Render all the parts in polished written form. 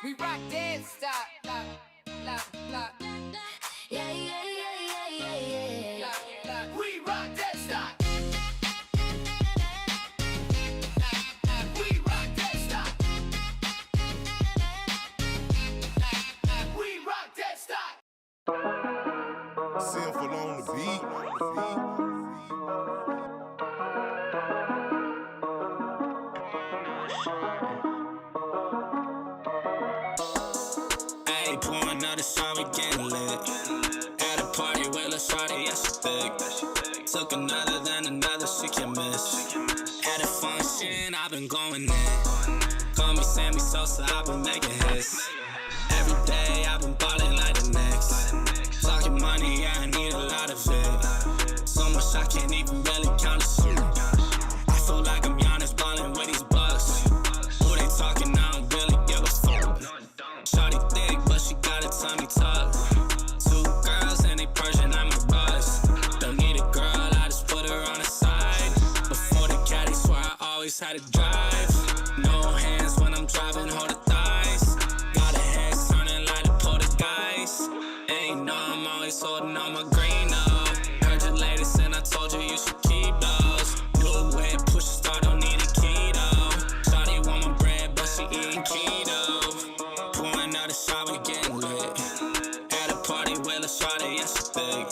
We rock this stop, lock, lock, lock. Yeah, yeah, yeah, yeah, yeah, yeah. Lock, lock. We rock that stop. We rock that stop. We rock that stop. Sinful on the beat. Ayy, pouring out a shot, we getting lit. At a party with a shawty, yeah, she thick. Took another, then another, she can miss. At a function, I've been going in. Call me Sammy Sosa, I've been making hits. Every day, I've been ballin' like the Knicks. Talking money, yeah, I need a lot of it. So much I can't even really count the shit. I feel like I'm Giannis ballin' with these bucks. Who they talking, I don't really give a fuck. Shawty thick, but she got a tummy tuck. Two girls and they Persian, I'm a buzz. Don't need a girl, I just put her on the side. Before the caddy, swear I always had to drive. No hands when I'm driving, hold the thighs. Got a head turning like the poltergeist. Ain't know I'm always holding on my green up. Heard your latest and I told you you should keep those. New whip, push a start, don't need a keto. Shawty want my bread, but she eating keto. Pouring out a shot, we getting lit. At a party with a shawty, yeah, she thick.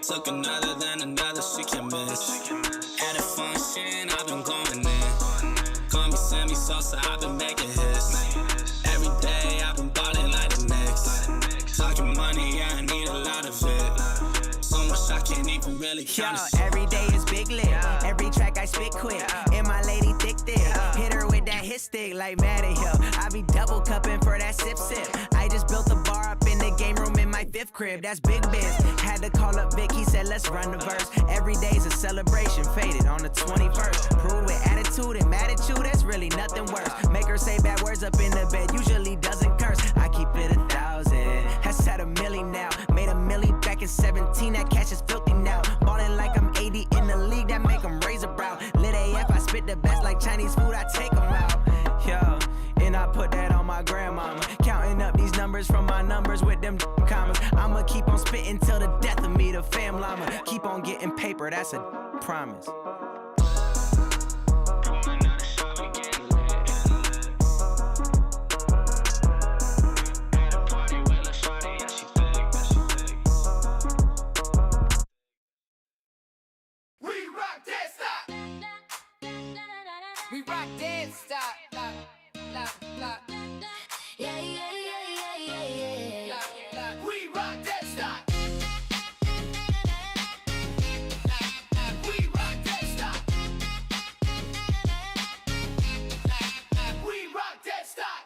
Took another, then another, she can miss. At a function, I've been going in. Call me Sammy Sosa, I've been making hits. Every day, I've been ballin' like the Knicks. Talking money, yeah, I need a lot of it. So much I can't even really count Yo, the shit. every day is big lit. Every track I spit quick. And my lady thick. Hit her with that hit stick like Madden Hill. I be double cupping for that sip. I just built a bar up in the game room in my fifth crib. That's big biz. Had to call up Vic, he said let's run the verse. Every day's a celebration, faded on the 21st. Proved with attitude and attitude, that's really nothing worse. Make her say bad words up in the bed, usually doesn't curse. I keep it 1,000, that's at a milli now. Made a milli back in 17, that cash is filthy now. Ballin' like I'm 80 in the league, that make them raise a brow. Lit AF, I spit the best like Chinese food, I take them out. Yo, and I put that on my grandmama. Counting up these numbers from my numbers with them commas. I'ma keep on spitting till the death of me, the fam llama. Keep on getting paper, that's a promise. Pouring out a shot, we getting lit. At a party with a shawty, yeah, she thick. We rock that stop. We rock this stop, lock, lock, lock. Yeah, yeah, yeah, yeah, yeah, yeah. Lock, lock. We rock that stop. We rock that stop. We rock that stop.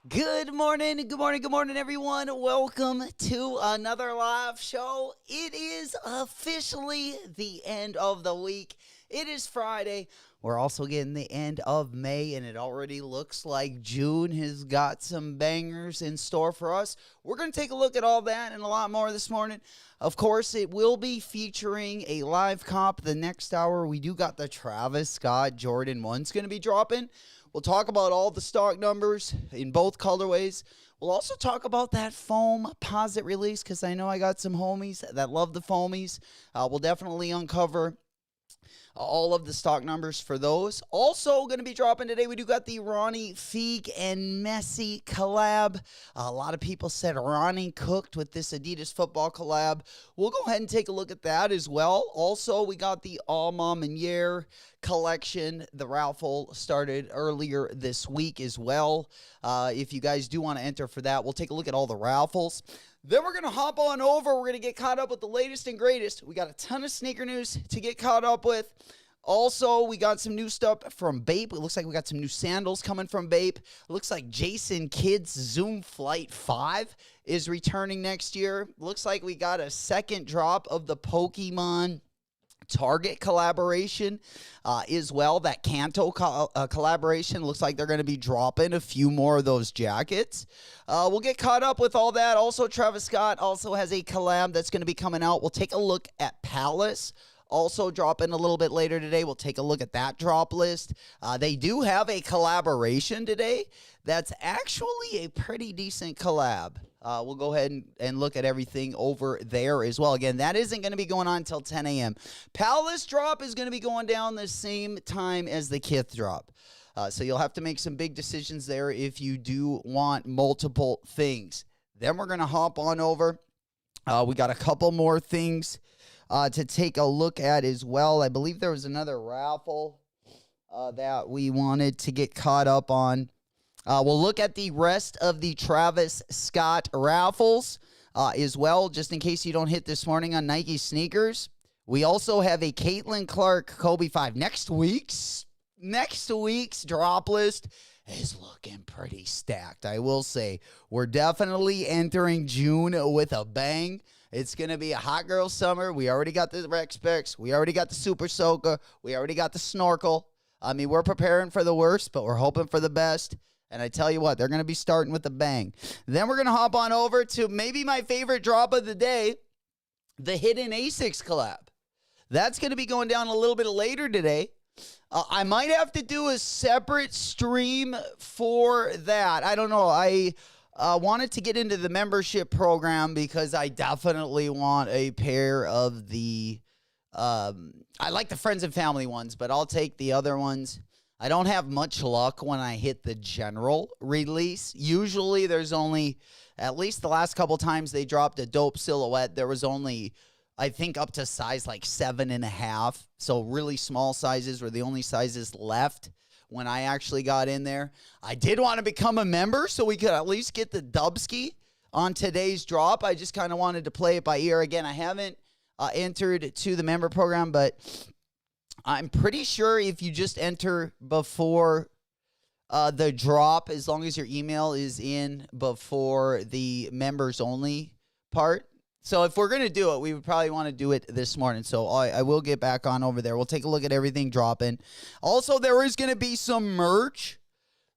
Good morning, everyone. Welcome to another live show. It is officially the end of the week. It is Friday. We're also getting the end of May, and it already looks like June has got some bangers in store for us. We're going to take a look at all that and a lot more this morning. Of course, it will be featuring a live comp the next hour. We do got the Travis Scott Jordan 1's going to be dropping. We'll talk about all the stock numbers in both colorways. We'll also talk about that foam posit release because I know I got some homies that love the foamies. We'll definitely uncover all of the stock numbers for those. Also going to be dropping today, we do got the Ronnie Feig and Messi collab. A lot of people said Ronnie cooked with this Adidas football collab. We'll go ahead and take a look at that as well. Also, we got the All Mom and Year collection. The raffle started earlier this week as well. If you guys do want to enter for that, we'll take a look at all the raffles. Then we're going to hop on over. We're going to get caught up with the latest and greatest. We got a ton of sneaker news to get caught up with. Also, we got some new stuff from Bape. It looks like we got some new sandals coming from Bape. It looks like Jason Kidd's Zoom Flight 5 is returning next year. Looks like we got a second drop of the Pokemon Target collaboration as well. That Kanto collaboration looks like they're going to be dropping a few more of those jackets. We'll get caught up with all that. Also, Travis Scott also has a collab that's going to be coming out. We'll take a look at Palace. also dropping a little bit later today. We'll take a look at that drop list. They do have a collaboration today that's actually a pretty decent collab. We'll go ahead and look at everything over there as well. Again, that isn't going to be going on until 10 a.m. Palace drop is going to be going down the same time as the KITH drop. So you'll have to make some big decisions there if you do want multiple things. Then we're going to hop on over. We got a couple more things to take a look at as well. I believe there was another raffle that we wanted to get caught up on. We'll look at the rest of the Travis Scott raffles as well, just in case you don't hit this morning on Nike sneakers. We also have a Caitlin Clark Kobe 5. Next week's drop list is looking pretty stacked. I will say we're definitely entering June with a bang. It's going to be a hot girl summer. We already got the Rec Specs. We already got the Super Soaker. We already got the Snorkel. I mean, we're preparing for the worst, but we're hoping for the best. And I tell you what, they're going to be starting with a bang. Then we're going to hop on over to maybe my favorite drop of the day, the Hidden Asics collab. That's going to be going down a little bit later today. I might have to do a separate stream for that. I don't know. I wanted to get into the membership program because I definitely want a pair of the, I like the friends and family ones, but I'll take the other ones. I don't have much luck when I hit the general release. Usually there's only, at least the last couple times they dropped a dope silhouette, there was only, I think, up to size like 7.5. So really small sizes were the only sizes left when I actually got in there. I did want to become a member so we could at least get the Dubsky on today's drop. I just kind of wanted to play it by ear. Again, I haven't entered to the member program, but I'm pretty sure if you just enter before the drop, as long as your email is in before the members only part. So if we're going to do it, we would probably want to do it this morning. So I will get back on over there. We'll take a look at everything dropping. Also, there is going to be some merch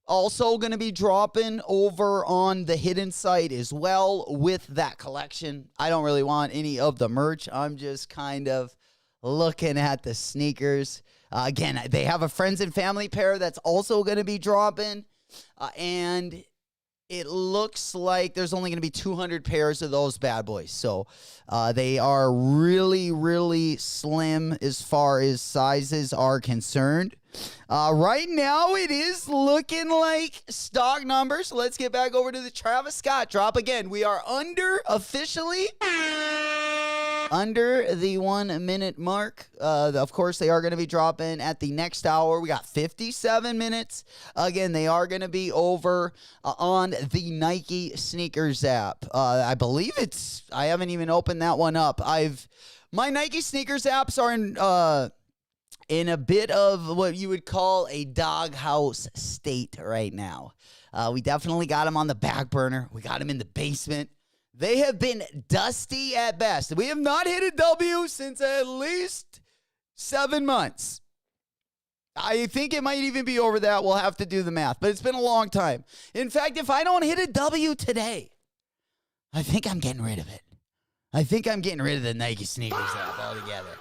also going to be dropping over on the Hidden site as well with that collection. I don't really want any of the merch. I'm just kind of looking at the sneakers. Again, they have a friends and family pair that's also going to be dropping. And it looks like there's only going to be 200 pairs of those bad boys. So they are really, really slim as far as sizes are concerned. Right now, it is looking like stock numbers. So let's get back over to the Travis Scott drop. Again, we are officially under the 1 minute mark. Of course, they are going to be dropping at the next hour. We got 57 minutes. Again, they are going to be over on the Nike sneakers app. I believe I haven't even opened that one up. My Nike sneakers apps are in a bit of what you would call a doghouse state right now. We definitely got them on the back burner. We got them in the basement. They have been dusty at best. We have not hit a W since at least 7 months. I think it might even be over that. We'll have to do the math, but it's been a long time. In fact, if I don't hit a W today, I think I'm getting rid of it. I think I'm getting rid of the Nike sneakers app altogether.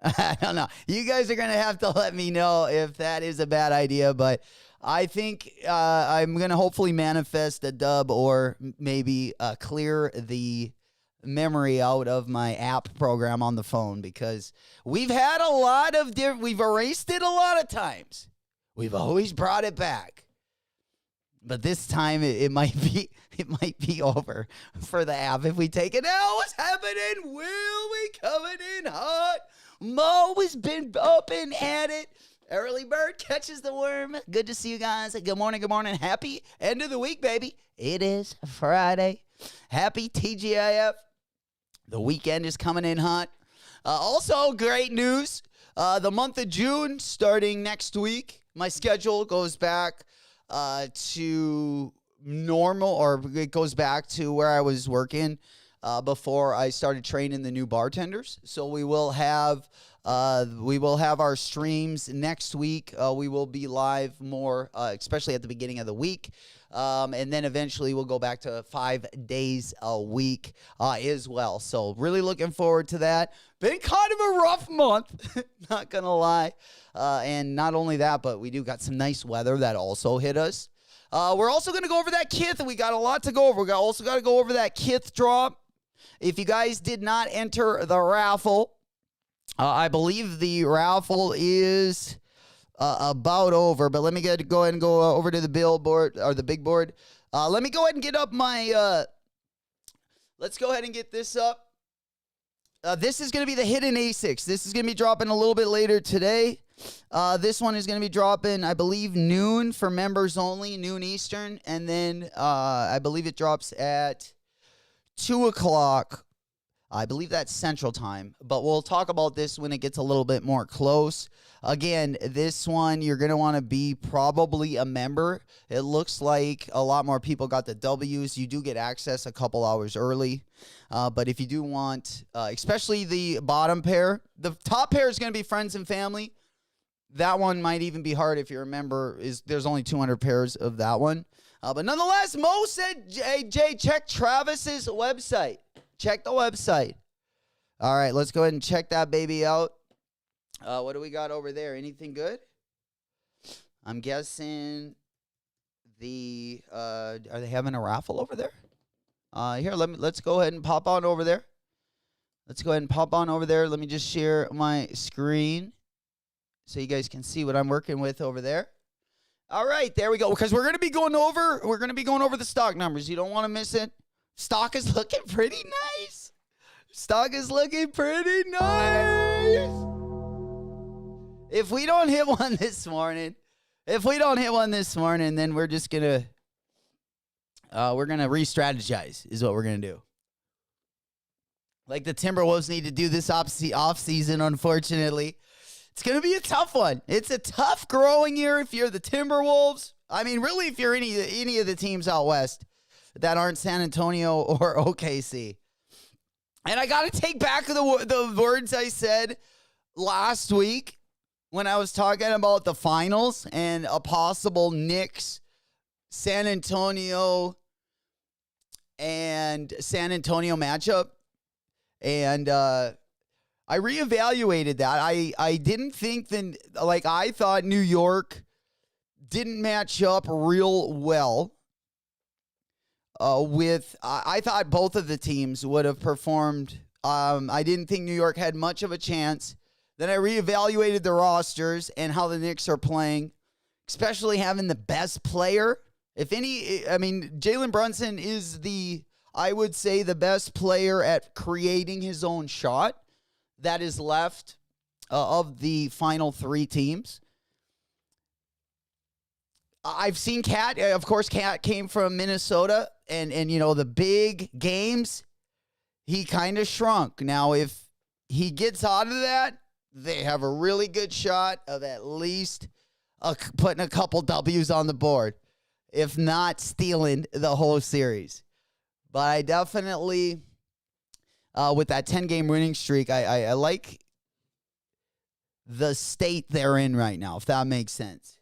I don't know. You guys are going to have to let me know if that is a bad idea, but I think I'm going to hopefully manifest a dub or maybe clear the memory out of my app program on the phone, because we've had a lot of we've erased it a lot of times. We've always brought it back. But this time it might be over for the app if we take it out. What's happening? Will we coming in hot? Mo has been up and at it. Early bird catches the worm. Good to see you guys. Good morning, good morning. Happy end of the week, baby. It is Friday. Happy TGIF. The weekend is coming in hot. Also, great news. The month of June, starting next week, my schedule goes back to normal, or it goes back to where I was working before I started training the new bartenders. So we will have our streams next week. We will be live more, especially at the beginning of the week. And then eventually we'll go back to 5 days a week as well. So really looking forward to that. Been kind of a rough month, not going to lie. And not only that, but we do got some nice weather that also hit us. We're also going to go over that KITH. We got a lot to go over. We also got to go over that KITH drop. If you guys did not enter the raffle, I believe the raffle is about over, but let me go ahead and go over to the billboard or the big board. Let me go ahead and get up my, let's go ahead and get this up. This is going to be the hidden A6. This is going to be dropping a little bit later today. This one is going to be dropping, I believe, noon for members only, noon Eastern. And then I believe it drops at 2 o'clock. I believe that's Central Time. But we'll talk about this when it gets a little bit more close. Again, this one, you're going to want to be probably a member. It looks like a lot more people got the W's. You do get access a couple hours early. But if you do want, especially the bottom pair, the top pair is going to be friends and family. That one might even be hard if you remember. There's only 200 pairs of that one. But nonetheless, Mo said, Jay, check Travis's website. Check the website. All right, let's go ahead and check that baby out. What do we got over there? Anything good? I'm guessing are they having a raffle over there? Here, let's go ahead and pop on over there. Let's go ahead and pop on over there. Let me just share my screen so you guys can see what I'm working with over there. All right, there we go. Because we're gonna be going over the stock numbers. You don't want to miss it. Stock is looking pretty nice. Stock is looking pretty nice. If we don't hit one this morning, then we're just gonna re-strategize is what we're gonna do. Like the Timberwolves need to do this off season, unfortunately. It's going to be a tough one. It's a tough growing year if you're the Timberwolves. I mean, really, if you're any of the teams out west that aren't San Antonio or OKC. And I got to take back the words I said last week when I was talking about the finals and a possible Knicks, San Antonio, and San Antonio matchup. And I reevaluated that. I didn't think I thought New York didn't match up real well I thought both of the teams would have performed. I didn't think New York had much of a chance. Then I reevaluated the rosters and how the Knicks are playing, especially having the best player. Jalen Brunson is I would say, the best player at creating his own shot that is left of the final three teams. I've seen Cat. Of course, Cat came from Minnesota, and the big games, he kind of shrunk. Now, if he gets out of that, they have a really good shot of at least putting a couple W's on the board, if not stealing the whole series. But I definitely, with that 10-game winning streak, I like the state they're in right now, if that makes sense.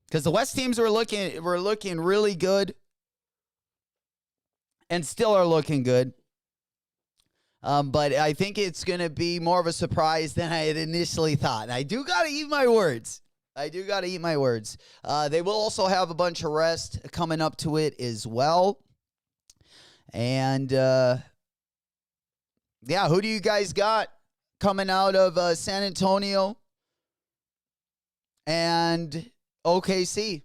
Because the West teams were looking really good and still are looking good. But I think it's going to be more of a surprise than I had initially thought. And I do got to eat my words. They will also have a bunch of rest coming up to it as well. And, who do you guys got coming out of San Antonio and OKC?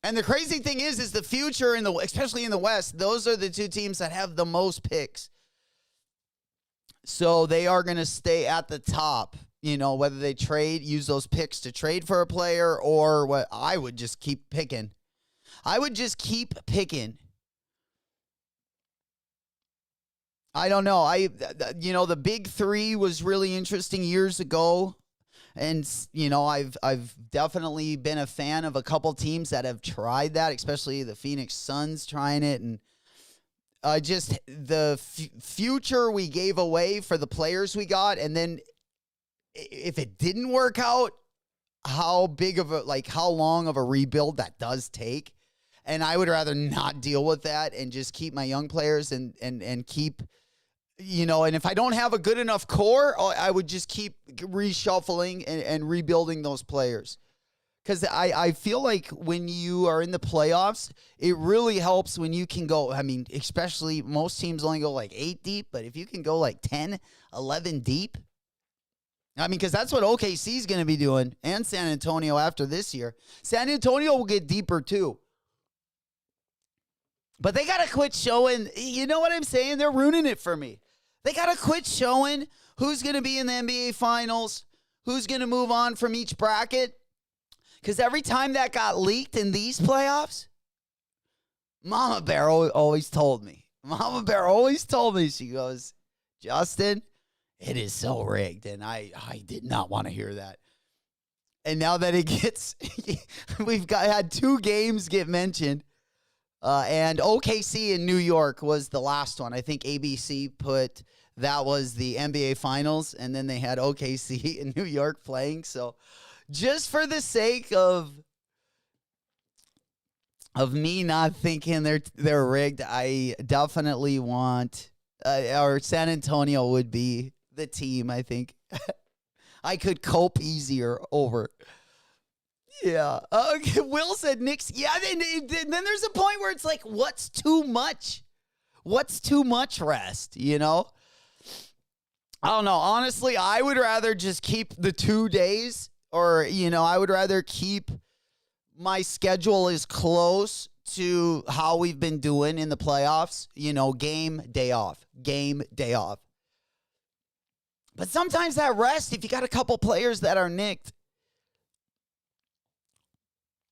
And the crazy thing is the future, especially in the West, those are the two teams that have the most picks. So they are going to stay at the top, whether they use those picks to trade for a player or what. I would just keep picking. I don't know. The big three was really interesting years ago. And, I've definitely been a fan of a couple teams that have tried that, especially the Phoenix Suns trying it. And just the future we gave away for the players we got, and then if it didn't work out, how long of a rebuild that does take. And I would rather not deal with that and just keep my young players and keep, and if I don't have a good enough core, I would just keep reshuffling and rebuilding those players. Because I feel like when you are in the playoffs, it really helps when you can go, especially most teams only go like 8 deep, but if you can go like 10, 11 deep, because that's what OKC is going to be doing, and San Antonio after this year. San Antonio will get deeper too. But they got to quit showing, you know what I'm saying? They're ruining it for me. They got to quit showing who's going to be in the NBA Finals, who's going to move on from each bracket. Because every time that got leaked in these playoffs, Mama Bear always told me. She goes, Justin, it is so rigged. And I did not want to hear that. And now that it gets, we've had 2 games get mentioned. And OKC in New York was the last one. I think ABC put that was the NBA Finals, and then they had OKC in New York playing. So just for the sake of me not thinking they're rigged, I definitely want or San Antonio would be the team. I think I could cope easier over. Yeah. Okay. Will said Knicks. Yeah. Then there's a point where it's like, what's too much? What's too much rest? I don't know. Honestly, I would rather just keep the 2 days, or, I would rather keep my schedule as close to how we've been doing in the playoffs. Game, day off. Game, day off. But sometimes that rest, if you got a couple players that are nicked,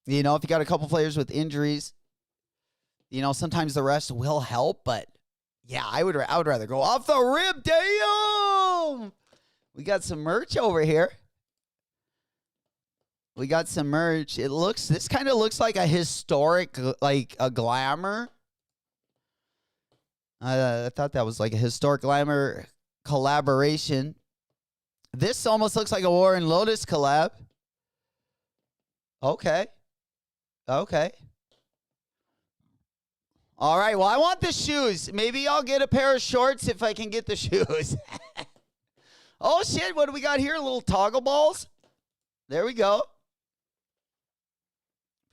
if you got a couple players with injuries, sometimes the rest will help. But yeah, I would rather go off the rip. Damn, we got some merch over here. This kind of looks like a historic, like a glamour. I thought that was like a historic glamour collaboration. This almost looks like a Warren Lotus collab. Okay. All right. Well, I want the shoes. Maybe I'll get a pair of shorts if I can get the shoes. Oh, shit. What do we got here? Little toggle balls. There we go.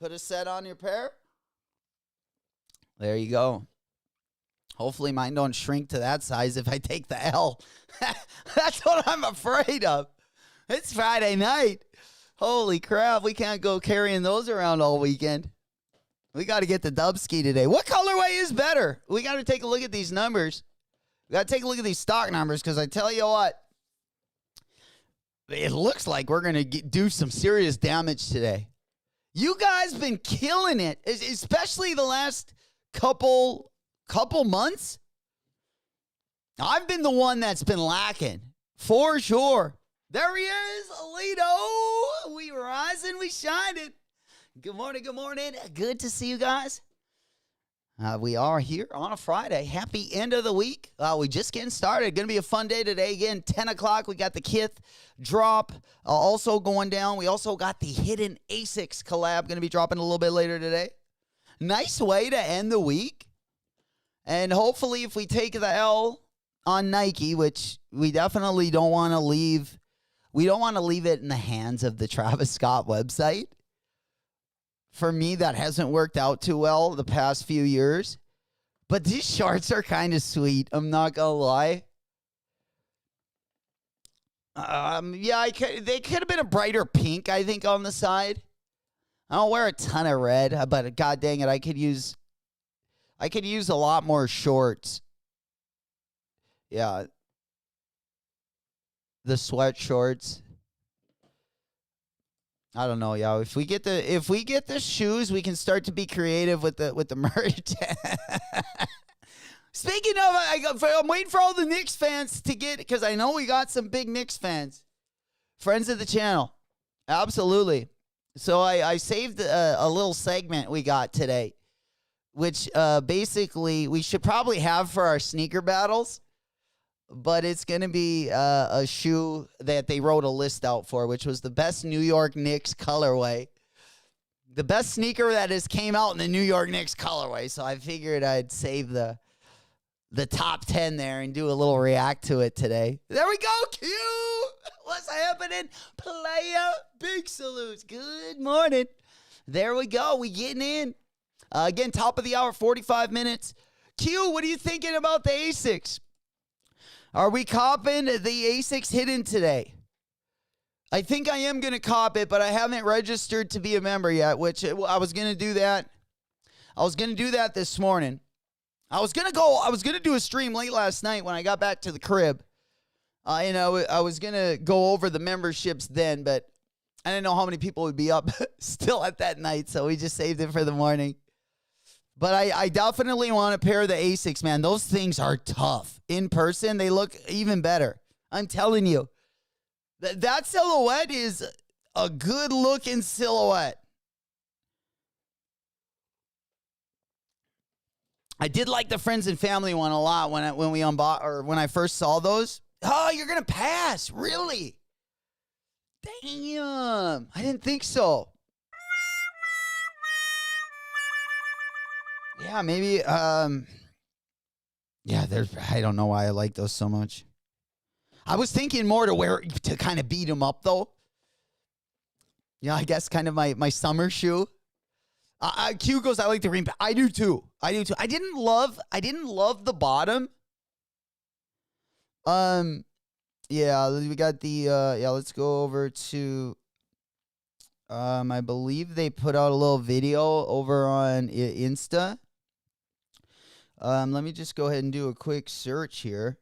Put a set on your pair. There you go. Hopefully mine don't shrink to that size if I take the L. That's what I'm afraid of. It's Friday night. Holy crap, we can't go carrying those around all weekend. We got to get the Dubski today. What colorway is better? We got to take a look at these numbers. We got to take a look at these stock numbers, because I tell you what, it looks like we're going to do some serious damage today. You guys been killing it, especially the last couple months. I've been the one that's been lacking, for sure. There he is, Alito. We rising, we shining. Good morning, good morning. Good to see you guys. We are here on a Friday. Happy end of the week. We just getting started. Going to be a fun day today. Again, 10 o'clock, we got the KITH drop also going down. We also got the Hidden Asics collab going to be dropping a little bit later today. Nice way to end the week. And hopefully if we take the L on Nike, which we definitely don't want to leave, we don't want to leave it in the hands of the Travis Scott website. For me, that hasn't worked out too well the past few years. But these shorts are kind of sweet. I'm not going to lie. Yeah, they could have been a brighter pink, I think, on the side. I don't wear a ton of red, but god dang it, I could use a lot more shorts. Yeah. The sweat shorts. I don't know, y'all. If we get the shoes, we can start to be creative with the merch. Speaking of, I'm waiting for all the Knicks fans to get, because I know we got some big Knicks fans, friends of the channel. Absolutely. So I saved a little segment we got today. which basically we should probably have for our sneaker battles. But it's going to be a shoe that they wrote a list out for, which was the best New York Knicks colorway. The best sneaker that has came out in the New York Knicks colorway. So I figured I'd save the top 10 there and do a little react to it today. There we go, Q! What's happening? Player, big salutes. Good morning. There we go. We getting in. Again, top of the hour, 45 minutes. Q, what are you thinking about the Asics? Are we copping the Asics hidden today? I think I am going to cop it, but I haven't registered to be a member yet, which I was going to do that. I was going to do that this morning. I was going to do a stream late last night when I got back to the crib. I was going to go over the memberships then, but I didn't know how many people would be up still at that night, so we just saved it for the morning. But I definitely want to pair the Asics, man. Those things are tough. In person, they look even better. I'm telling you. That silhouette is a good-looking silhouette. I did like the friends and family one a lot when we unbought or when I first saw those. Oh, you're gonna pass, really? Damn, I didn't think so. Yeah, maybe. Yeah, I don't know why I like those so much. I was thinking more to kind of beat them up though. Yeah, I guess kind of my summer shoe. Q goes, I like the green. I do too. I didn't love the bottom. Yeah, we got the let's go over to I believe they put out a little video over on Insta. Let me just go ahead and do a quick search here.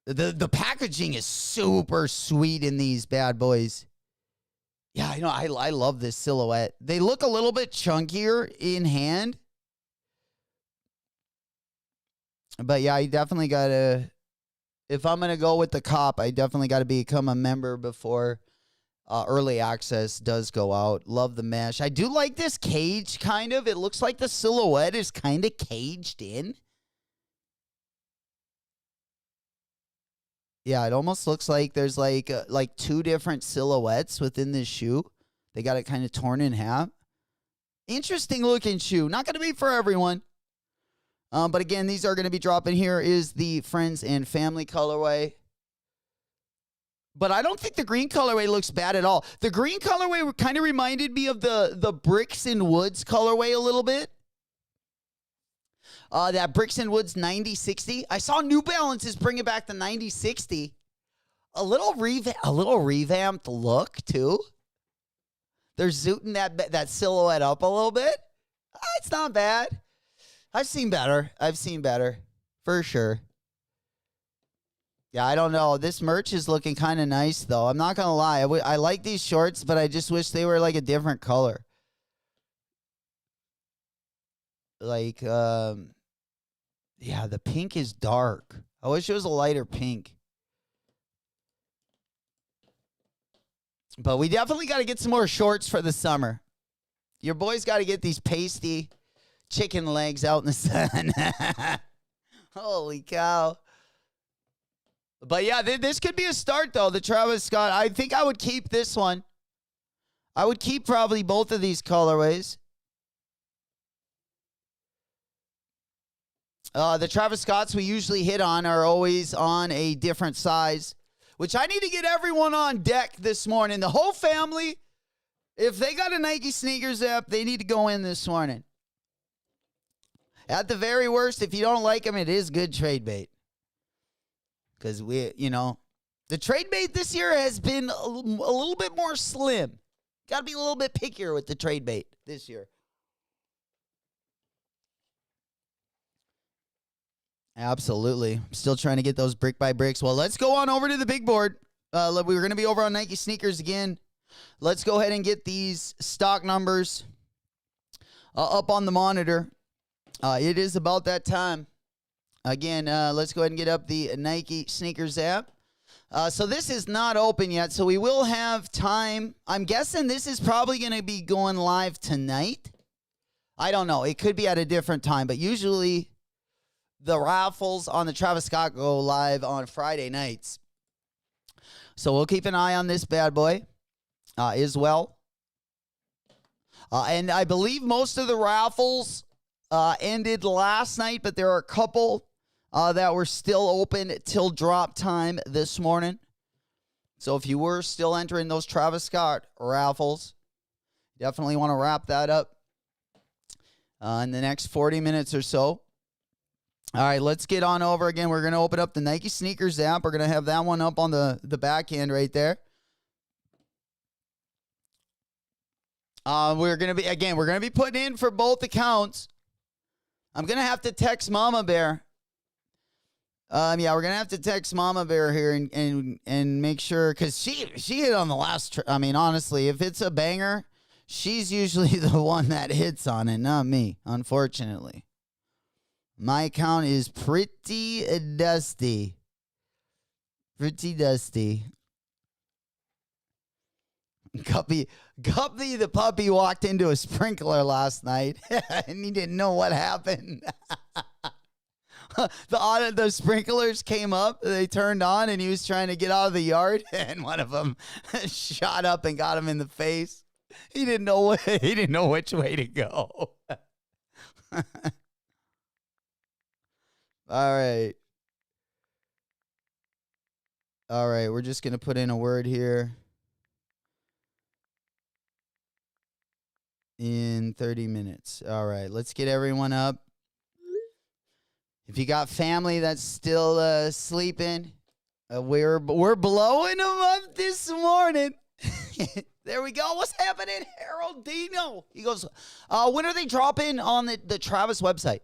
The packaging is super sweet in these bad boys. Yeah, I know. I love this silhouette. They look a little bit chunkier in hand. But yeah, I definitely got to, if I'm going to go with the cop, I definitely got to become a member before early access does go out. Love the mesh. I do like this cage kind of. It looks like the silhouette is kind of caged in. Yeah, it almost looks like there's like two different silhouettes within this shoe. They got it kind of torn in half. Interesting looking shoe. Not going to be for everyone. But again, these are going to be dropping. Here is the friends and family colorway. But I don't think the green colorway looks bad at all. The green colorway kind of reminded me of the Bricks and Woods colorway a little bit. That Bricks and Woods 9060. I saw New Balances bringing back the 9060. A little revamped look too. They're zooting that silhouette up a little bit. It's not bad. I've seen better. For sure. Yeah, I don't know. This merch is looking kind of nice though. I'm not gonna lie. I like these shorts, but I just wish they were like a different color. Like, yeah, the pink is dark. I wish it was a lighter pink. But we definitely got to get some more shorts for the summer. Your boys got to get these pasty chicken legs out in the sun. Holy cow. But yeah, this could be a start, though, the Travis Scott. I think I would keep this one. I would keep probably both of these colorways. The Travis Scotts we usually hit on are always on a different size, which I need to get everyone on deck this morning. The whole family, if they got a Nike sneakers app, they need to go in this morning. At the very worst, if you don't like them, it is good trade bait. Because the trade bait this year has been a little bit more slim. Got to be a little bit pickier with the trade bait this year. Absolutely. I'm still trying to get those brick by bricks. Well, let's go on over to the big board. We're going to be over on Nike sneakers again. Let's go ahead and get these stock numbers up on the monitor. It is about that time. Again, let's go ahead and get up the Nike sneakers app. So this is not open yet, so we will have time. I'm guessing this is probably going to be going live tonight. I don't know. It could be at a different time, but usually the raffles on the Travis Scott go live on Friday nights. So we'll keep an eye on this bad boy as well. And I believe most of the raffles ended last night, but there are a couple that were still open till drop time this morning. So if you were still entering those Travis Scott raffles, definitely want to wrap that up in the next 40 minutes or so. All right, let's get on over again. We're going to open up the Nike Sneakers app. We're going to have that one up on the back end right there. We're going to be putting in for both accounts. I'm going to have to text Mama Bear. We're going to have to text Mama Bear here and make sure, because she hit on the last, honestly, if it's a banger, she's usually the one that hits on it, not me, unfortunately. My account is pretty dusty. Pretty dusty. Guppy the puppy walked into a sprinkler last night, and he didn't know what happened. The sprinklers came up, they turned on, and he was trying to get out of the yard, and one of them shot up and got him in the face. He didn't know which way to go. All right, we're just going to put in a word here. In 30 minutes. All right, let's get everyone up. If you got family that's still sleeping, we're blowing them up this morning. There we go. What's happening, Harold Dino? He goes, when are they dropping on the Travis website?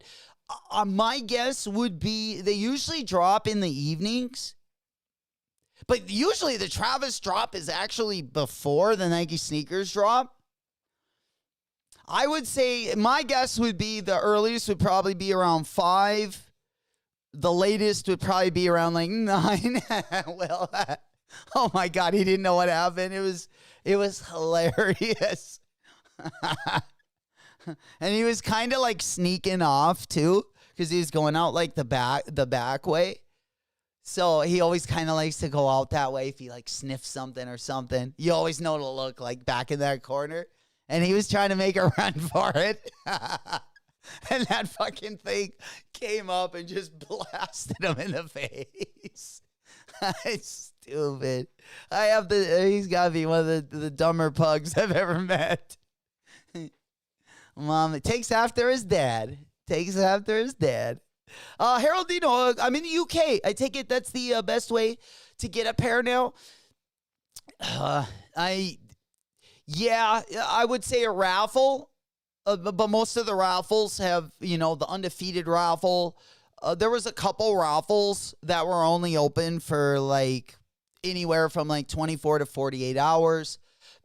My guess would be they usually drop in the evenings. But usually the Travis drop is actually before the Nike sneakers drop. I would say my guess would be the earliest would probably be around 5. The latest would probably be around like 9. Well, oh my God, he didn't know what happened. It was hilarious. And he was kind of like sneaking off too, because he was going out like the back way. So he always kind of likes to go out that way if he like sniffs something or something. You always know to look like back in that corner. And he was trying to make a run for it. And that fucking thing came up and just blasted him in the face. It's stupid. He's got to be one of the dumber pugs I've ever met. Mom, it takes after his dad. Harold Dino, I'm in the UK. I take it that's the best way to get a pair now. I would say a raffle, but most of the raffles have, the undefeated raffle. There was a couple raffles that were only open for like anywhere from like 24 to 48 hours.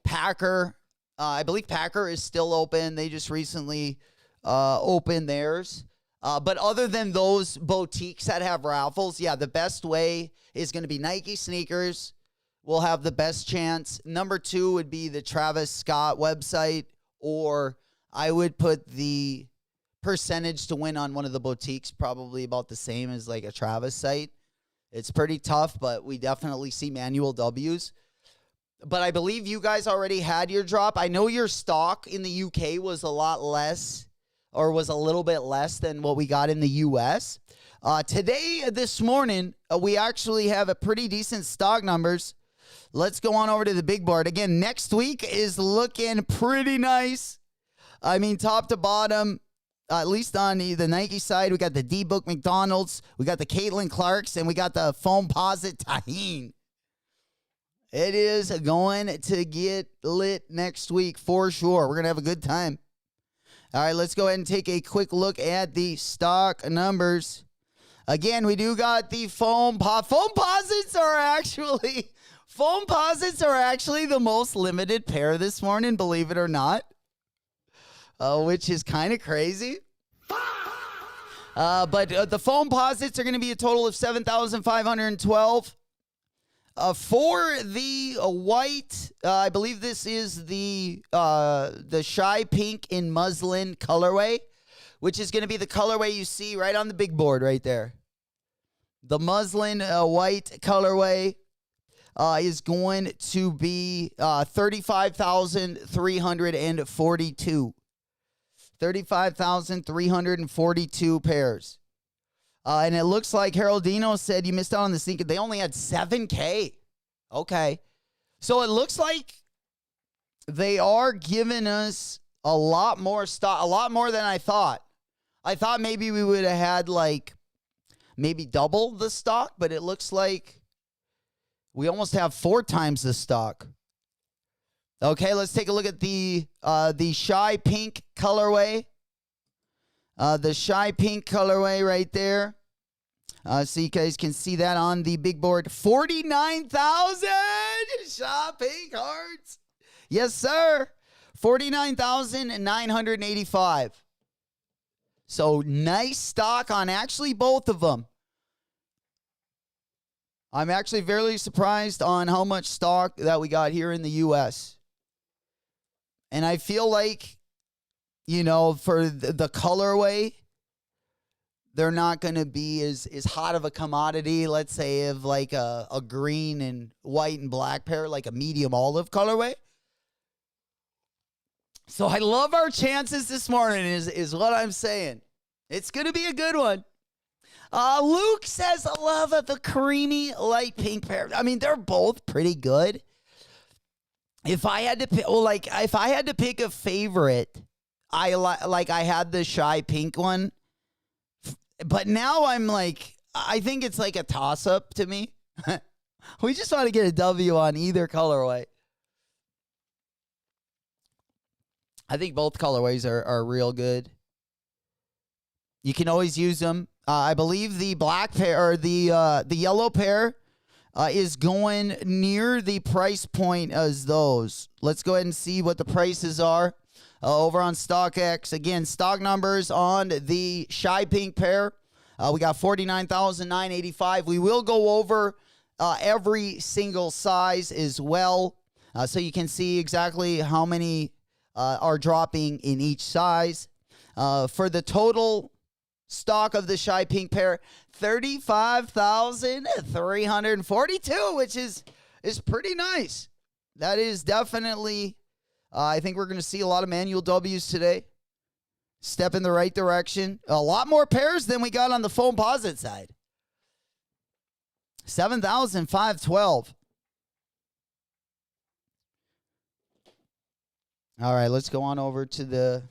Packer, I believe Packer is still open. They just recently opened theirs. But other than those boutiques that have raffles, the best way is going to be Nike sneakers. We'll have the best chance. Number 2 would be the Travis Scott website, or I would put the percentage to win on one of the boutiques probably about the same as like a Travis site. It's pretty tough, but we definitely see manual W's. But I believe you guys already had your drop. I know your stock in the UK was a lot less, or was a little bit less than what we got in the US. This morning, we actually have a pretty decent stock numbers. Let's go on over to the big board. Again, next week is looking pretty nice. I mean, top to bottom, at least on the Nike side, we got the D-Book McDonald's, we got the Caitlin Clarks, and we got the Foamposite Tahine. It is going to get lit next week for sure. We're going to have a good time. All right, let's go ahead and take a quick look at the stock numbers. Again, we do got the Foamposites are actually the most limited pair this morning, believe it or not, which is kind of crazy. But the Foamposites are going to be a total of 7,512. For the white, I believe this is the shy pink in muslin colorway, which is going to be the colorway you see right on the big board right there. The muslin white colorway is going to be 35,342. 35,342 pairs. And it looks like Haroldino said you missed out on the sneaker. They only had 7K. Okay. So it looks like they are giving us a lot more stock, a lot more than I thought. I thought maybe we would have had like maybe double the stock, but it looks like we almost have 4 times the stock. Okay, let's take a look at the shy pink colorway. The shy pink colorway right there. So you guys can see that on the big board. 49,000 shy pink hearts. Yes, sir. 49,985. So nice stock on actually both of them. I'm actually very surprised on how much stock that we got here in the U.S. And I feel like, you know, for the colorway, they're not going to be as hot of a commodity, let's say, of like a green and white and black pair, like a medium olive colorway. So I love our chances this morning is what I'm saying. It's going to be a good one. Luke says, I love the creamy light pink pair. I mean, they're both pretty good. If I had to pick, if I had to pick a favorite, I had the shy pink one. But now I'm like, I think it's like a toss-up to me. We just want to get a W on either colorway. I think both colorways are real good. You can always use them. I believe the black pair or the yellow pair is going near the price point as those. Let's go ahead and see what the prices are over on StockX. Again, stock numbers on the shy pink pair. We got 49,985. We will go over every single size as well, so you can see exactly how many are dropping in each size. For the total stock of the shy pink pair, 35,342, which is pretty nice. That is definitely, I think we're going to see a lot of manual W's today. Step in the right direction. A lot more pairs than we got on the foam posit side. 7,512. All right, let's go on over to the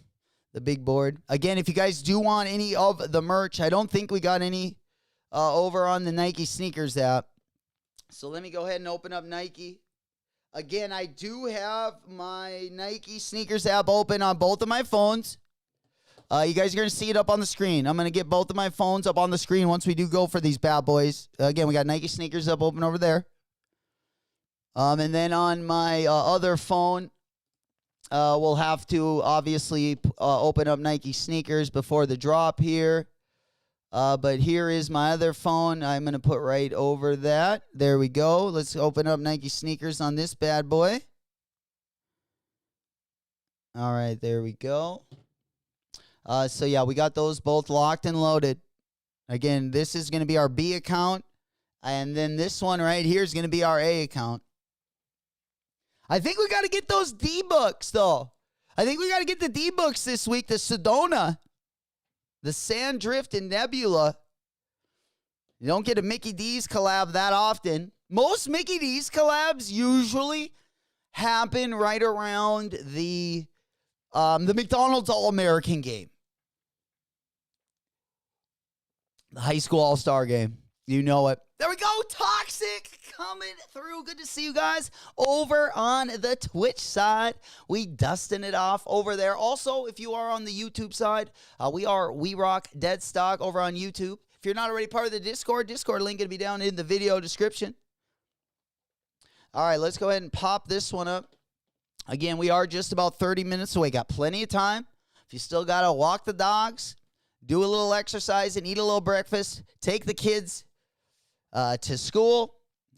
big board. Again, if you guys do want any of the merch, I don't think we got any over on the Nike Sneakers app. So let me go ahead and open up Nike. Again, I do have my Nike Sneakers app open on both of my phones. You guys are going to see it up on the screen. I'm going to get both of my phones up on the screen once we do go for these bad boys. Again, we got Nike Sneakers up open over there. And then on my other phone, we'll have to obviously open up Nike Sneakers before the drop here. But here is my other phone. I'm going to put right over that. There we go. Let's open up Nike Sneakers on this bad boy. All right, there we go. So, yeah, we got those both locked and loaded. Again, this is going to be our B account. And then this one right here is going to be our A account. I think we got to get those D-books, though. I think we got to get the D-books this week. The Sedona, the Sandrift, and Nebula. You don't get a Mickey D's collab that often. Most Mickey D's collabs usually happen right around the McDonald's All-American game. The high school all-star game. You know it. There we go. Toxic coming through. Good to see you guys over on the Twitch side. We dusting it off over there. Also, if you are on the YouTube side, we rock dead stock over on YouTube. If you're not already part of the Discord link going to be down in the video description. All right, let's go ahead and pop this one up. Again, we are just about 30 minutes away. Got plenty of time. If you still got to walk the dogs, do a little exercise and eat a little breakfast, take the kids to school,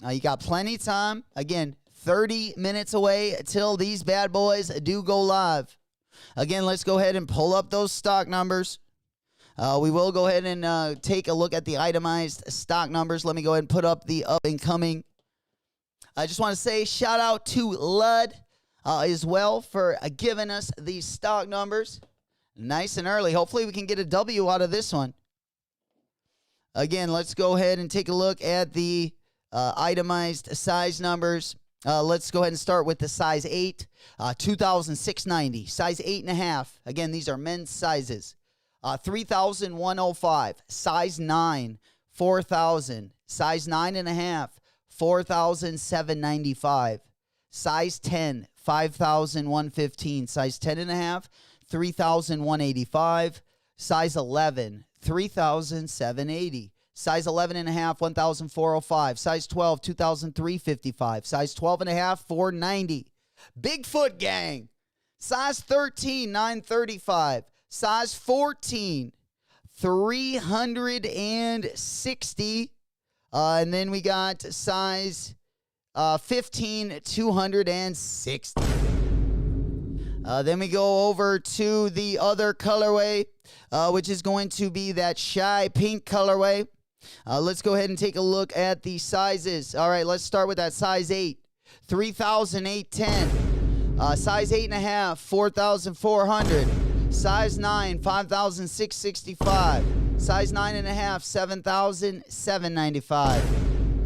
You got plenty of time. Again, 30 minutes away till these bad boys do go live. Again, let's go ahead and pull up those stock numbers. We will go ahead and take a look at the itemized stock numbers. Let me go ahead and put up the up and coming. I just want to say shout out to Lud as well for giving us these stock numbers nice and early. Hopefully we can get a W out of this one. Again, let's go ahead and take a look at the itemized size numbers. Let's go ahead and start with the size 8, 2,690. Size 8.5. Again, these are men's sizes. 3,105. Size 9, 4,000. Size 9.5, 4,795. Size 10, 5,115. Size 10.5, 3,185. Size 11, 3,780. Size 11.5, 1,405. Size 12, 2,355. Size 12.5, 490. Bigfoot gang. Size 13, 935. Size 14, 360. And then we got size 15, 260. Then we go over to the other colorway, which is going to be that shy pink colorway. Let's go ahead and take a look at the sizes. All right, let's start with that size 8, 3,810. Size 8.5, 4,400. Size 9, 5,665. Size 9.5, 7,795.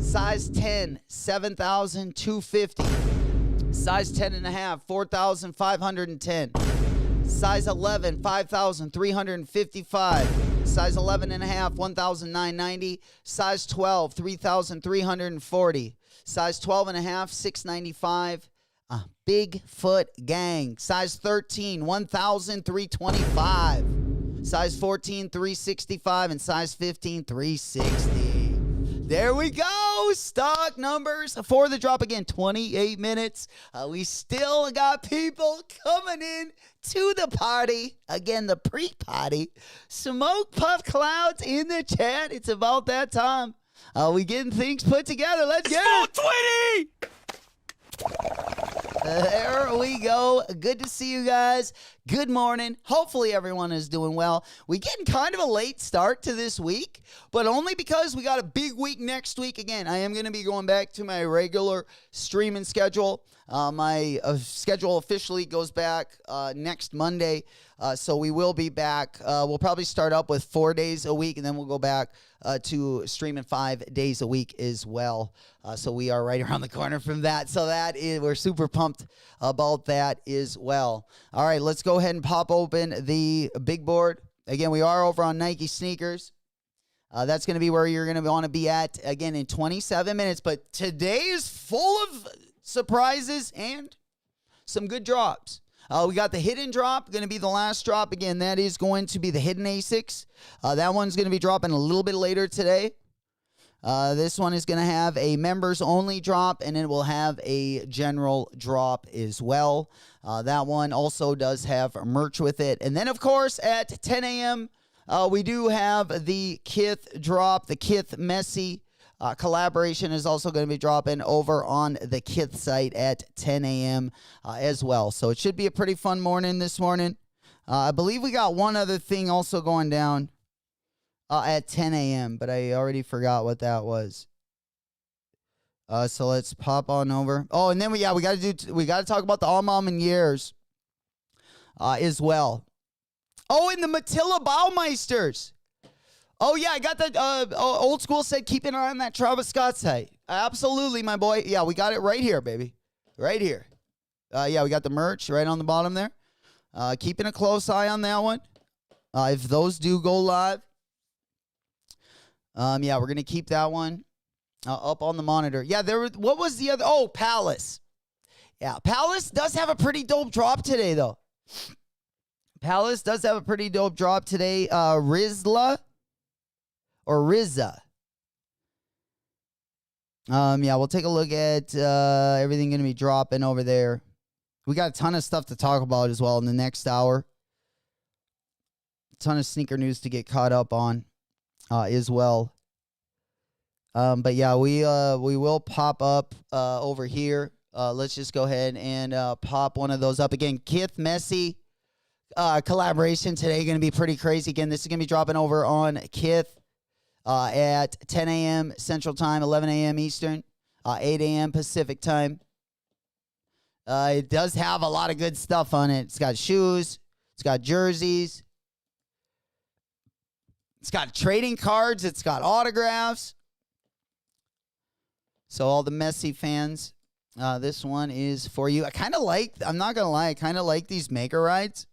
Size 10, 7,250. Size 10.5, 4,510. Size 11, 5,355. Size 11.5, 1,990. Size 12, 3,340. Size 12.5, 695. Bigfoot gang. Size 13, 1,325. Size 14, 365. And size 15, 360. There we go. Stock numbers for the drop. Again, 28 minutes. We still got people coming in to the party. Again, the pre-party. Smoke puff clouds in the chat. It's about that time. We getting things put together. Let's get it. 420! There we go. Good to see you guys. Good morning. Hopefully everyone is doing well. We getting kind of a late start to this week, but only because we got a big week next week. Again, I am going to be going back to my regular streaming schedule. My schedule officially goes back next Monday, so we will be back. We'll probably start up with 4 days a week, and then we'll go back to streaming 5 days a week as well. So we are right around the corner from that. So we're super pumped about that as well. All right, let's go ahead and pop open the big board. Again, we are over on Nike sneakers. That's going to be where you're going to want to be at, again, in 27 minutes. But today is full of surprises and some good drops. We got the hidden drop, going to be the last drop. Again, that is going to be the hidden ASICs. That one's going to be dropping a little bit later today. This one is going to have a members only drop, and it will have a general drop as well. That one also does have merch with it. And then, of course, at 10 a.m., we do have the KITH drop, the KITH Messi collaboration is also going to be dropping over on the KITH site at 10 a.m. As well. So it should be a pretty fun morning this morning. I believe we got one other thing also going down at 10 a.m., but I already forgot what that was. So let's pop on over. Oh, and then we got to talk about the Almam and Years as well. Oh, and the Matilda Baumeisters. Oh, yeah, I got that. Old School said keep an eye on that Travis Scott site. Absolutely, my boy. Yeah, we got it right here, baby. Right here. Yeah, we got the merch right on the bottom there. Keeping a close eye on that one. If those do go live. Yeah, we're going to keep that one up on the monitor. Yeah, what was the other? Oh, Palace. Yeah, Palace does have a pretty dope drop today, though. Palace does have a pretty dope drop today. Rizla or Rizza. Yeah, we'll take a look at everything going to be dropping over there. We got a ton of stuff to talk about as well in the next hour. A ton of sneaker news to get caught up on as well. But yeah, we will pop up over here. Let's just go ahead and pop one of those up again. KITH Messi collaboration today going to be pretty crazy. Again, this is going to be dropping over on KITH at 10 a.m. Central Time, 11 a.m. Eastern, 8 a.m. Pacific Time. It does have a lot of good stuff on it. It's got shoes. It's got jerseys. It's got trading cards. It's got autographs. So all the Messi fans, this one is for you. I'm not going to lie, I kind of like these mega rides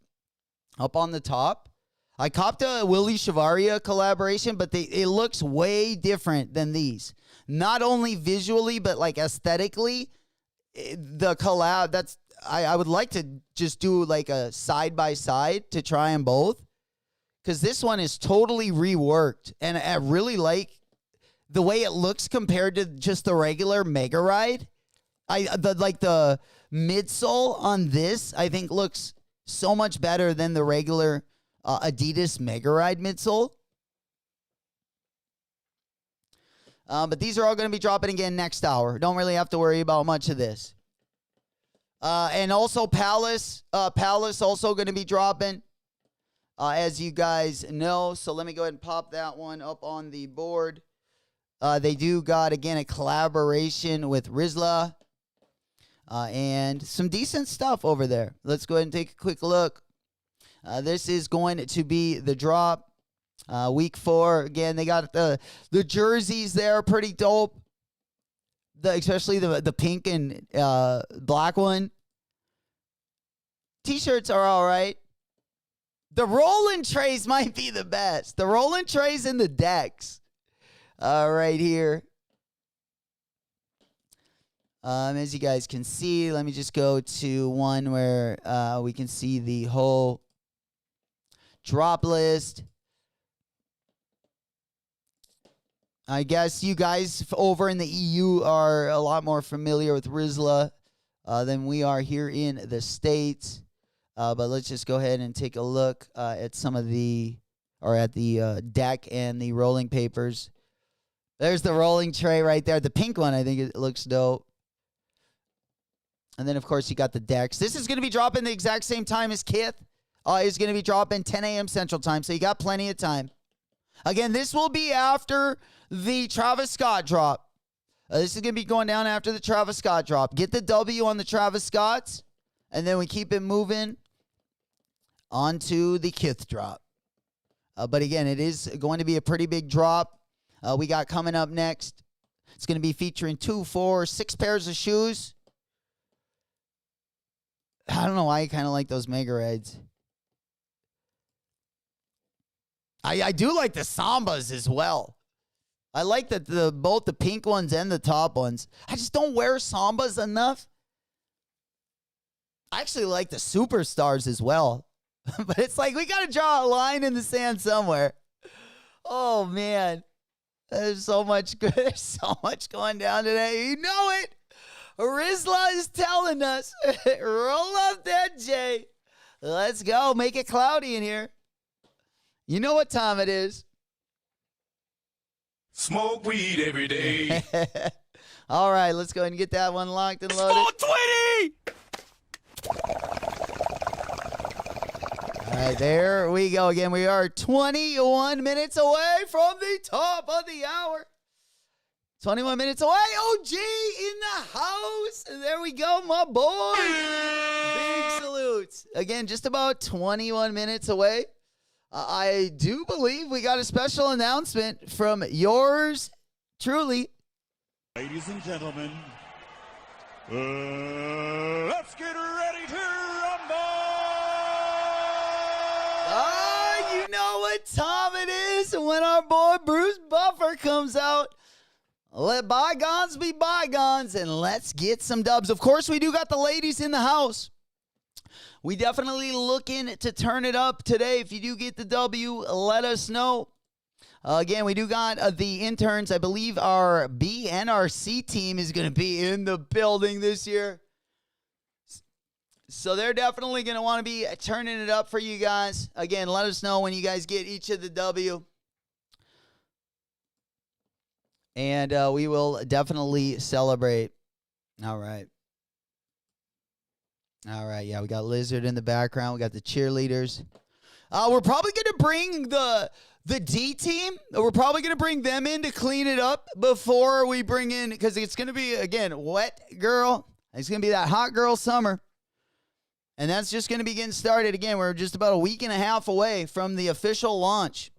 up on the top. I copped a Willie Chavaria collaboration, but it looks way different than these. Not only visually, but like aesthetically. The collab, I would like to just do like a side-by-side to try them both. Because this one is totally reworked. And I really like the way it looks compared to just the regular Mega Ride. The midsole on this, I think, looks so much better than the regular Adidas Mega Ride midsole. But these are all going to be dropping again next hour. Don't really have to worry about much of this. And also Palace. Palace also going to be dropping, as you guys know. So let me go ahead and pop that one up on the board. They do got, again, a collaboration with Rizla. And some decent stuff over there. Let's go ahead and take a quick look. This is going to be the drop. Week 4. Again, they got the jerseys there. Pretty dope. Especially the pink and black one. T-shirts are all right. The rolling trays might be the best. The rolling trays and the decks. Right here. As you guys can see, let me just go to one where we can see the whole drop list. I guess you guys over in the EU are a lot more familiar with Rizla than we are here in the States. But let's just go ahead and take a look at some of the deck and the rolling papers. There's the rolling tray right there. The pink one, I think it looks dope. And then, of course, you got the decks. This is going to be dropping the exact same time as KITH. It's going to be dropping 10 a.m. Central Time, so you got plenty of time. Again, this will be after the Travis Scott drop. This is going to be going down after the Travis Scott drop. Get the W on the Travis Scotts, and then we keep it moving onto the KITH drop. But again, it is going to be a pretty big drop. We got coming up next. It's going to be featuring 2, 4, 6 pairs of shoes. I don't know why I kind of like those mega rides. I do like the Sambas as well. I like both the pink ones and the top ones. I just don't wear Sambas enough. I actually like the Superstars as well. But it's like we got to draw a line in the sand somewhere. Oh, man. There's so much good. There's so much going down today. You know it. Rizla is telling us. Roll up that J. Let's go. Make it cloudy in here. You know what time it is. Smoke weed every day. All right, let's go ahead and get that one locked and loaded. 20! All right, there we go. Again, we are 21 minutes away from the top of the hour. 21 minutes away. OG in the house. There we go, my boy. Big salutes. Again, just about 21 minutes away. I do believe we got a special announcement from yours truly. Ladies and gentlemen, let's get ready to rumble! You know what time it is when our boy Bruce Buffer comes out. Let bygones be bygones, and let's get some dubs. Of course, we do got the ladies in the house. We definitely looking to turn it up today. If you do get the W, let us know. Again, we do got the interns. I believe our B and our C team is going to be in the building this year. So they're definitely going to want to be turning it up for you guys. Again, let us know when you guys get each of the W. And we will definitely celebrate. All right. All right, yeah, we got Lizard in the background. We got the cheerleaders. We're probably going to bring the D team. We're probably going to bring them in to clean it up before we bring in, because it's going to be, again, wet girl. It's going to be that hot girl summer. And that's just going to be getting started. Again, we're just about a week and a half away from the official launch.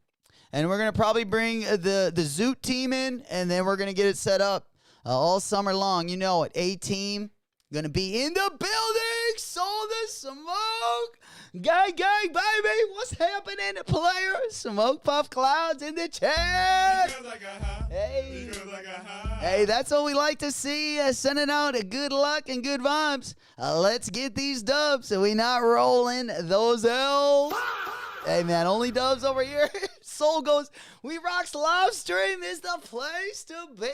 And we're going to probably bring the Zoot team in, and then we're going to get it set up all summer long. You know it. A-team going to be in the building. Sold the smoke. Gang, gang, baby. What's happening, player? Smoke puff clouds in the chat. Hey. Hey, that's what we like to see. Sending out good luck and good vibes. Let's get these dubs so we not rolling those L's. Hey, man, only dubs over here. Soul goes, We Rock's live stream is the place to be.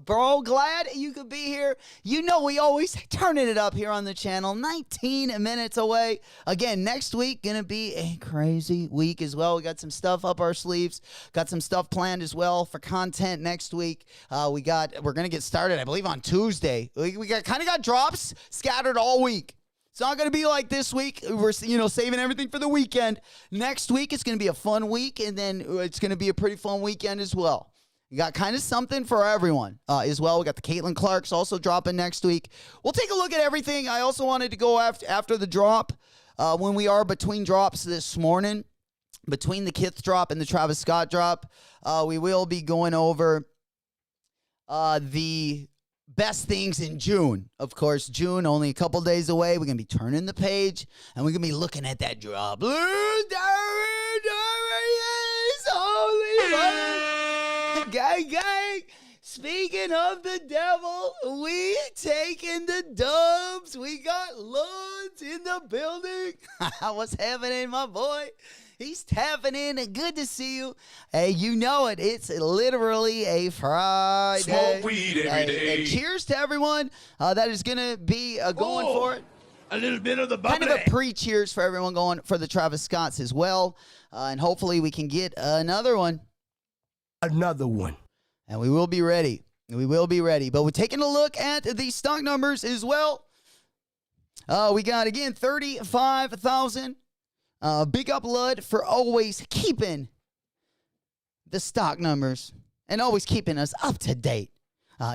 Bro, glad you could be here. You know we always turning it up here on the channel. 19 minutes away. Again, next week, going to be a crazy week as well. We got some stuff up our sleeves. Got some stuff planned as well for content next week. We're going to get started, I believe, on Tuesday. We got drops scattered all week. It's not going to be like this week. We're, saving everything for the weekend. Next week, it's going to be a fun week, and then it's going to be a pretty fun weekend as well. We got kind of something for everyone as well. We got the Caitlin Clarks also dropping next week. We'll take a look at everything. I also wanted to go after the drop when we are between drops this morning, between the KITH drop and the Travis Scott drop. We will be going over the best things in June. Of course, June, only a couple days away. We're going to be turning the page, and we're going to be looking at that drop. Blue holy gang, gang. Speaking of the devil, we taking the dubs. We got Luns in the building. What's happening, my boy? He's tapping in. Good to see you. Hey, you know it. It's literally a Friday. Smoke weed every day. And cheers to everyone that is going to be going for it. A little bit of the bubbly. Kind of a pre-cheers for everyone going for the Travis Scotts as well. And hopefully we can get another one. Another one. And we will be ready. We will be ready. But we're taking a look at the stock numbers as well. We got, again, 35,000. Big up Lud for always keeping the stock numbers and always keeping us up to date.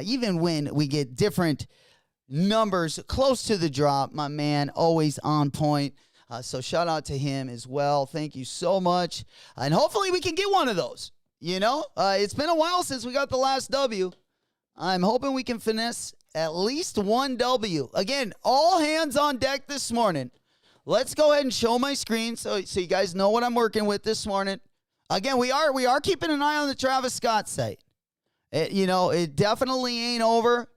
Even when we get different numbers close to the drop, my man, always on point. So shout out to him as well. Thank you so much. And hopefully we can get one of those. It's been a while since we got the last W. I'm hoping we can finesse at least one W. Again, all hands on deck this morning. Let's go ahead and show my screen so you guys know what I'm working with this morning. Again, we are keeping an eye on the Travis Scott site. It definitely ain't over.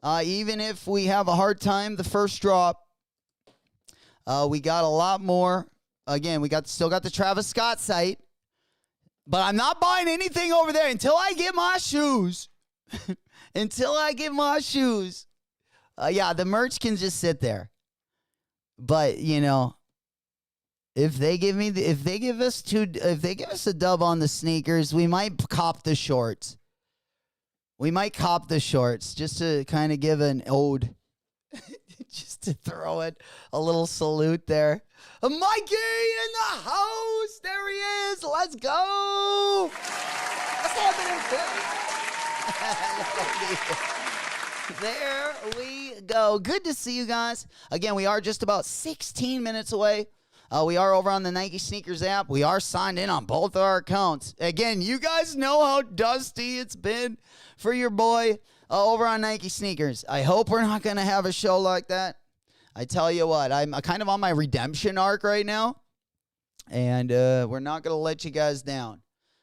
Even if we have a hard time the first drop, we got a lot more. Again, still got the Travis Scott site, but I'm not buying anything over there until I get my shoes. Until I get my shoes. The merch can just sit there. But if they give us a dub on the sneakers, we might cop the shorts. We might cop the shorts just to kind of give an ode, just to throw it a little salute there. Mikey in the house, there he is. Let's go. What's happening, Philly? There we go. Good to see you guys. Again, we are just about 16 minutes away. We are over on the Nike Sneakers app. We are signed in on both our accounts. Again, you guys know how dusty it's been for your boy over on Nike Sneakers. I hope we're not going to have a show like that. I tell you what, I'm kind of on my redemption arc right now, and we're not going to let you guys down.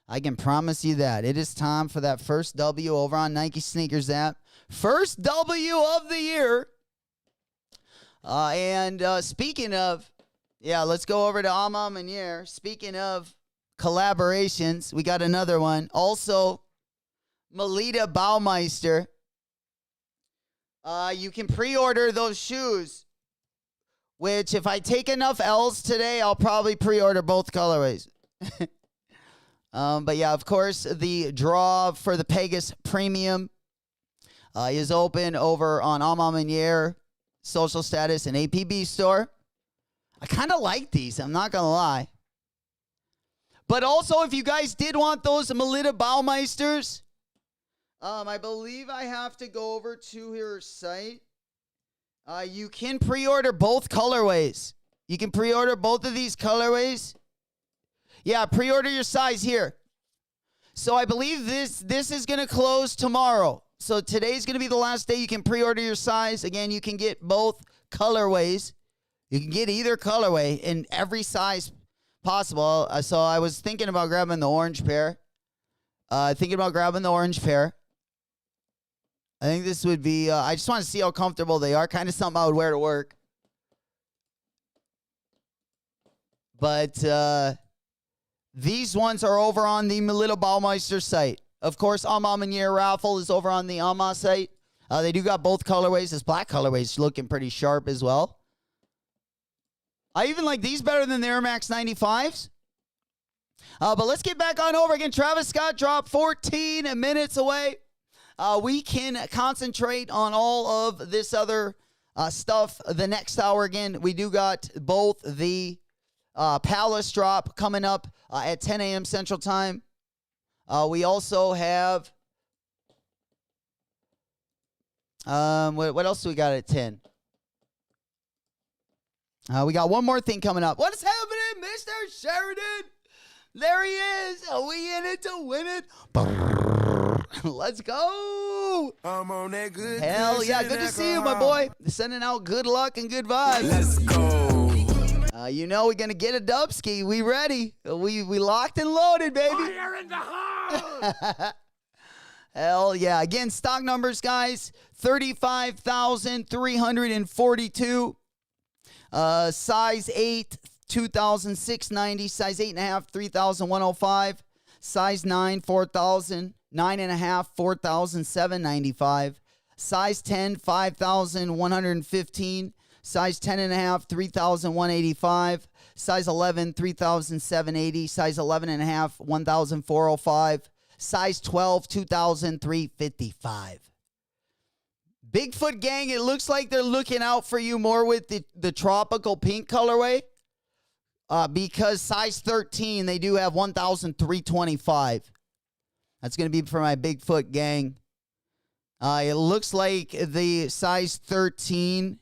I can promise you that. It is time for that first W over on Nike Sneakers app. First W of the year. Speaking of, let's go over to Ama Manier. Speaking of collaborations, we got another one. Also, Melita Baumeister. You can pre-order those shoes, which if I take enough L's today, I'll probably pre-order both colorways. But yeah, of course, the draw for the Pegasus Premium is open over on Amamanier, Social Status, and APB Store. I kind of like these, I'm not going to lie. But also, if you guys did want those Melita Baumeisters, I believe I have to go over to your site. You can pre-order both colorways. You can pre-order both of these colorways. Yeah, pre-order your size here. So I believe this is going to close tomorrow. So today's going to be the last day you can pre-order your size. Again, you can get both colorways. You can get either colorway in every size possible. So I was thinking about grabbing the orange pair. I think this would be, I just want to see how comfortable they are. Kind of something I would wear to work. But these ones are over on the Melita Baumeister site. Of course, Amamanier Raffle is over on the Ama site. They do got both colorways. This black colorway is looking pretty sharp as well. I even like these better than the Air Max 95s. But let's get back on over again. Travis Scott dropped 14 minutes away. We can concentrate on all of this other stuff the next hour. Again, we do got both the Palace drop coming up at 10 a.m. Central Time. We also have, what else do we got at 10? We got one more thing coming up. What is happening, Mr. Sheridan? There he is. Are we in it to win it? Let's go. I'm on that good. Hell yeah. Good to see you, my boy. Sending out good luck and good vibes. Let's go. You know we're going to get a dubski. We ready. We locked and loaded, baby. Fire in the hole. Hell yeah. Again, stock numbers, guys. 35,342. Size 8, 2,690. Size 8.5, 3,105. Size 9, 4,000. 9.5, 4,795. Size 10, 5,115. Size 10.5, 3,185. Size 11, 3,780. Size 11.5, 1,405. Size 12, 2,355. Bigfoot gang, it looks like they're looking out for you more with the tropical pink colorway. Because size 13, they do have 1,325. That's going to be for my Bigfoot gang. It looks like the size 13,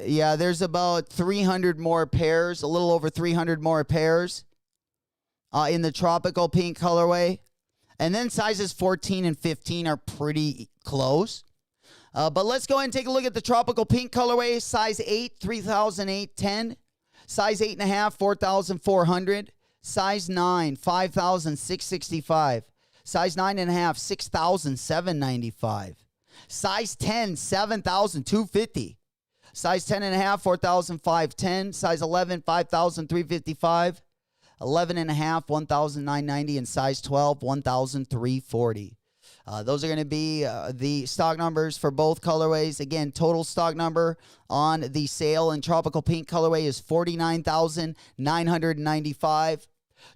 yeah, there's about 300 more pairs, a little over 300 more pairs in the tropical pink colorway. And then sizes 14 and 15 are pretty close. But let's go ahead and take a look at the tropical pink colorway. Size 8, 3,810. Size 8.5, 4,400. Size 9, 5,665. Size 9.5, 6,795. Size 10, 7,250. Size 10.5, 4,510. Size 11, 5,355. 11.5, 1,990. And size 12, 1,340. Those are going to be the stock numbers for both colorways. Again, total stock number on the sale and tropical pink colorway is 49,995.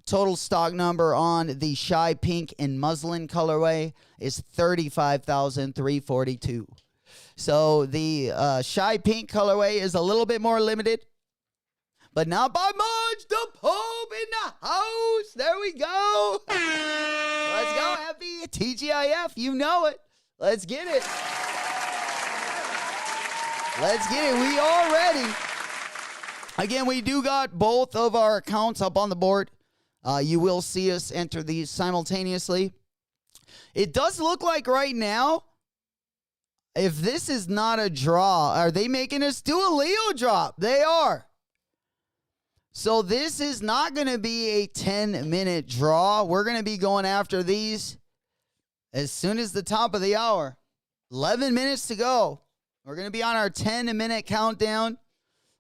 Total stock number on the shy pink and muslin colorway is 35,342. So the shy pink colorway is a little bit more limited, but not by much. The Pope in the house. There we go. Let's go, happy TGIF. You know it. Let's get it. Let's get it. We are ready. Again, we do got both of our accounts up on the board. You will see us enter these simultaneously. It does look like right now, if this is not a draw, are they making us do a Leo drop? They are. So this is not going to be a 10-minute draw. We're going to be going after these as soon as the top of the hour. 11 minutes to go. We're going to be on our 10-minute countdown.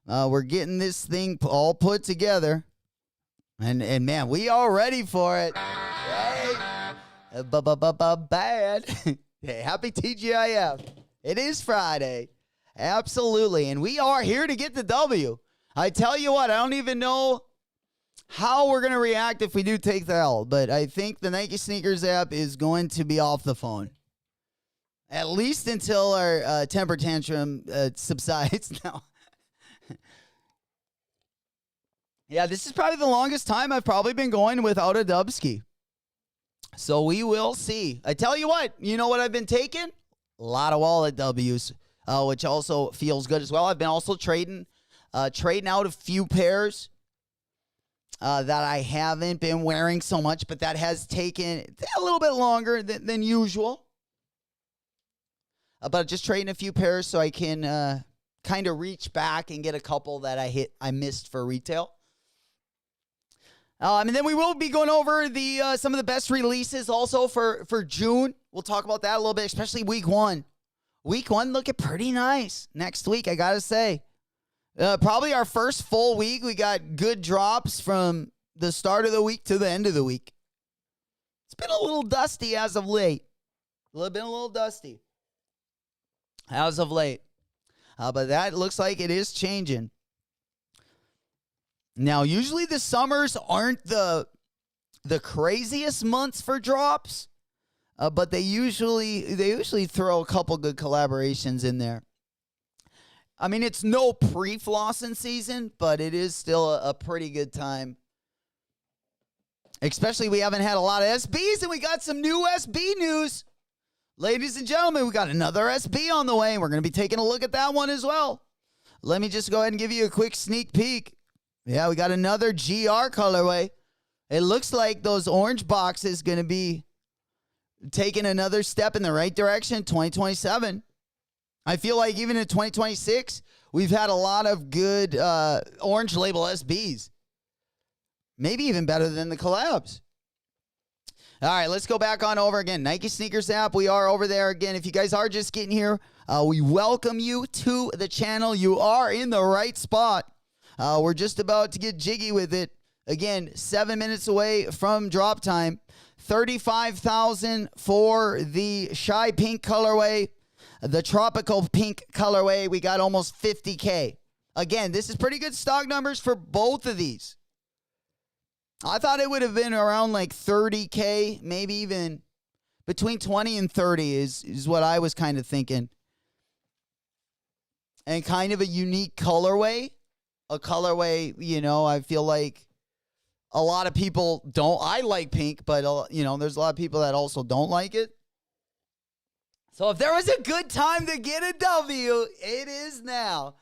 We're getting this thing all put together. And man, we are ready for it. Hey. Bad. Hey, happy TGIF. It is Friday. Absolutely. And we are here to get the W. I tell you what, I don't even know how we're going to react if we do take the L, but I think the Nike Sneakers app is going to be off the phone. At least until our temper tantrum subsides now. Yeah, this is probably the longest time I've probably been going without a Dubsky. So we will see. I tell you what I've been taking? A lot of wallet W's, which also feels good as well. I've been also trading out a few pairs that I haven't been wearing so much, but that has taken a little bit longer than usual. But just trading a few pairs so I can kind of reach back and get a couple that I missed for retail. And then we will be going over some of the best releases also for June. We'll talk about that a little bit, especially week one. Week one looking pretty nice next week, I got to say. Probably our first full week. We got good drops from the start of the week to the end of the week. It's been a little dusty as of late. Been a little dusty as of late. But that looks like it is changing. Now, usually the summers aren't the craziest months for drops, but they usually throw a couple good collaborations in there. I mean, it's no pre-flossing season, but it is still a pretty good time. Especially we haven't had a lot of SBs, and we got some new SB news. Ladies and gentlemen, we got another SB on the way, and we're going to be taking a look at that one as well. Let me just go ahead and give you a quick sneak peek. Yeah, we got another GR colorway. It looks like those orange boxes going to be taking another step in the right direction in 2027. I feel like even in 2026, we've had a lot of good orange label SBs. Maybe even better than the collabs. All right, let's go back on over again. Nike Sneakers app, we are over there again. If you guys are just getting here, we welcome you to the channel. You are in the right spot. We're just about to get jiggy with it. Again, 7 minutes away from drop time. 35,000 for the shy pink colorway. The tropical pink colorway, we got almost 50K. Again, this is pretty good stock numbers for both of these. I thought it would have been around like 30K, maybe even between 20 and 30 is what I was kind of thinking. And kind of a unique colorway. A colorway, I feel like a lot of people don't. I like pink, but, there's a lot of people that also don't like it. So if there was a good time to get a W, it is now,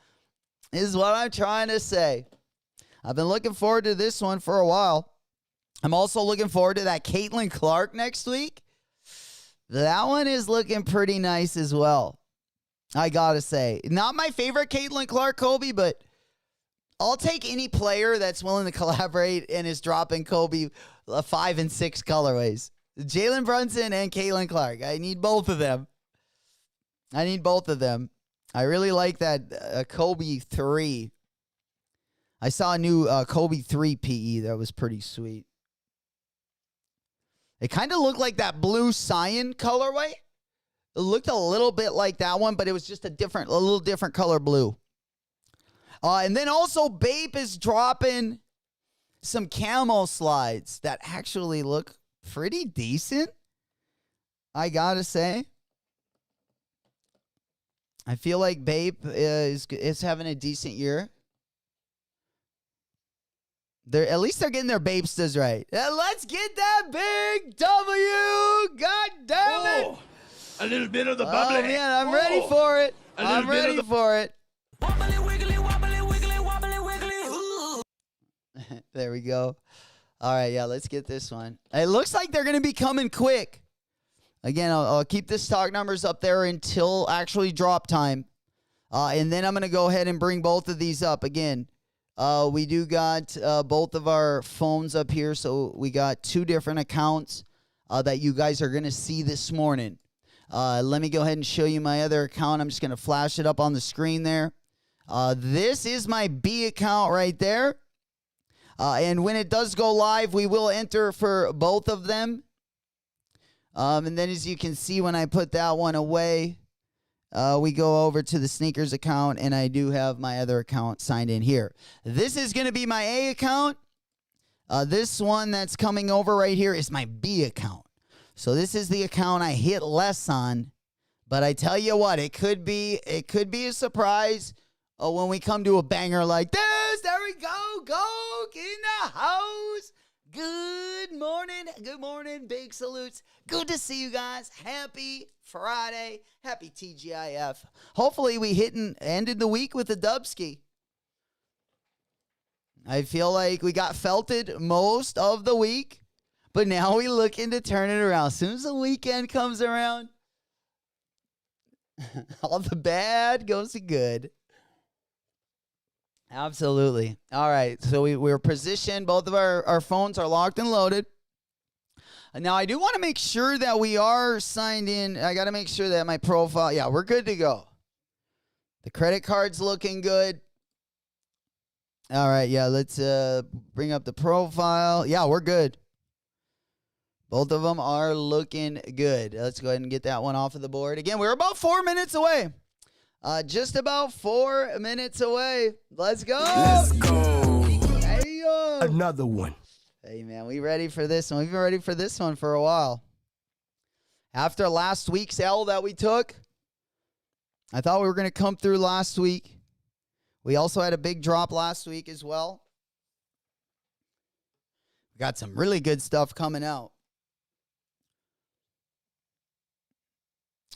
is what I'm trying to say. I've been looking forward to this one for a while. I'm also looking forward to that Caitlin Clark next week. That one is looking pretty nice as well, I got to say. Not my favorite Caitlin Clark, Kobe, but I'll take any player that's willing to collaborate and is dropping Kobe 5 and 6 colorways. Jalen Brunson and Caitlin Clark. I need both of them. I really like that Kobe 3. I saw a new Kobe 3 PE that was pretty sweet. It kind of looked like that blue cyan colorway. It looked a little bit like that one, but it was just a little different color blue. And then also Bape is dropping some camo slides that actually look pretty decent, I gotta say. I feel like Bape is having a decent year. At least they're getting their Bapestas right. Let's get that big W! God damn it! A little bit of the bubbly. Oh, man, I'm ready for it. I'm ready for it. Wobbly, wiggly, wobbly, wiggly, wobbly, wiggly. Ooh. There we go. All right, yeah, let's get this one. It looks like they're going to be coming quick. Again, I'll keep the stock numbers up there until actually drop time. And then I'm going to go ahead and bring both of these up again. We do got both of our phones up here, so we got two different accounts that you guys are going to see this morning. Let me go ahead and show you my other account. I'm just going to flash it up on the screen there. This is my B account right there. And when it does go live, we will enter for both of them. And then as you can see, when I put that one away, we go over to the sneakers account, and I do have my other account signed in here. This is going to be my A account. This one that's coming over right here is my B account. So this is the account I hit less on. But I tell you what, it could be a surprise when we come to a banger like this. There we go. Go in the house. Good morning, big salutes. Good to see you guys. Happy Friday. Happy TGIF. Hopefully we ended the week with a dubski. I feel like we got felted most of the week, but now we looking to turn it around. As soon as the weekend comes around, all the bad goes to good. Absolutely. All right. So we're positioned. Both of our phones are locked and loaded. Now, I do want to make sure that we are signed in. I got to make sure that my profile, yeah, we're good to go. The credit card's looking good. All right. Yeah, let's bring up the profile. Yeah, we're good. Both of them are looking good. Let's go ahead and get that one off of the board. Again, we're about 4 minutes away. Just about 4 minutes away. Let's go. Let's go. Hey, yo. Another one. Hey, man, we ready for this one. We've been ready for this one for a while. After last week's L that we took, I thought we were going to come through last week. We also had a big drop last week as well. We got some really good stuff coming out.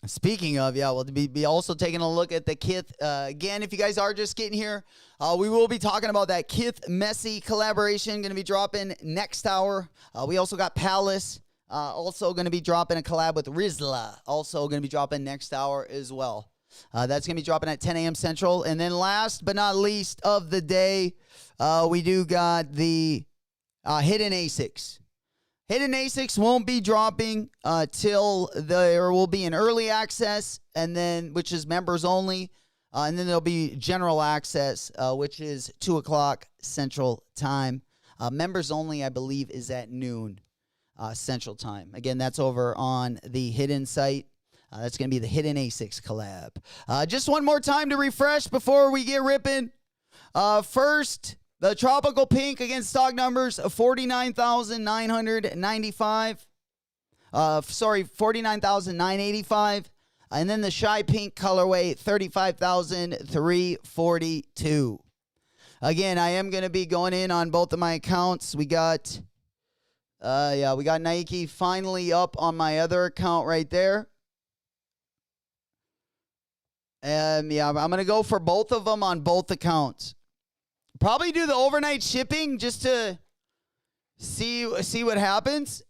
Speaking of, yeah, we'll be also taking a look at the KITH. Again, if you guys are just getting here, we will be talking about that KITH Messi collaboration going to be dropping next hour. We also got Palace, also going to be dropping a collab with Rizla, also going to be dropping next hour as well. That's going to be dropping at 10 a.m. Central. And then last but not least of the day, we do got the Hidden ASICs. Hidden ASICs won't be dropping till there will be an early access, and then which is members only, and then there'll be general access, which is 2 o'clock Central Time. Members only, I believe, is at noon Central Time. Again, that's over on the Hidden site. That's going to be the Hidden ASICs collab. Just one more time to refresh before we get ripping. First, the Tropical Pink against stock numbers of 49,995. 49,985. And then the Shy Pink colorway, 35,342. Again, I am going to be going in on both of my accounts. We got Nike finally up on my other account right there. I'm going to go for both of them on both accounts. Probably do the overnight shipping just to see what happens.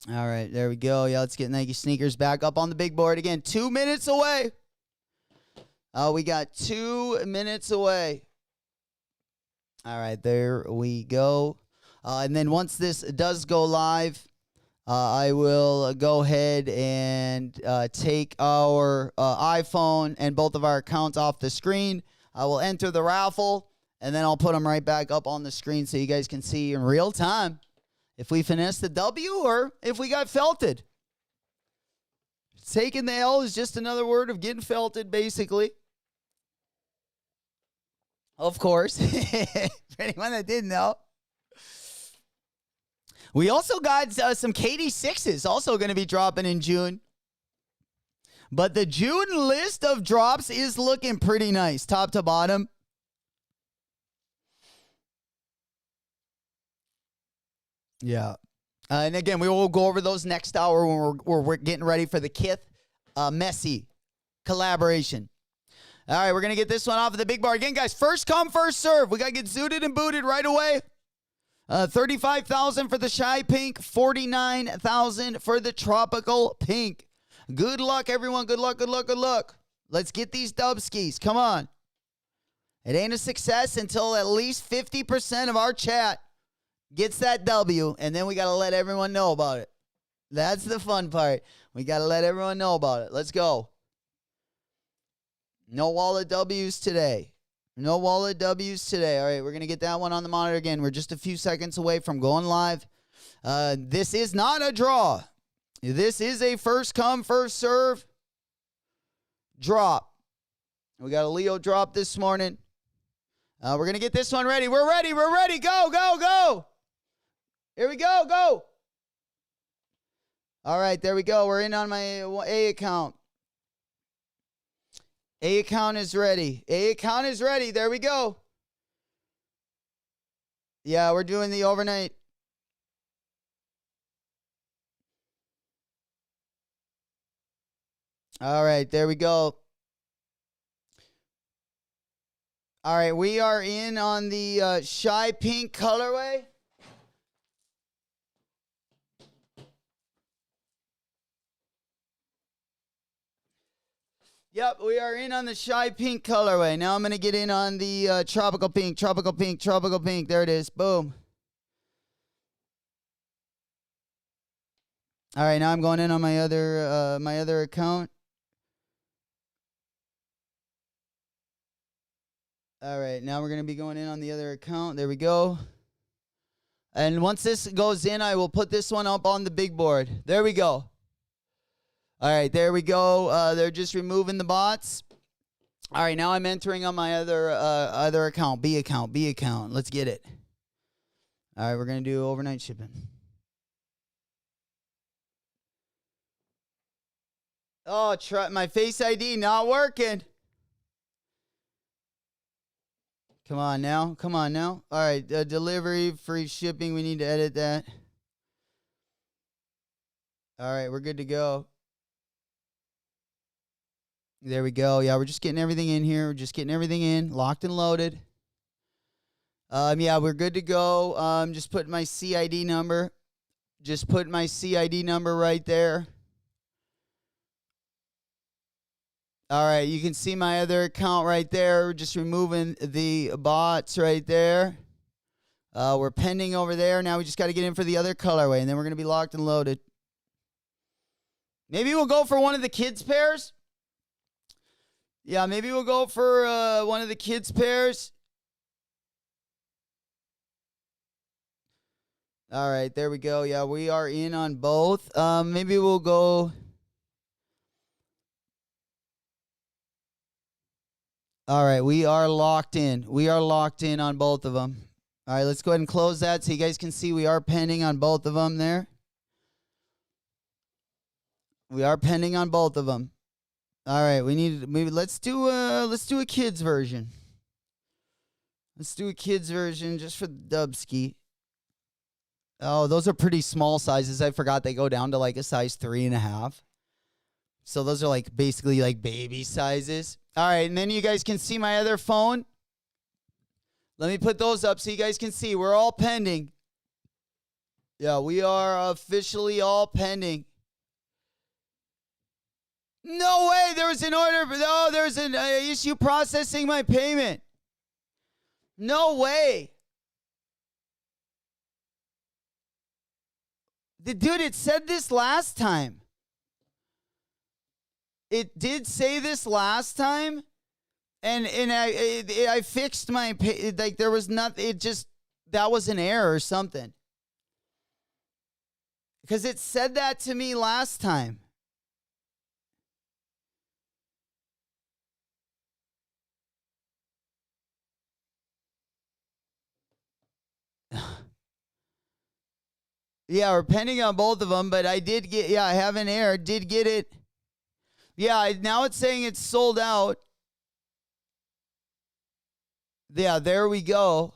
All right, there we go. Yeah, let's get Nike sneakers back up on the big board again. 2 minutes away. We got 2 minutes away. All right, there we go. And then once this does go live, I will go ahead and take our iPhone and both of our accounts off the screen. I will enter the raffle, and then I'll put them right back up on the screen so you guys can see in real time if we finesse the W or if we got felted. Taking the L is just another word of getting felted, basically. Of course, for anyone that didn't know. We also got some KD6s also going to be dropping in June. But the June list of drops is looking pretty nice, top to bottom. Yeah. And again, we will go over those next hour when we're getting ready for the KITH Messi collaboration. All right, we're going to get this one off of the big bar. Again, guys, first come, first serve. We got to get zooted and booted right away. 35,000 for the Shy Pink, 49,000 for the Tropical Pink. Good luck, everyone. Good luck, good luck, good luck. Let's get these dub skis. Come on. It ain't a success until at least 50% of our chat gets that W, and then we got to let everyone know about it. That's the fun part. We got to let everyone know about it. Let's go. No wallet W's today. No wallet W's today. All right, we're going to get that one on the monitor again. We're just a few seconds away from going live. This is not a draw. This is a first come, first serve drop. We got a Leo drop this morning. We're going to get this one ready. We're ready. We're ready. Go, go, go. Here we go. Go. All right, there we go. We're in on my A account. A account is ready. A account is ready. There we go. Yeah, we're doing the overnight. All right, there we go. All right, we are in on the Shy Pink colorway. Yep, we are in on the Shy Pink colorway. Now I'm going to get in on the Tropical Pink, Tropical Pink, Tropical Pink. There it is. Boom. All right, now I'm going in on my other account. All right, now we're going to be going in on the other account. There we go. And once this goes in, I will put this one up on the big board. There we go. All right, there we go. They're just removing the bots. All right, now I'm entering on my other account, B account, B account. Let's get it. All right, we're going to do overnight shipping. Oh, my Face ID not working. Come on now. Come on now. All right, delivery, free shipping. We need to edit that. All right, we're good to go. There we go. Yeah, we're just getting everything in here. We're just getting everything in, locked and loaded. Yeah, we're good to go. Just put my CID number. Just put my CID number right there. All right, you can see my other account right there. We're just removing the bots right there. We're pending over there. Now we just got to get in for the other colorway, and then we're going to be locked and loaded. Maybe we'll go for one of the kids' pairs. Yeah, maybe we'll go for one of the kids' pairs. All right, there we go. Yeah, we are in on both. Maybe we'll go. All right, we are locked in. We are locked in on both of them. All right, let's go ahead and close that so you guys can see we are pending on both of them there. We are pending on both of them. All right, let's do a kids version. Let's do a kids version just for the Dubski. Oh, those are pretty small sizes. I forgot they go down to like a size 3.5. So those are like basically like baby sizes. All right, and then you guys can see my other phone. Let me put those up so you guys can see. We're all pending. Yeah, we are officially all pending. No way, there was an order. No, there's an issue processing my payment. No way. Dude, it said this last time. It did say this last time, and I fixed my pay. Like there was nothing. It just that was an error or something. Because it said that to me last time. Yeah, we're pending on both of them, but I did get, yeah, I have an error. Did get it. Yeah, now it's saying it's sold out. Yeah, there we go.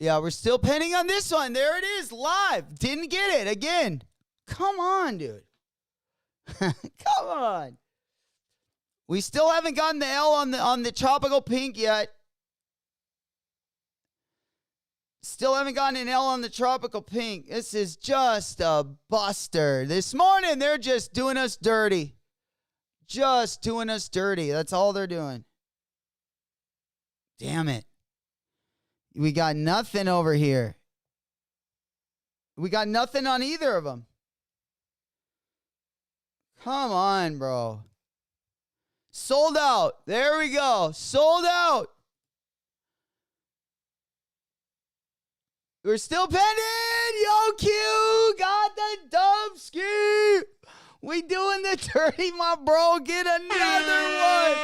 Yeah, we're still pending on this one. There it is, live. Didn't get it again. Come on, dude. Come on. We still haven't gotten the L on the tropical pink yet. Still haven't gotten an L on the tropical pink. This is just a buster. This morning, they're just doing us dirty. Just doing us dirty. That's all they're doing. Damn it. We got nothing over here. We got nothing on either of them. Come on, bro. Sold out. There we go. Sold out. We're still pending. Yo, Q got the Dubski. We doing the dirty, my bro. Get another one.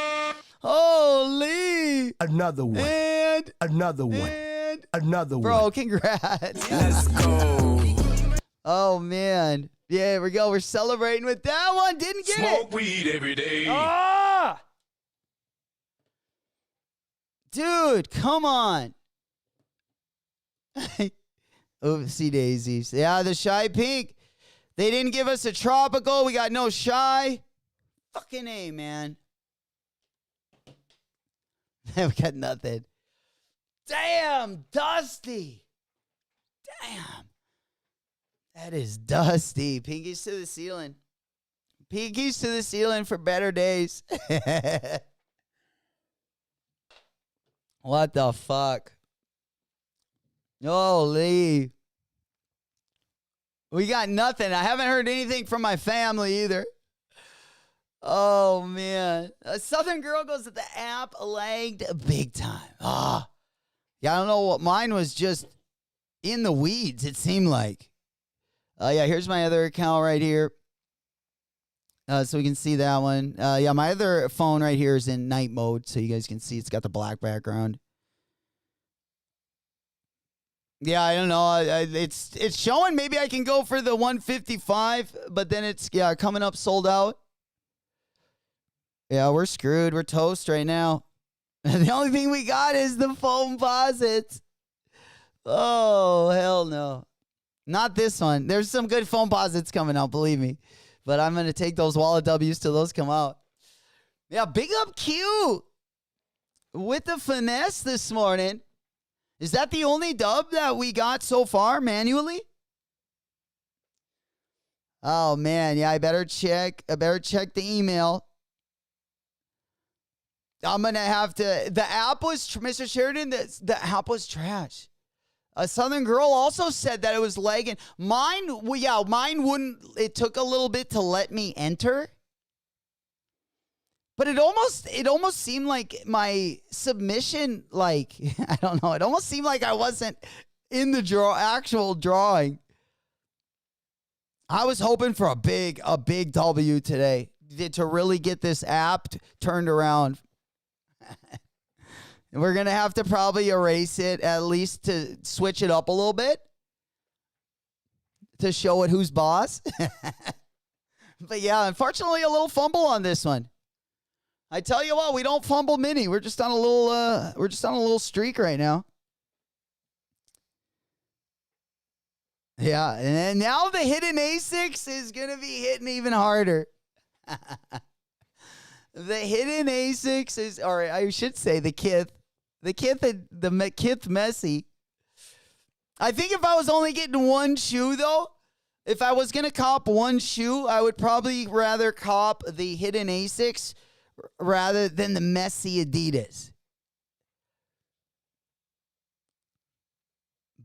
another one. And Another one. Another bro, one. congrats. Let's go. Oh man. Yeah, here we go. We're celebrating with that one. Didn't get Smoke it. weed every day. Ah! Dude, come on. Oopsie daisies. Yeah, the shy pink. They didn't give us a tropical. We got no shy. Fucking A, man. We got nothing. Damn, Dusty. Damn. That is Dusty. Pinkies to the ceiling. Pinkies to the ceiling for better days. What the fuck? Holy. We got nothing. I haven't heard anything from my family either. Oh, man. A Southern girl goes to the app, lagged big time. Ah. Yeah, I don't know what mine was, just in the weeds, it seemed like. Yeah, here's my other account right here. So we can see that one. Yeah, my other phone right here is in night mode, so you guys can see it's got the black background. Yeah, I don't know. It's showing maybe I can go for the 155, but then it's coming up sold out. Yeah, we're screwed. We're toast right now. The only thing we got is the foam posits. Oh, hell no. Not this one. There's some good foam posits coming out, believe me. But I'm going to take those wallet W's till those come out. Yeah, big up Q with the finesse this morning. Is that the only dub that we got so far manually? Oh, man. Yeah, I better check the email. I'm going to have to. The app was, Mr. Sheridan, the app was trash. A Southern girl also said that it was lagging. Mine wouldn't. It took a little bit to let me enter. But it almost seemed like my submission, like, I don't know. It almost seemed like I wasn't in the actual drawing. I was hoping for a big W today to really get this app turned around. We're going to have to probably erase it, at least to switch it up a little bit, to show it who's boss. But yeah, unfortunately, a little fumble on this one. I tell you what, we don't fumble mini. We're just on a little streak right now. Yeah, and then now the hidden A6 is going to be hitting even harder. The hidden A6 is, or I should say the KITH. The KITH Messi. I think if I was only getting one shoe, though, if I was going to cop one shoe, I would probably rather cop the hidden A6 rather than the Messi Adidas.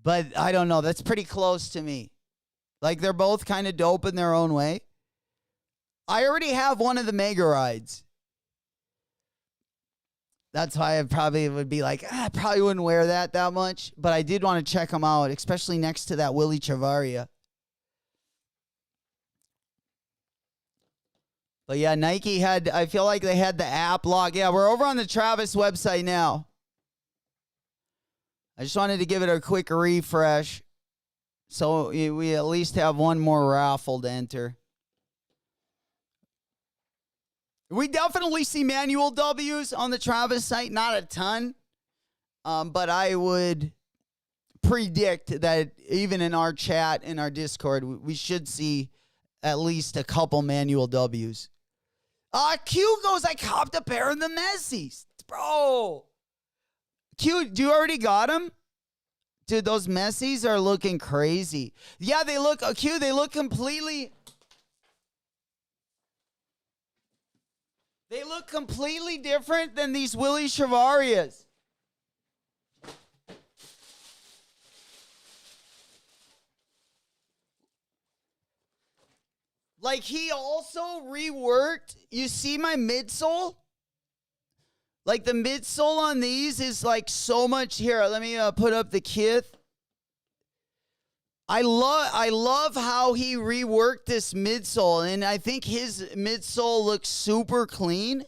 But I don't know. That's pretty close to me. Like, they're both kind of dope in their own way. I already have one of the Mega Rides. That's why I probably would be like, I probably wouldn't wear that much. But I did want to check them out, especially next to that Willie Chavaria. But yeah, Nike I feel like they had the app log. Yeah, we're over on the Travis website now. I just wanted to give it a quick refresh. So we at least have one more raffle to enter. We definitely see manual W's on the Travis site. Not a ton. But I would predict that even in our chat, in our Discord, we should see at least a couple manual W's. Q goes, I copped a pair of the Messi's. Bro. Q, do you already got them? Dude, those Messi's are looking crazy. Yeah, they look, Q, they look completely... They look completely different than these Willie Chavarias. Like, he also reworked, you see my midsole? Like, the midsole on these is like so much. Here, let me put up the KITH. I love how he reworked this midsole, and I think his midsole looks super clean.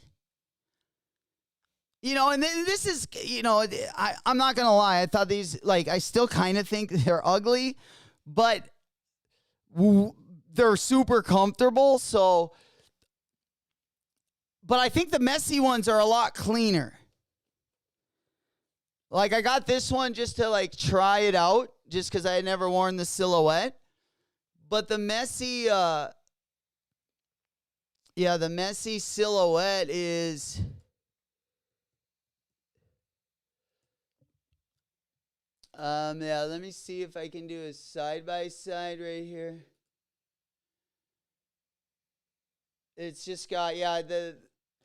You know, and this is, you know, I'm not going to lie. I thought these, like, I still kind of think they're ugly, but they're super comfortable. So, but I think the Messi ones are a lot cleaner. Like, I got this one just to, like, try it out, just because I had never worn the silhouette. But the Messi, the Messi silhouette is... let me see if I can do a side-by-side right here. It's just got,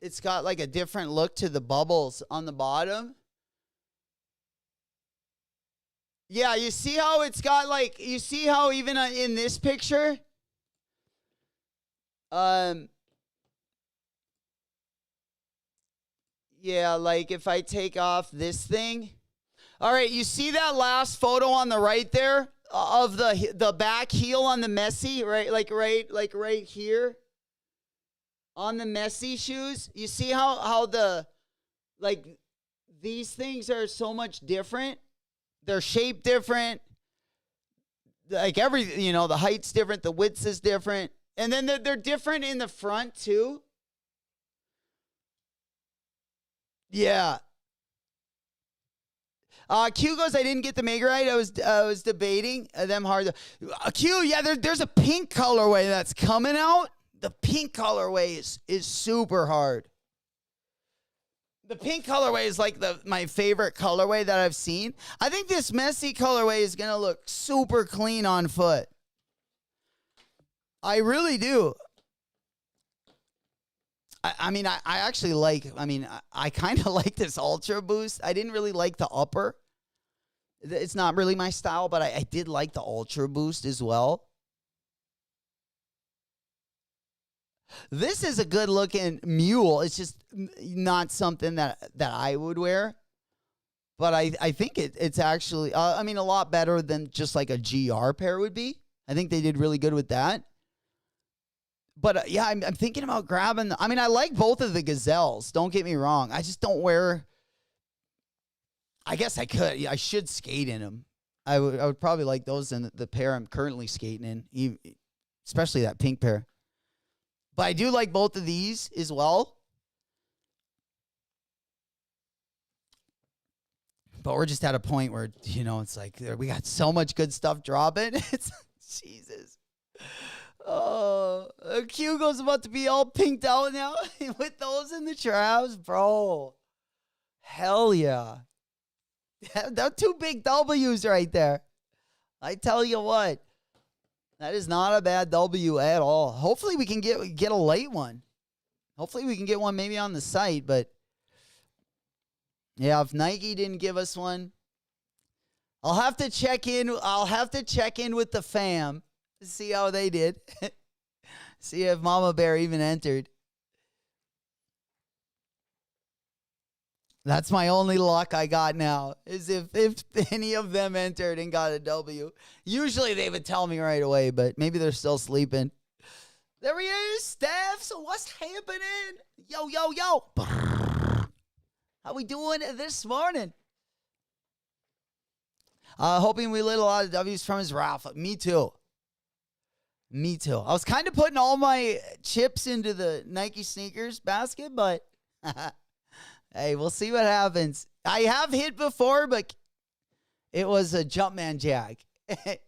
it's got like a different look to the bubbles on the bottom. Yeah, you see how it's got like, you see how even in this picture, yeah, like if I take off this thing. All right, you see that last photo on the right there of the back heel on the Messi, right? Like right here on the Messi shoes. You see how the, like, these things are so much different. They're shaped different. Like everything, you know, the height's different, the width is different. And then they're different in the front too. Yeah. Q goes, I didn't get the Mega right. I was debating them hard. Q, yeah, there's a pink colorway that's coming out. The pink colorway is super hard. The pink colorway is like my favorite colorway that I've seen. I think this Messi colorway is going to look super clean on foot. I really do. I mean, I actually like, I kind of like this Ultra Boost. I didn't really like the upper. It's not really my style, but I did like the Ultra Boost as well. This is a good looking mule. It's just not something that I would wear. But I think it's actually, a lot better than just like a GR pair would be. I think they did really good with that. But yeah, I'm thinking about grabbing. I like both of the Gazelles. Don't get me wrong. I just don't wear. I guess I could. I should skate in them. I would probably like those in the pair I'm currently skating in, especially that pink pair. But I do like both of these as well. But we're just at a point where, you know, it's like we got so much good stuff dropping. It's Jesus. Oh, Hugo's about to be all pinked out now with those in the traps, bro. Hell yeah. They're two big W's right there. I tell you what, that is not a bad W at all. Hopefully we can get a late one. Hopefully we can get one maybe on the site, but yeah, if Nike didn't give us one, I'll have to check in. I'll have to check in with the fam. See how they did. See if Mama Bear even entered. That's my only luck I got now, is if any of them entered and got a W. Usually they would tell me right away, but maybe they're still sleeping. There he is, Steph. So what's happening? Yo, yo, yo. How we doing this morning? Hoping we lit a lot of W's from his raffle. Me too. Me too. I was kind of putting all my chips into the Nike sneakers basket, but hey, we'll see what happens. I have hit before, but it was a Jumpman Jag. It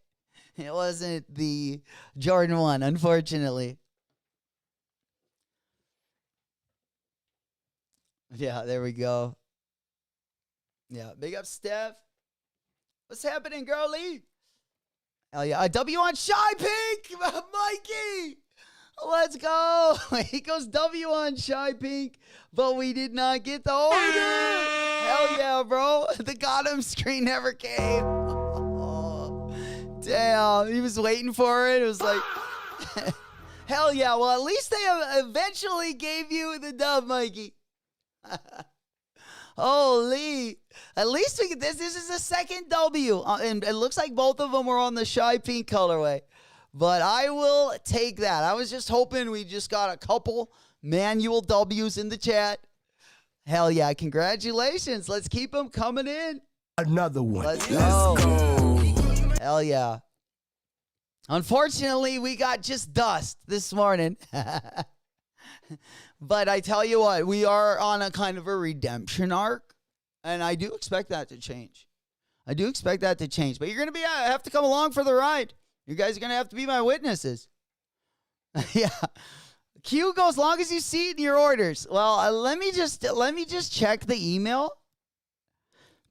wasn't the Jordan 1, unfortunately. Yeah, there we go. Yeah, big up, Steph. What's happening, girlie? Hell yeah. A W on Shy Pink, Mikey. Let's go. He goes W on Shy Pink, but we did not get the order. Hell yeah, bro. The got him screen never came. Oh, damn. He was waiting for it. It was like, hell yeah. Well, at least they eventually gave you the dub, Mikey. Holy. At least we get this. This is the second W. And it looks like both of them were on the Shy Pink colorway. But I will take that. I was just hoping we just got a couple manual W's in the chat. Hell yeah. Congratulations. Let's keep them coming in. Another one. Let's go. Let's go. Hell yeah. Unfortunately, we got just dust this morning. But I tell you what, we are on a kind of a redemption arc, and I do expect that to change. But you're going to have to come along for the ride. You guys are going to have to be my witnesses. Yeah. Queue goes long as you see it in your orders. Well, let me just check the email,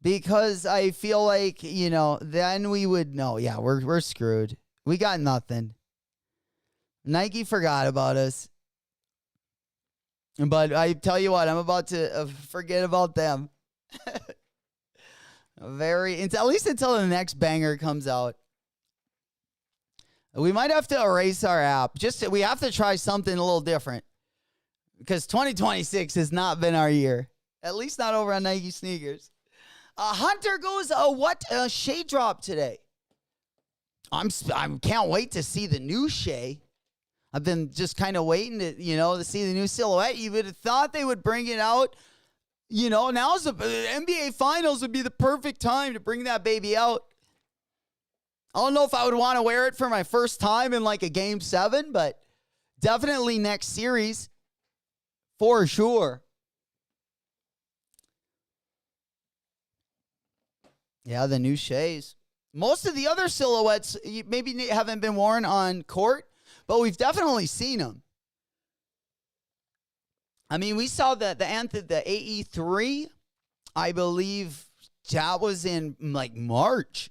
because I feel like, then we would know. Yeah, we're screwed. We got nothing. Nike forgot about us. But I tell you what, I'm about to forget about them. At least until the next banger comes out. We might have to erase our app. We have to try something a little different, because 2026 has not been our year. At least not over on Nike sneakers. Hunter goes, what Shea drop today? I can't wait to see the new Shea. I've been just kind of waiting to see the new silhouette. You would have thought they would bring it out. Now's the NBA Finals would be the perfect time to bring that baby out. I don't know if I would want to wear it for my first time in like a Game 7, but definitely next series for sure. Yeah, the new Sheas. Most of the other silhouettes maybe haven't been worn on court, but we've definitely seen them. I mean, we saw the AE3, I believe that was in like March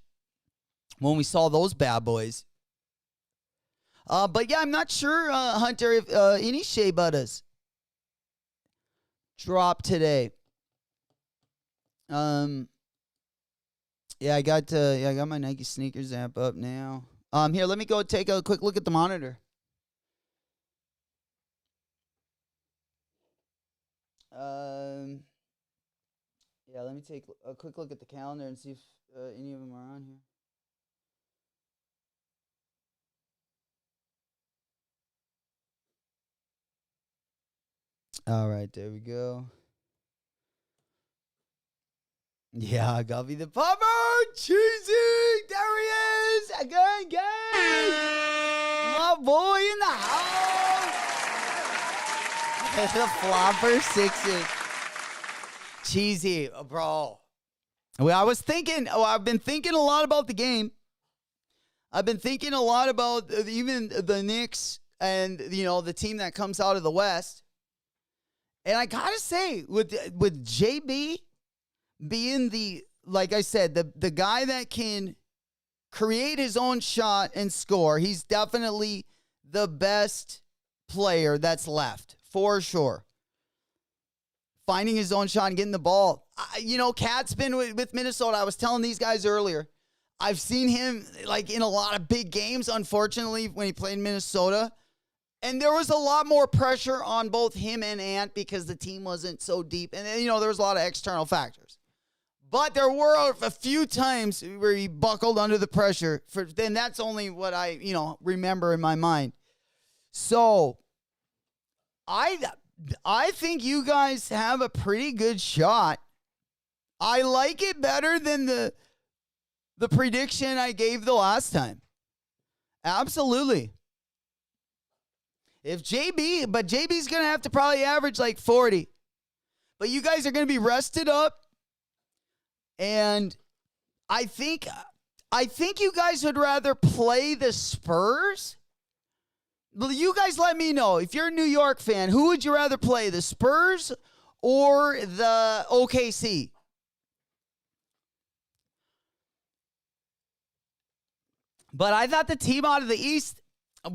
when we saw those bad boys. But yeah, I'm not sure, Hunter, if any Shea Butters dropped today. Yeah, I got my Nike sneakers app up now. Here, let me go take a quick look at the monitor. Yeah, let me take a quick look at the calendar and see if any of them are on here. All right, there we go. Yeah, Gubby the Popper! Cheesy! There he is! Again, gang! My boy in the house! The flopper sixes. Cheesy, bro. Well, I've been thinking a lot about the game. I've been thinking a lot about even the Knicks and, the team that comes out of the West. And I gotta say, with JB being like I said, the guy that can create his own shot and score, he's definitely the best player that's left, for sure. Finding his own shot and getting the ball. Cat's been with Minnesota. I was telling these guys earlier, I've seen him like in a lot of big games, unfortunately, when he played in Minnesota. And there was a lot more pressure on both him and Ant because the team wasn't so deep. And, there was a lot of external factors. But there were a few times where he buckled under the pressure. Then that's only what I, remember in my mind. So I think you guys have a pretty good shot. I like it better than the prediction I gave the last time. Absolutely. But JB's going to have to probably average like 40. But you guys are going to be rested up. And I think you guys would rather play the Spurs. You guys let me know. If you're a New York fan, who would you rather play, the Spurs or the OKC? But I thought the team out of the East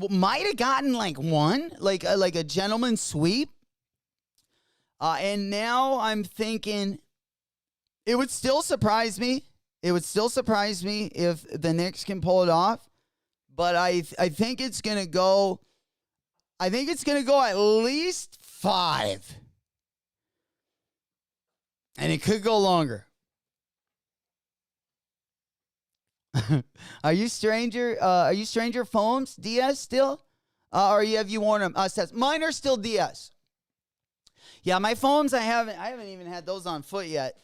might have gotten like one, like a gentleman's sweep. And now I'm thinking it would still surprise me. It would still surprise me if the Knicks can pull it off. But I think it's going to go. I think it's going to go at least 5. And it could go longer. Are you Stranger Foams DS still? Or have you worn them? Mine are still DS. Yeah, my phones, I haven't even had those on foot yet.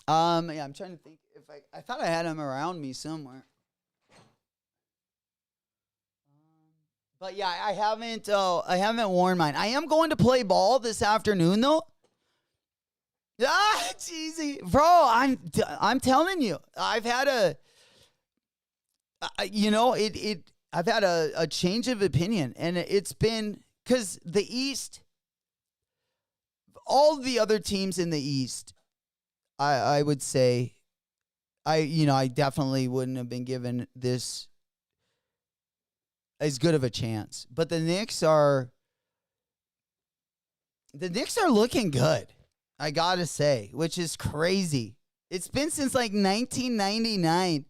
Yeah, I'm trying to think if I thought I had them around me somewhere. But yeah, I haven't worn mine. I am going to play ball this afternoon though. Ah, cheesy, bro. I'm telling you, I've had I've had a change of opinion, and it's been because the East, all the other teams in the East, I would say, I definitely wouldn't have been given this as good of a chance. But the Knicks are looking good, I gotta say, which is crazy. It's been since like 1999.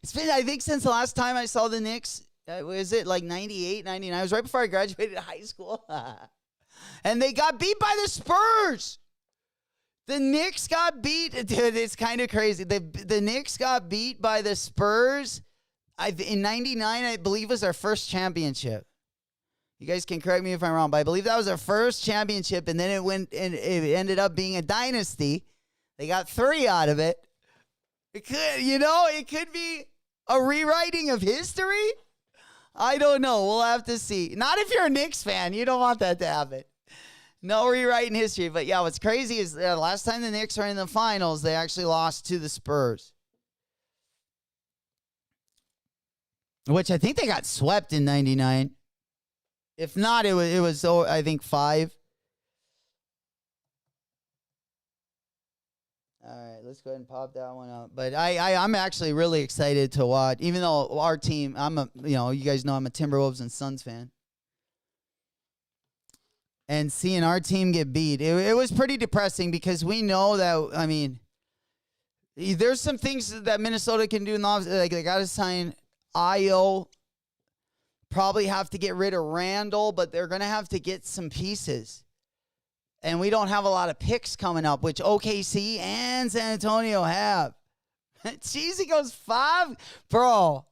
It's been, I think, since the last time I saw the Knicks. Was it like 98, 99? It was right before I graduated high school. And they got beat by the Spurs. The Knicks got beat. Dude, it's kind of crazy. The Knicks got beat by the Spurs. In 99, I believe, was our first championship. You guys can correct me if I'm wrong, but I believe that was our first championship, and then it ended up being a dynasty. They got 3 out of it. It could be a rewriting of history. I don't know. We'll have to see. Not if you're a Knicks fan. You don't want that to happen. No rewriting history. But yeah, what's crazy is last time the Knicks were in the finals, they actually lost to the Spurs. Which I think they got swept in 99. If not, it was I think 5. All right, let's go ahead and pop that one up. But I'm actually really excited to watch, even though our team, you guys know I'm a Timberwolves and Suns fan. And seeing our team get beat, it was pretty depressing because we know that, there's some things that Minnesota can do in the offseason. Like, they got to sign Io, probably have to get rid of Randall, but they're going to have to get some pieces. And we don't have a lot of picks coming up, which OKC and San Antonio have. Cheesy goes 5. Bro,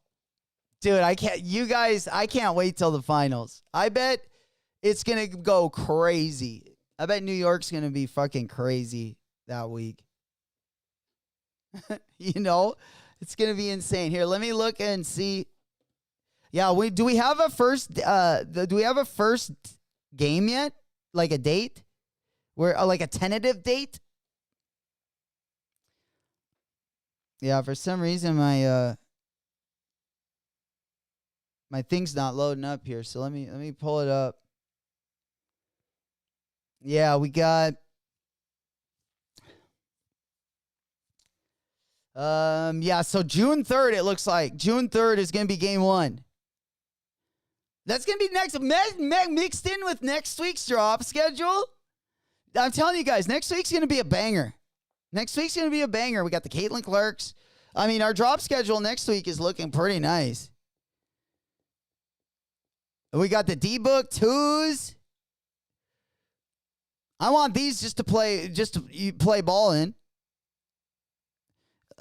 dude, I can't wait till the finals. I bet it's going to go crazy. I bet New York's going to be fucking crazy that week. It's going to be insane. Here, let me look and see. Yeah, do we have a first game yet? Like a date? Like a tentative date? Yeah, for some reason my thing's not loading up here, so let me pull it up. Yeah, we got so June 3rd, it looks like. June 3rd is going to be game 1. That's going to be next mixed in with next week's drop schedule. I'm telling you guys, next week's going to be a banger. We got the Caitlin Clarks. Our drop schedule next week is looking pretty nice. We got the D-Book 2s. I want these just to play ball in.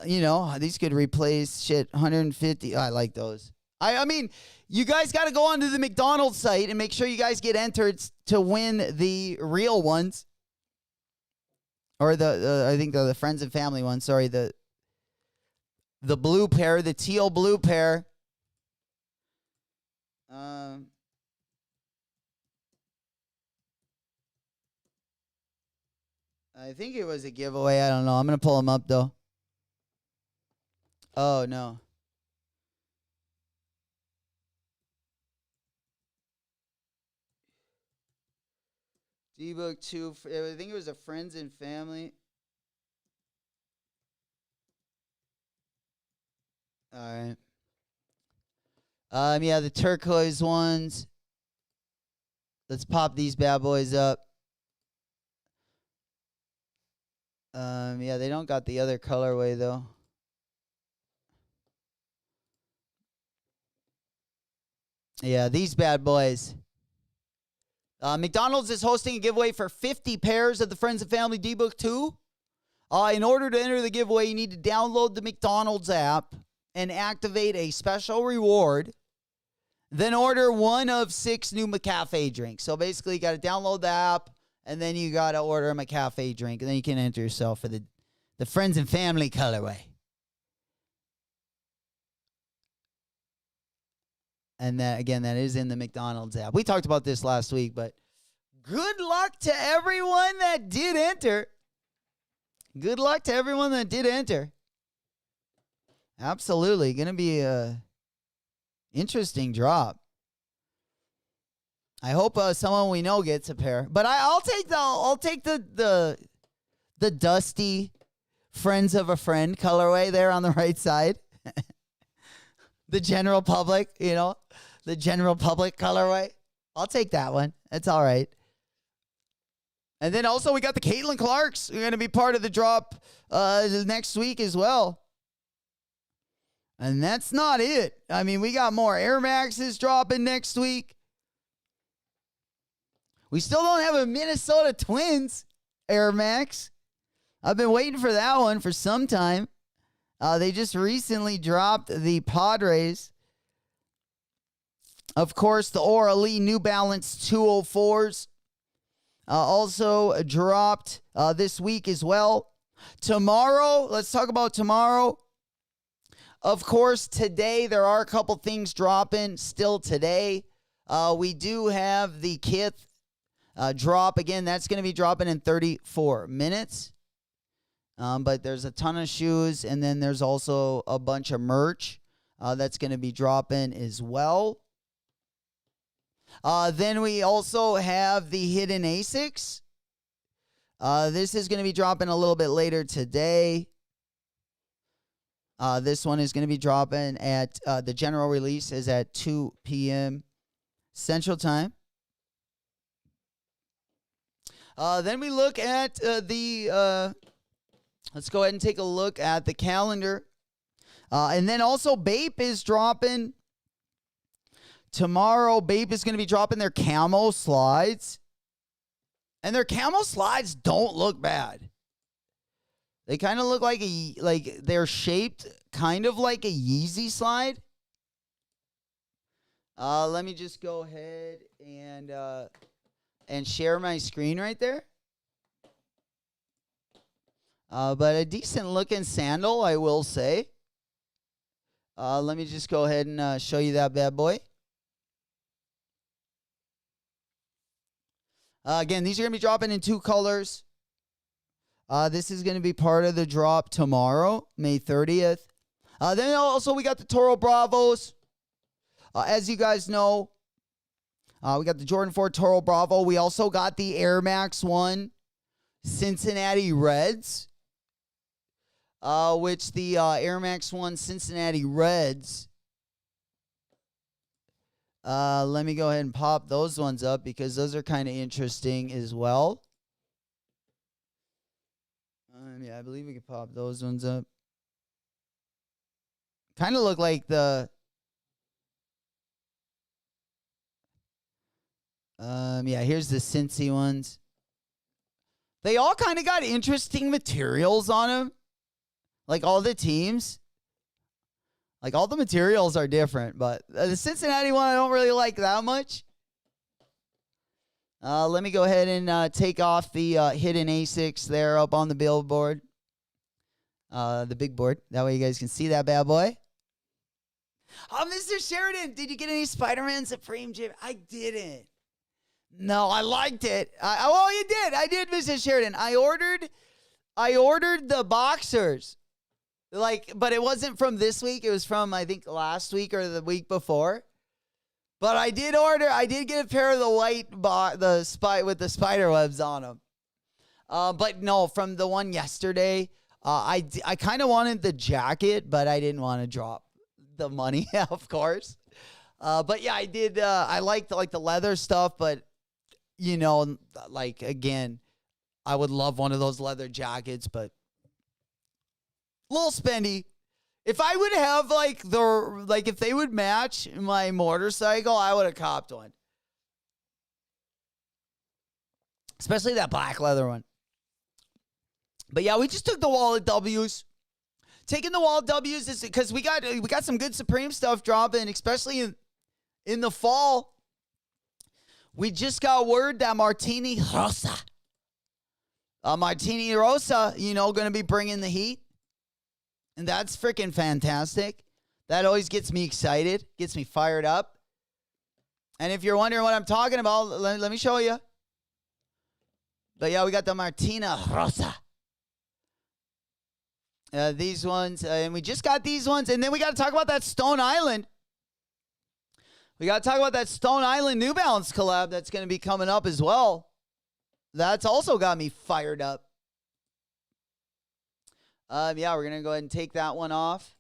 These could replace 150. I like those. You guys got to go onto the McDonald's site and make sure you guys get entered to win the real ones. Or I think the friends and family one. Sorry, the blue pair, the teal blue pair. I think it was a giveaway. I don't know. I'm gonna pull them up though. Oh no. D-Book 2, I think it was a friends and family. All right. Yeah, the turquoise ones. Let's pop these bad boys up. Yeah, they don't got the other colorway though. Yeah, these bad boys. McDonald's is hosting a giveaway for 50 pairs of the Friends and Family D-Book 2. In order to enter the giveaway, you need to download the McDonald's app and activate a special reward. then order one of 6 new McCafe drinks. So basically, you got to download the app, and then you got to order a McCafe drink, and then you can enter yourself for the friends and family colorway. And that, again, that is in the McDonald's app. We talked about this last week, but good luck to everyone that did enter. Good luck to everyone that did enter. Absolutely. Going to be a interesting drop. I hope someone we know gets a pair. But I'll take the dusty friends of a friend colorway there on the right side. The general public, the general public colorway. I'll take that one. That's all right. And then also we got the Caitlin Clarks. We're going to be part of the drop next week as well. And that's not it. I mean, we got more Air Maxes dropping next week. We still don't have a Minnesota Twins Air Max. I've been waiting for that one for some time. They just recently dropped the Padres. Of course, the Lee New Balance 204s also dropped this week as well. Tomorrow, let's talk about tomorrow. Of course, today there are a couple things dropping still today. We do have the KITH drop. Again, that's going to be dropping in 34 minutes. But there's a ton of shoes, and then there's also a bunch of merch that's going to be dropping as well. Then we also have the Hidden Asics. This is going to be dropping a little bit later today. This one is going to be dropping at, the general release is at 2 p.m. Central Time. Then we look at let's go ahead and take a look at the calendar. And then also Bape is dropping tomorrow. Bape is going to be dropping their camo slides. And their camo slides don't look bad. They kind of look like they're shaped kind of like a Yeezy slide. Let me just go ahead and share my screen right there. But a decent looking sandal, I will say. Let me just go ahead and show you that bad boy. Again, these are going to be dropping in 2 colors. This is going to be part of the drop tomorrow, May 30th. Then also we got the Toro Bravos. As you guys know, we got the Jordan 4 Toro Bravo. We also got the Air Max 1 Cincinnati Reds. Which the Air Max 1 Cincinnati Reds. Let me go ahead and pop those ones up because those are kind of interesting as well. Yeah, I believe we can pop those ones up. Kind of look like the... yeah, here's the Cincy ones. They all kind of got interesting materials on them. Like all the teams. Like all the materials are different, but the Cincinnati one I don't really like that much. Let me go ahead and take off the Hidden Asics there up on the billboard. The big board. That way you guys can see that bad boy. Oh, Mr. Sheridan, did you get any Spider-Man Supreme, Jim? I didn't. No, I liked it. Oh, you did. I did, Mr. Sheridan. I ordered the boxers. But it wasn't from this week. It was from, I think, last week or the week before. But I did get a pair of the white, with the spider webs on them. But no, from the one yesterday, I kind of wanted the jacket, but I didn't want to drop the money, of course. But yeah, I did. I liked the leather stuff, but again, I would love one of those leather jackets, but a little spendy. If I would have if they would match my motorcycle, I would have copped one. Especially that black leather one. But yeah, we just took the wall of W's. Taking the wall of W's is because we got some good Supreme stuff dropping, especially in the fall, we just got word that Martini Rosa, going to be bringing the heat. And that's freaking fantastic. That always gets me excited, gets me fired up. And if you're wondering what I'm talking about, let me show you. But yeah, we got the Martina Rosa. These ones, and we just got these ones. And then we got to talk about that Stone Island. We got to talk about that Stone Island New Balance collab that's going to be coming up as well. That's also got me fired up. Yeah, we're going to go ahead and take that one off.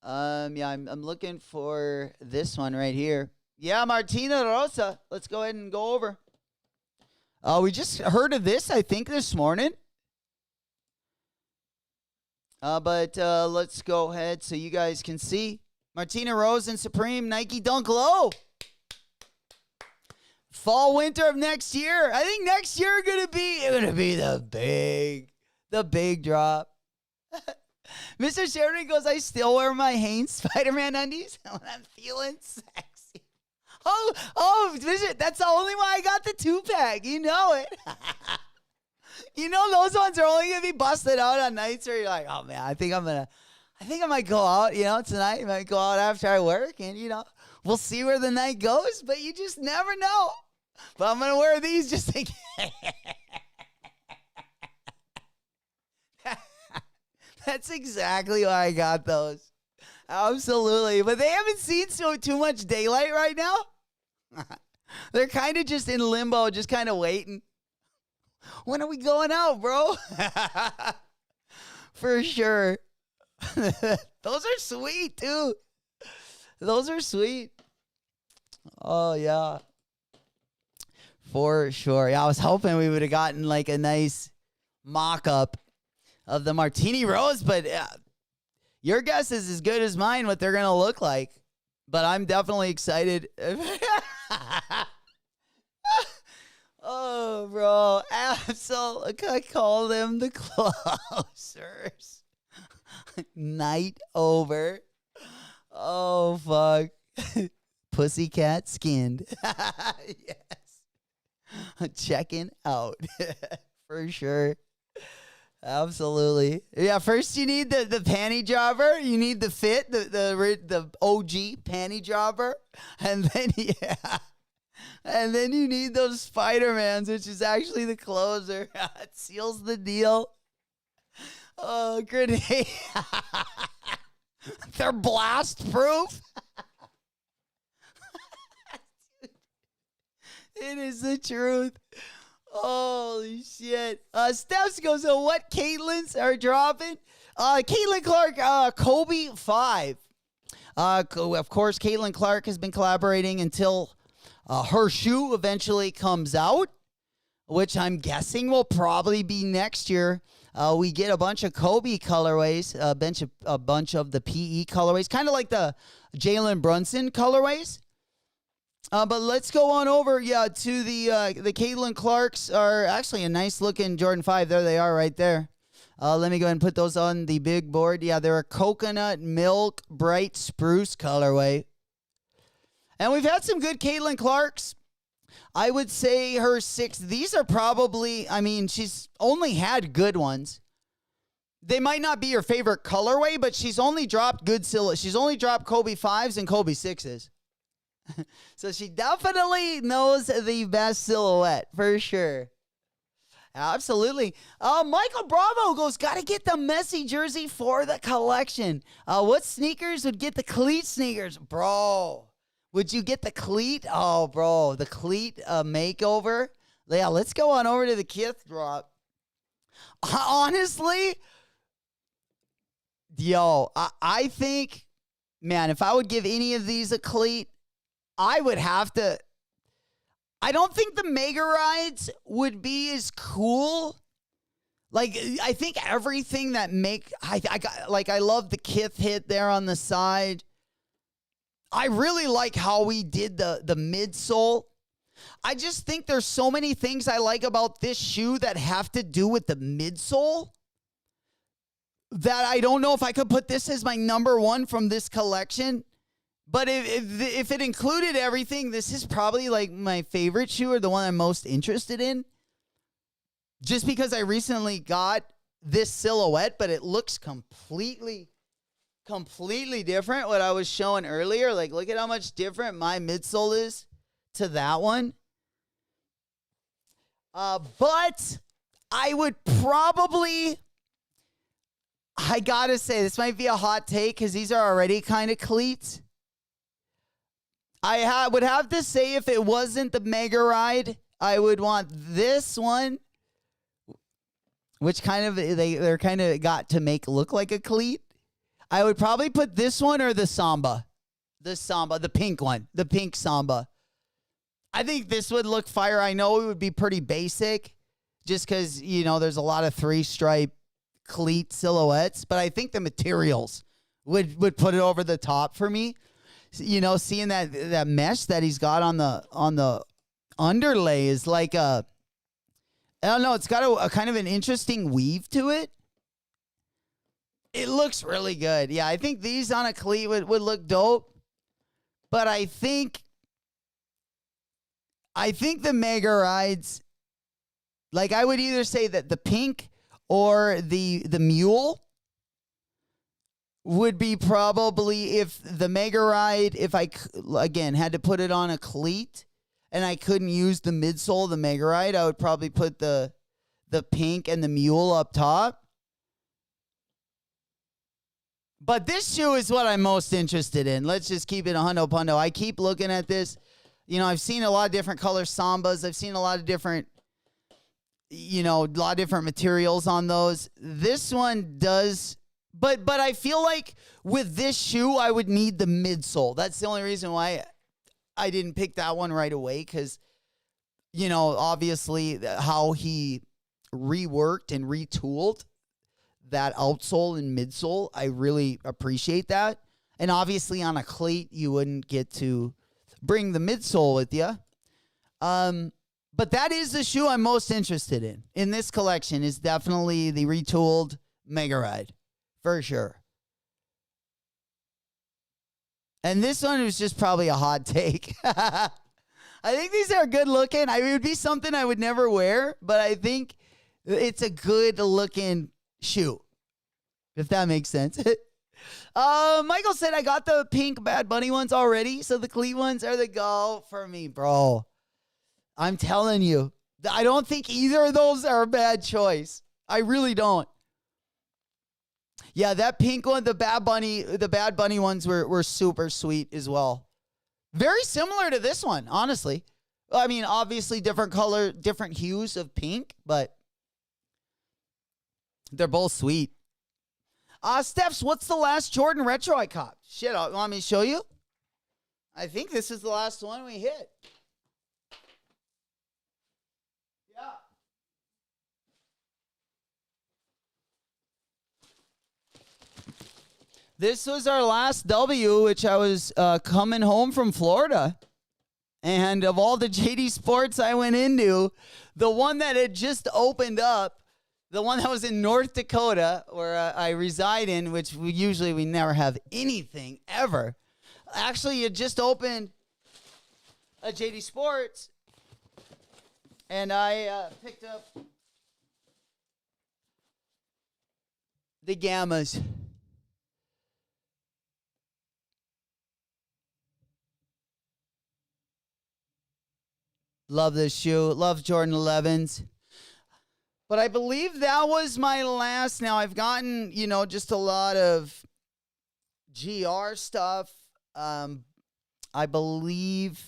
Yeah, I'm looking for this one right here. Yeah, Martina Rosa. Let's go ahead and go over. We just heard of this, I think, this morning. But let's go ahead so you guys can see. Martina Rose and Supreme Nike Dunk Low. Fall, winter of next year. I think next year gonna be the big drop. Mr. Sheridan goes, I still wear my Hanes Spider-Man undies when I'm feeling sexy. That's the only why I got the 2-pack. You know it. You know those ones are only gonna be busted out on nights where you're like, oh man, I think I might go out, tonight. I might go out after I work, and we'll see where the night goes. But you just never know. But I'm gonna wear these just in case. That's exactly why I got those. Absolutely. But they haven't seen too much daylight right now. They're kind of just in limbo, just kind of waiting. When are we going out, bro? For sure. Those are sweet, too. Those are sweet. Oh, yeah. For sure. Yeah, I was hoping we would have gotten like a nice mock-up of the Martini Rose, but your guess is as good as mine what they're going to look like. But I'm definitely excited. Oh, bro. Absolutely. I call them the closers. Night over. Oh, fuck. Pussycat skinned. Yes. Checking out. For sure. Absolutely. Yeah, first you need the panty jobber. You need the fit, the OG panty jobber. And then, yeah. And then you need those Spider-Mans, which is actually the closer. It seals the deal. Oh, grenade. They're blast proof. It is the truth. Holy shit. Stephs goes, so what Caitlin's are dropping? Caitlin Clark, Kobe 5. Of course, Caitlin Clark has been collaborating until her shoe eventually comes out, which I'm guessing will probably be next year. We get a bunch of Kobe colorways, a bunch of the PE colorways, kind of like the Jalen Brunson colorways. But let's go on over, to the Caitlin Clarks are actually a nice looking Jordan 5. There they are right there. Let me go ahead and put those on the big board. Yeah, they're a coconut milk bright spruce colorway. And we've had some good Caitlin Clarks. I would say her 6. These are probably, she's only had good ones. They might not be your favorite colorway, but she's only dropped good silhouette. She's only dropped Kobe 5s and Kobe 6s. So she definitely knows the best silhouette, for sure. Absolutely. Michael Bravo goes, got to get the Messi jersey for the collection. What sneakers would get the cleat sneakers? Bro, would you get the cleat? Oh, bro, the cleat makeover. Yeah, let's go on over to the KITH drop. Honestly, I think, man, if I would give any of these a cleat, I would have to. I don't think the Mega Rides would be as cool. Like, I think everything that I love the KITH hit there on the side. I really like how we did the midsole. I just think there's so many things I like about this shoe that have to do with the midsole that I don't know if I could put this as my number one from this collection. But if it included everything, this is probably like my favorite shoe or the one I'm most interested in. Just because I recently got this silhouette, but it looks completely different. What I was showing earlier, like look at how much different my midsole is to that one. But I would probably, I gotta say, this might be a hot take because these are already kind of cleats. I would have to say if it wasn't the Mega Ride, I would want this one, which kind of they're kind of got to make look like a cleat. I would probably put this one or the Samba, the pink one, the pink Samba. I think this would look fire. I know it would be pretty basic, just because there's a lot of 3-stripe cleat silhouettes, but I think the materials would put it over the top for me. Seeing that mesh that he's got on the underlay is like I don't know, it's got a kind of an interesting weave to it. It looks really good. Yeah, I think these on a cleat would look dope. But I think the Mega Rides, like I would either say that the pink or the mule would be probably, if the Mega Ride, if I, again, had to put it on a cleat and I couldn't use the midsole of the Mega Ride, I would probably put the pink and the mule up top. But this shoe is what I'm most interested in. Let's just keep it a hundo pundo. I keep looking at this. I've seen a lot of different color Sambas. I've seen a lot of different, materials on those. This one does... But I feel like with this shoe, I would need the midsole. That's the only reason why I didn't pick that one right away. Because, obviously how he reworked and retooled that outsole and midsole, I really appreciate that. And obviously on a cleat, you wouldn't get to bring the midsole with you. But that is the shoe I'm most interested in this collection, is definitely the retooled Mega Ride. For sure. And this one was just probably a hot take. I think these are good looking. It would be something I would never wear, but I think it's a good looking shoe, if that makes sense. Michael said I got the pink Bad Bunny ones already, so the cleat ones are the go for me, bro. I'm telling you, I don't think either of those are a bad choice. I really don't. Yeah, that pink one, the Bad Bunny ones were super sweet as well. Very similar to this one, honestly. I mean, obviously different color, different hues of pink, but they're both sweet. Stephs, what's the last Jordan retro I caught? Shit, want me to show you? I think this is the last one we hit. Yeah. This was our last W, which I was coming home from Florida. And of all the JD Sports I went into, the one that had just opened up, the one that was in North Dakota, where I reside in, which we never have anything ever. Actually, it just opened a JD Sports, and I picked up the Gammas. Love this shoe. Love Jordan 11s. But I believe that was my last. Now, I've gotten, just a lot of GR stuff. I believe,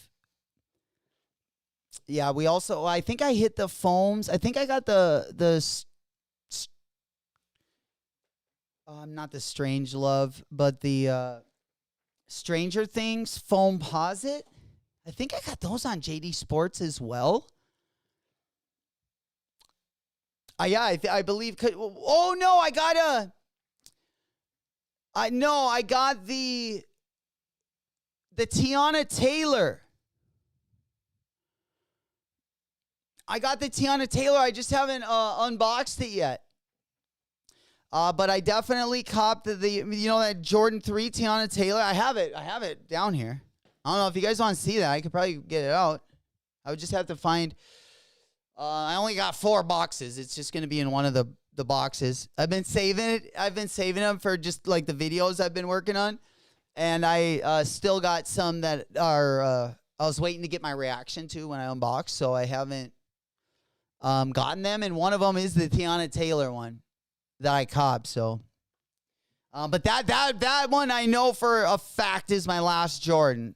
yeah, I think I hit the foams. I think I got not the Strange Love, but the Stranger Things foam posit. I think I got those on JD Sports as well. Yeah, I believe. Oh no, I got the Tiana Taylor. I got the Tiana Taylor. I just haven't unboxed it yet. But I definitely copped that Jordan 3 Tiana Taylor. I have it down here. I don't know if you guys want to see that. I could probably get it out. I would just have to find. I only got 4 boxes. It's just going to be in one of the boxes. I've been saving it. I've been saving them for just like the videos I've been working on. And I still got some that are I was waiting to get my reaction to when I unboxed. So I haven't gotten them. And one of them is the Tiana Taylor one that I copped. So, but that one I know for a fact is my last Jordan.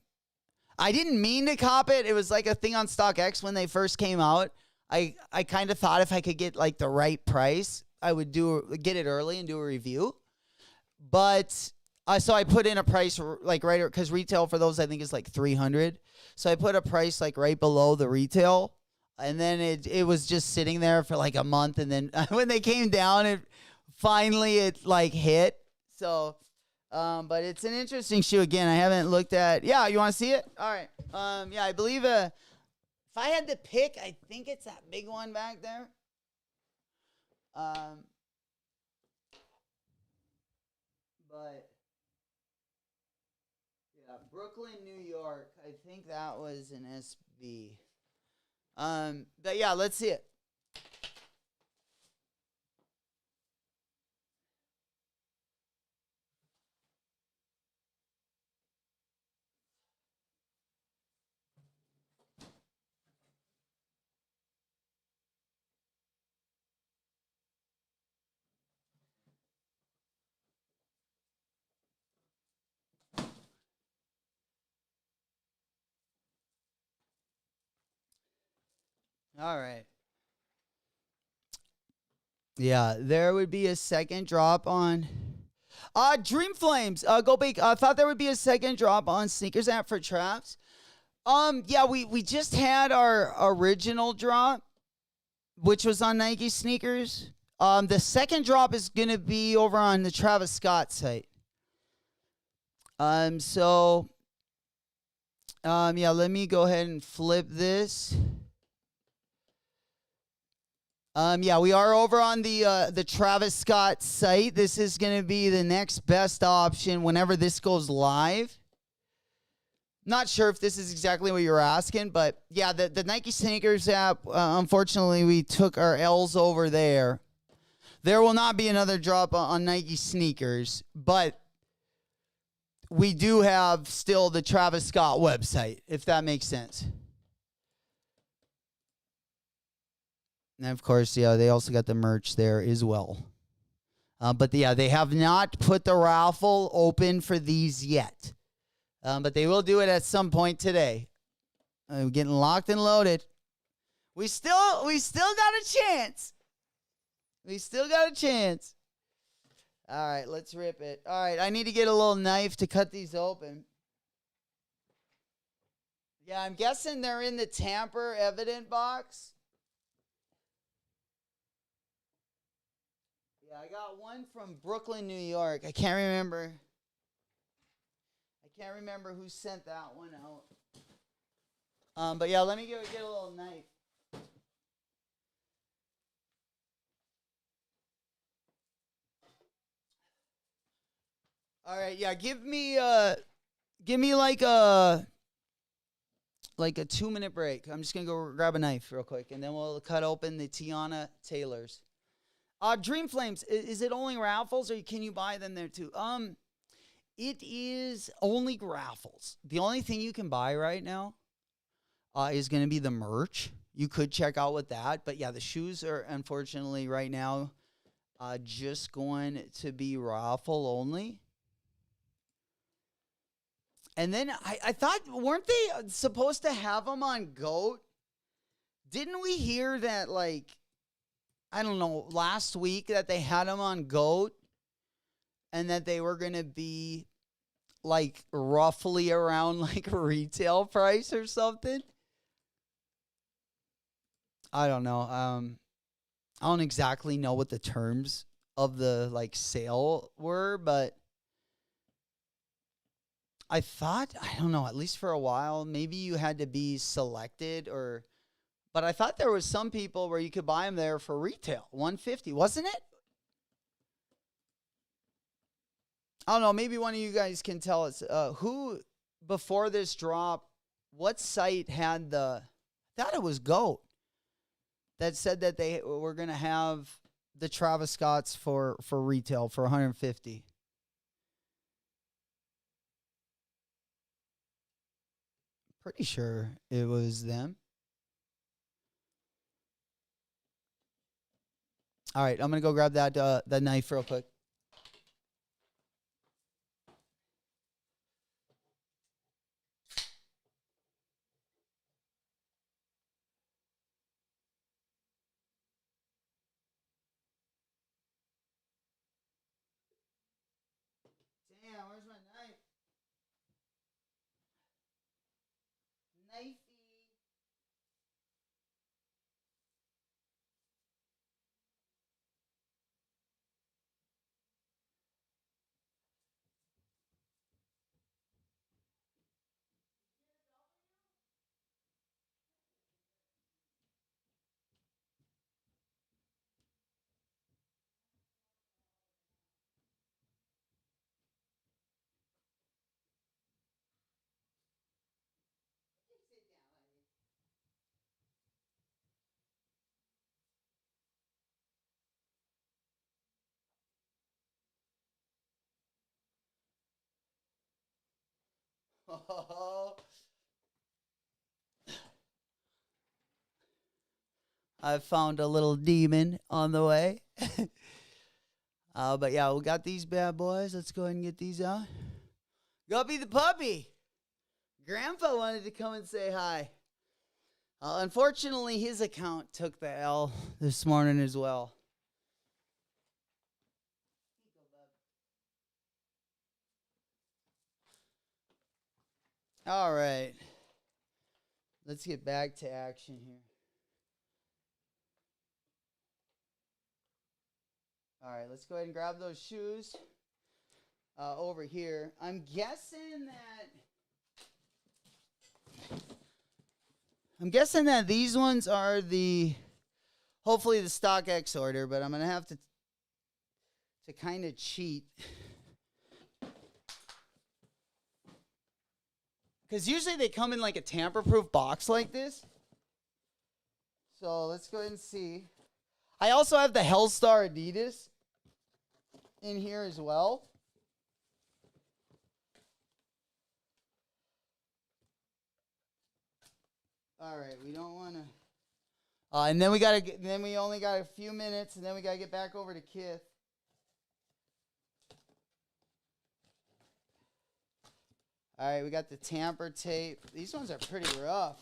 I didn't mean to cop it. It was like a thing on StockX when they first came out. I kind of thought if I could get like the right price, I would get it early and do a review. But so I put in a price like right, because retail for those I think is like $300. So I put a price like right below the retail, and then it was just sitting there for like a month, and then when they came down, it like hit. So, but it's an interesting shoe. Again, I haven't looked at. Yeah, you want to see it? All right. Yeah, I believe if I had to pick, I think it's that big one back there. But yeah, Brooklyn, New York. I think that was an SB. But yeah, let's see it. All right. Yeah, there would be a second drop on Dream Flames. Go big. I thought there would be a second drop on Sneakers app for Traps. Yeah, we just had our original drop, which was on Nike sneakers. The second drop is gonna be over on the Travis Scott site. So yeah, let me go ahead and flip this. Yeah, we are over on the Travis Scott site. This is going to be the next best option whenever this goes live. Not sure if this is exactly what you're asking, but yeah, the Nike Sneakers app, unfortunately, we took our L's over there. There will not be another drop on Nike Sneakers, but we do have still the Travis Scott website, if that makes sense. And of course, yeah, they also got the merch there as well. But yeah, they have not put the raffle open for these yet. But they will do it at some point today. We're getting locked and loaded. We still got a chance. We still got a chance. All right, let's rip it. All right, I need to get a little knife to cut these open. Yeah, I'm guessing they're in the tamper evident box. Yeah, I got one from Brooklyn, New York. I can't remember who sent that one out. But yeah, let me get a little knife. All right, yeah, give me like a 2-minute break. I'm just gonna go grab a knife real quick, and then we'll cut open the Tiana Taylors. Dream Flames, is it only raffles, or can you buy them there too? It is only raffles. The only thing you can buy right now is going to be the merch. You could check out with that, but yeah, the shoes are unfortunately right now just going to be raffle only. And then I thought, weren't they supposed to have them on GOAT? Didn't we hear that, like, I don't know, last week that they had them on GOAT and that they were going to be like roughly around like a retail price or something? I don't know. I don't exactly know what the terms of the like sale were, but I thought, I don't know, at least for a while, maybe you had to be selected but I thought there was some people where you could buy them there for retail, $150, wasn't it? I don't know. Maybe one of you guys can tell us who before this drop, what site had I thought it was GOAT that said that they were going to have the Travis Scotts for retail for $150. Pretty sure it was them. All right, I'm going to go grab that knife real quick. Damn, where's my knife? Knifey. Oh, I found a little demon on the way. But yeah, we got these bad boys. Let's go ahead and get these out. Guppy the puppy. Grandpa wanted to come and say hi. Unfortunately, his account took the L this morning as well. All right. Let's get back to action here. All right, let's go ahead and grab those shoes over here. I'm guessing that these ones are hopefully the StockX order, but I'm going to have to kind of cheat. Because usually they come in like a tamper-proof box like this. So let's go ahead and see. I also have the Hellstar Adidas in here as well. All right, we don't want to. And then we only got a few minutes, and then we got to get back over to KITH. All right, we got the tamper tape. These ones are pretty rough.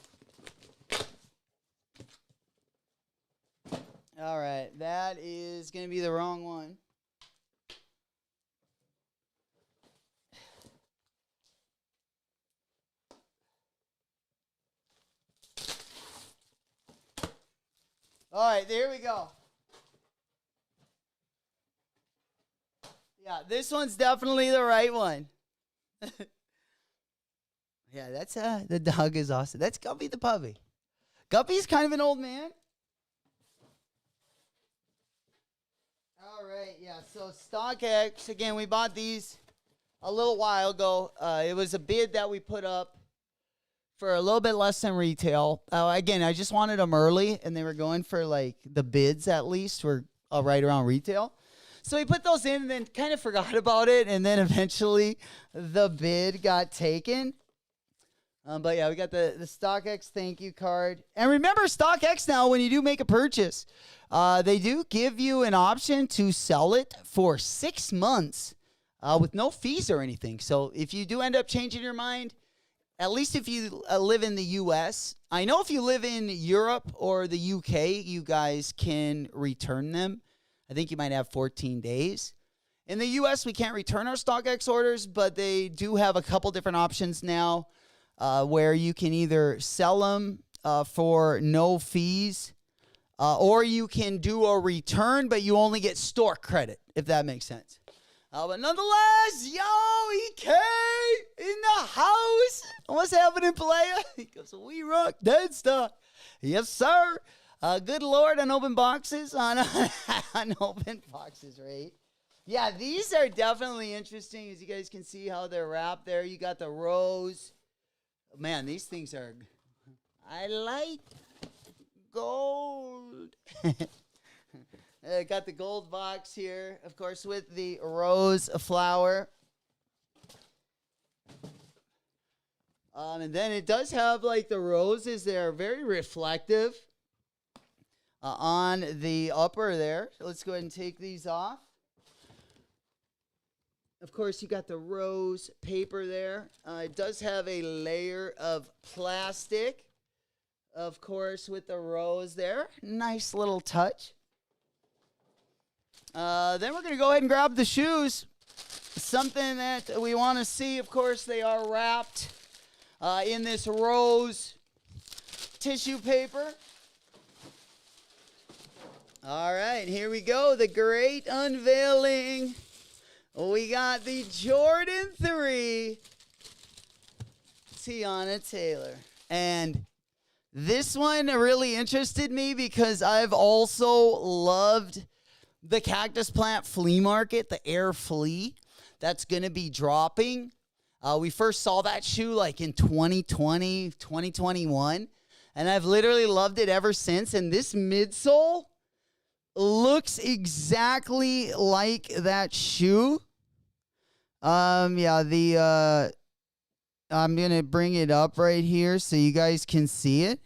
All right, that is going to be the wrong one. All right, there we go. Yeah, this one's definitely the right one. Yeah, that's the dog is awesome. That's Guppy the puppy. Guppy's kind of an old man. All right, yeah. So StockX, again, we bought these a little while ago. It was a bid that we put up for a little bit less than retail. Again, I just wanted them early, and they were going for like the bids at least were right around retail. So we put those in and then kind of forgot about it, and then eventually the bid got taken. But yeah, we got the StockX thank you card. And remember, StockX now, when you do make a purchase, they do give you an option to sell it for 6 months with no fees or anything. So if you do end up changing your mind, at least if you live in the U.S., I know if you live in Europe or the U.K., you guys can return them. I think you might have 14 days. In the U.S., we can't return our StockX orders, but they do have a couple different options now. Where you can either sell them for no fees, or you can do a return, but you only get store credit, if that makes sense. But nonetheless, yo, EK in the house. What's happening, player? He goes, we rock dead stock. Yes, sir. Good Lord, on open boxes, on open boxes, right? Yeah, these are definitely interesting. As you guys can see how they're wrapped there. You got the rose. Man, these things are... I like gold. Got the gold box here, of course, with the rose flower. And then it does have like the roses. They're very reflective on the upper there. So let's go ahead and take these off. Of course, you got the rose paper there. It does have a layer of plastic, of course, with the rose there. Nice little touch. Then we're going to go ahead and grab the shoes. Something that we want to see, of course, they are wrapped in this rose tissue paper. All right, here we go. The great unveiling. We got the Jordan 3 Tiana Taylor. And this one really interested me because I've also loved the cactus plant flea market, the Air Flea, that's going to be dropping. We first saw that shoe like in 2020, 2021, and I've literally loved it ever since. And this midsole looks exactly like that shoe. I'm going to bring it up right here so you guys can see it.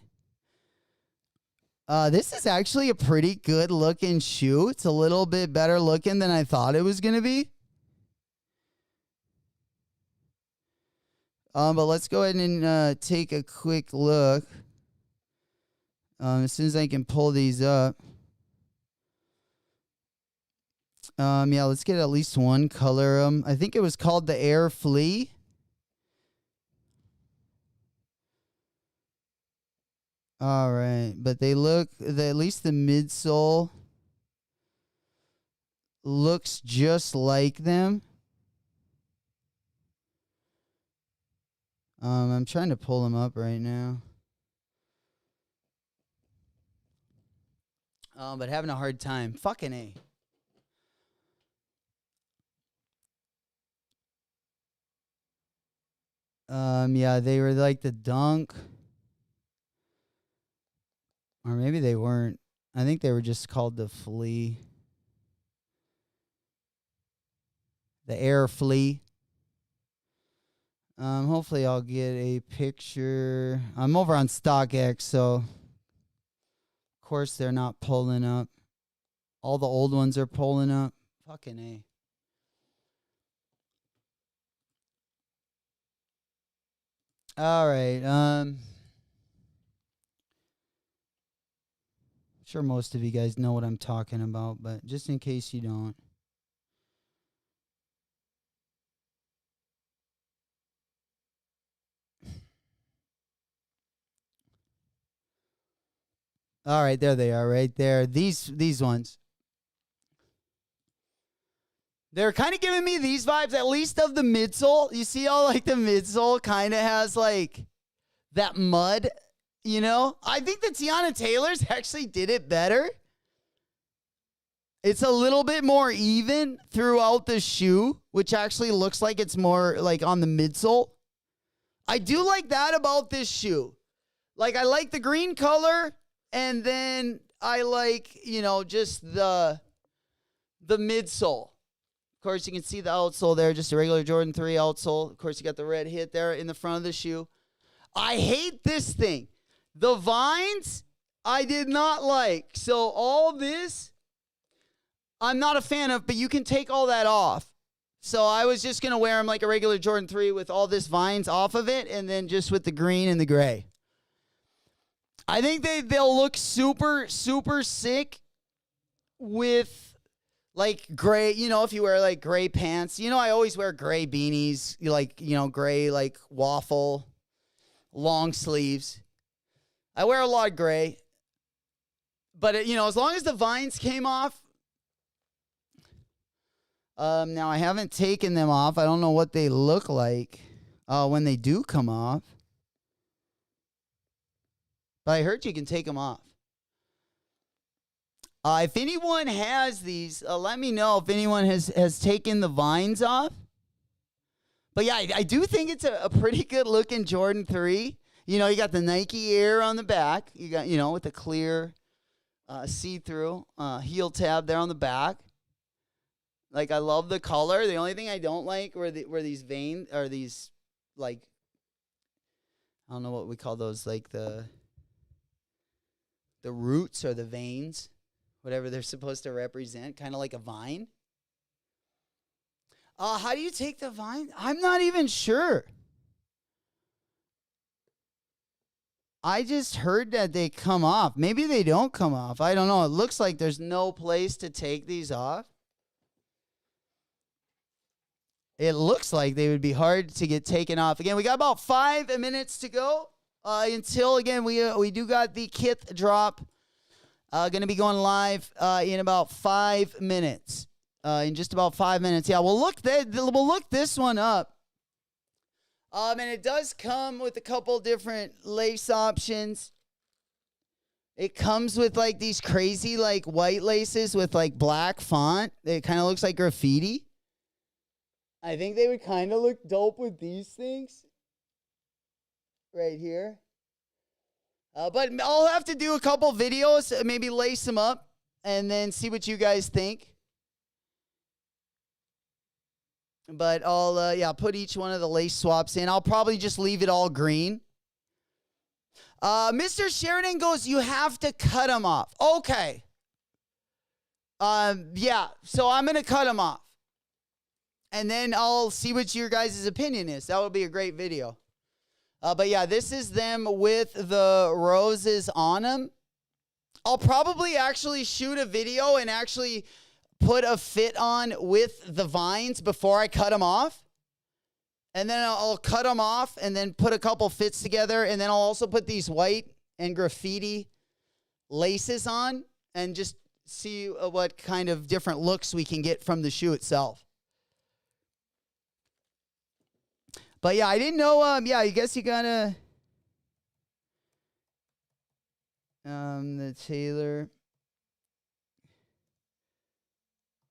This is actually a pretty good looking shoe. It's a little bit better looking than I thought it was going to be. But let's go ahead and take a quick look. As soon as I can pull these up. Let's get at least one color. I think it was called the Air Flea. All right, but they look, at least the midsole looks just like them. I'm trying to pull them up right now. But having a hard time. Fucking A. They were like the Dunk. Or maybe they weren't. I think they were just called the Flea. The Air Flea. Hopefully I'll get a picture. I'm over on StockX, so of course they're not pulling up. All the old ones are pulling up. Fucking A. All right. Sure most of you guys know what I'm talking about, but just in case you don't. All right, there they are right there. These ones. They're kind of giving me these vibes, at least of the midsole. You see how like the midsole kind of has like that mud, you know? I think the Tiana Taylors actually did it better. It's a little bit more even throughout the shoe, which actually looks like it's more like on the midsole. I do like that about this shoe. Like I like the green color, and then I like, you know, just the midsole. Of course, you can see the outsole there, just a regular Jordan 3 outsole. Of course, you got the red hit there in the front of the shoe. I hate this thing. The vines, I did not like. So all this, I'm not a fan of, but you can take all that off. So I was just going to wear them like a regular Jordan 3 with all this vines off of it, and then just with the green and the gray. I think they'll look super, super sick with like gray, you know, if you wear like gray pants. You know, I always wear gray beanies, like, you know, gray like waffle, long sleeves. I wear a lot of gray. But, you know, as long as the vines came off. Now, I haven't taken them off. I don't know what they look like when they do come off. But I heard you can take them off. If anyone has these, let me know if anyone has taken the vines off. But yeah, I do think it's a pretty good looking Jordan 3. You know, you got the Nike Air on the back. You got, you know, with the clear see-through heel tab there on the back. Like, I love the color. The only thing I don't like were these veins, or these, like, I don't know what we call those, like the roots or the veins, whatever they're supposed to represent, kind of like a vine. How do you take the vine? I'm not even sure. I just heard that they come off. Maybe they don't come off. I don't know. It looks like there's no place to take these off. It looks like they would be hard to get taken off. Again, we got about 5 minutes to go until, again, we do got the KITH drop. Going to be going live in about 5 minutes. In just about 5 minutes. Yeah, we'll look this one up. And it does come with a couple different lace options. It comes with like these crazy like white laces with like black font. It kind of looks like graffiti. I think they would kind of look dope with these things right here. But I'll have to do a couple videos, maybe lace them up, and then see what you guys think. But I'll, put each one of the lace swaps in. I'll probably just leave it all green. Mr. Sheridan goes, you have to cut them off. Okay. Yeah, so I'm going to cut them off. And then I'll see what your guys' opinion is. That would be a great video. But yeah, this is them with the roses on them. I'll probably actually shoot a video and actually put a fit on with the vines before I cut them off. And then I'll cut them off and then put a couple fits together. And then I'll also put these white and graffiti laces on and just see what kind of different looks we can get from the shoe itself. But yeah, I didn't know, I guess you gotta, the Taylor,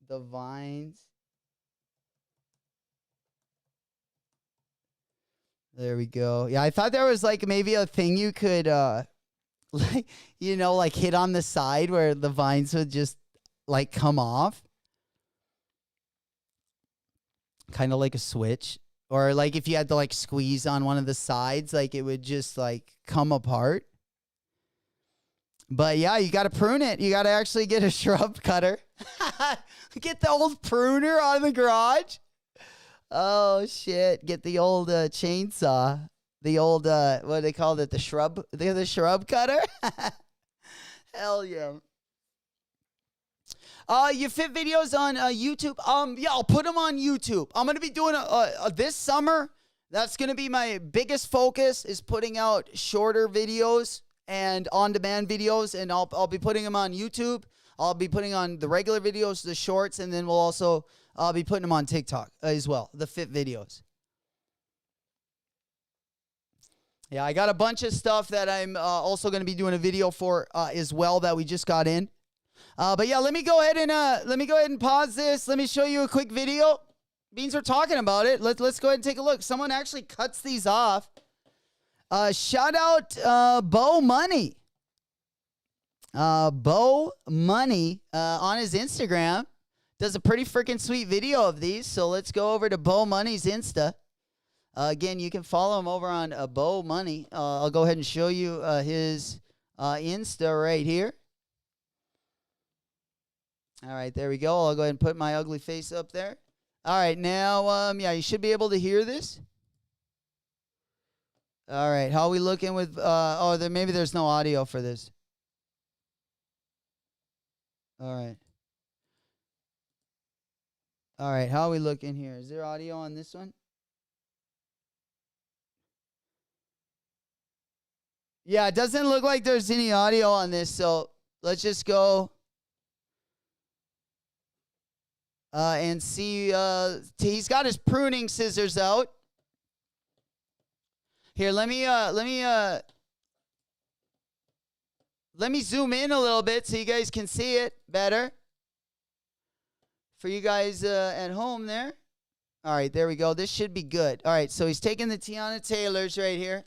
the vines. There we go. Yeah, I thought there was like maybe a thing you could, like, you know, like hit on the side where the vines would just like come off. Kind of like a switch. Or like if you had to like squeeze on one of the sides, like it would just like come apart. But yeah, you got to prune it. You got to actually get a shrub cutter. Get the old pruner out of the garage. Oh shit! Get the old chainsaw. The old what do they call it? The shrub cutter. Hell yeah. You fit videos on YouTube? Yeah, I'll put them on YouTube. I'm going to be doing this summer. That's going to be my biggest focus, is putting out shorter videos and on-demand videos, and I'll be putting them on YouTube. I'll be putting on the regular videos, the shorts, and then I'll be putting them on TikTok as well, the fit videos. Yeah, I got a bunch of stuff that I'm also going to be doing a video for as well that we just got in. But yeah, let me go ahead and pause this. Let me show you a quick video. Beans are talking about it. Let's go ahead and take a look. Someone actually cuts these off. Shout out Bo Money. Bo Money on his Instagram does a pretty freaking sweet video of these. So let's go over to Bo Money's Insta. Again, you can follow him over on Bo Money. I'll go ahead and show you his Insta right here. All right, there we go. I'll go ahead and put my ugly face up there. All right, now, you should be able to hear this. All right, how are we looking with, maybe there's no audio for this. All right. All right, how are we looking here? Is there audio on this one? Yeah, it doesn't look like there's any audio on this, so let's just go and see. He's got his pruning scissors out. Here, let me Let me zoom in a little bit so you guys can see it better. For you guys at home there. All right, there we go. This should be good. All right, so he's taking the Tiana Taylors right here.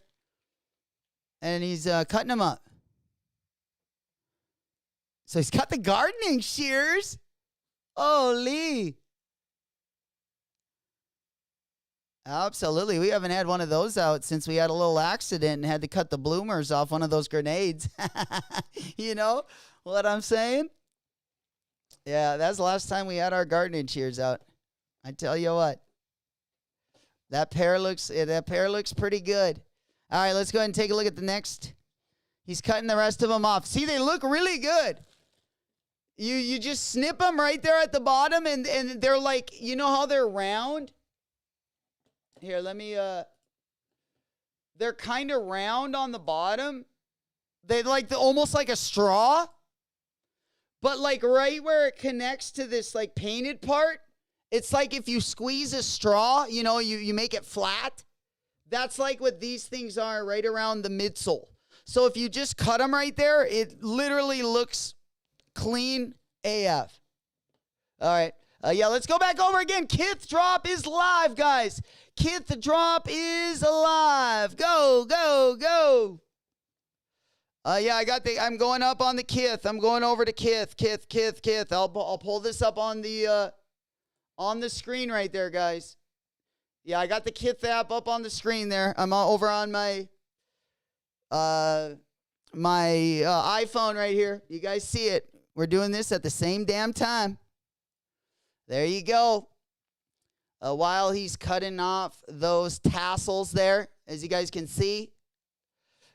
And he's cutting them up. So he's got the gardening shears. Holy. Absolutely. We haven't had one of those out since we had a little accident and had to cut the bloomers off one of those grenades. You know what I'm saying? Yeah, that's the last time we had our gardening shears out. I tell you what. That pair looks pretty good. All right, let's go ahead and take a look at the next. He's cutting the rest of them off. See, they look really good. You just snip them right there at the bottom, and they're like, you know how they're round? Here, let me, they're kind of round on the bottom. They like almost like a straw. But like right where it connects to this like painted part, it's like if you squeeze a straw, you know, you make it flat. That's like what these things are right around the midsole. So if you just cut them right there, it literally looks clean AF. All right. Yeah, let's go back over again. KITH drop is live, guys. KITH drop is alive. Go, go, go. Yeah, I'm going up on the KITH. I'm going over to KITH. I'll pull this up on the screen right there, guys. Yeah, I got the KITH app up on the screen there. I'm over on my iPhone right here. You guys see it. We're doing this at the same damn time. There you go. While he's cutting off those tassels there, as you guys can see.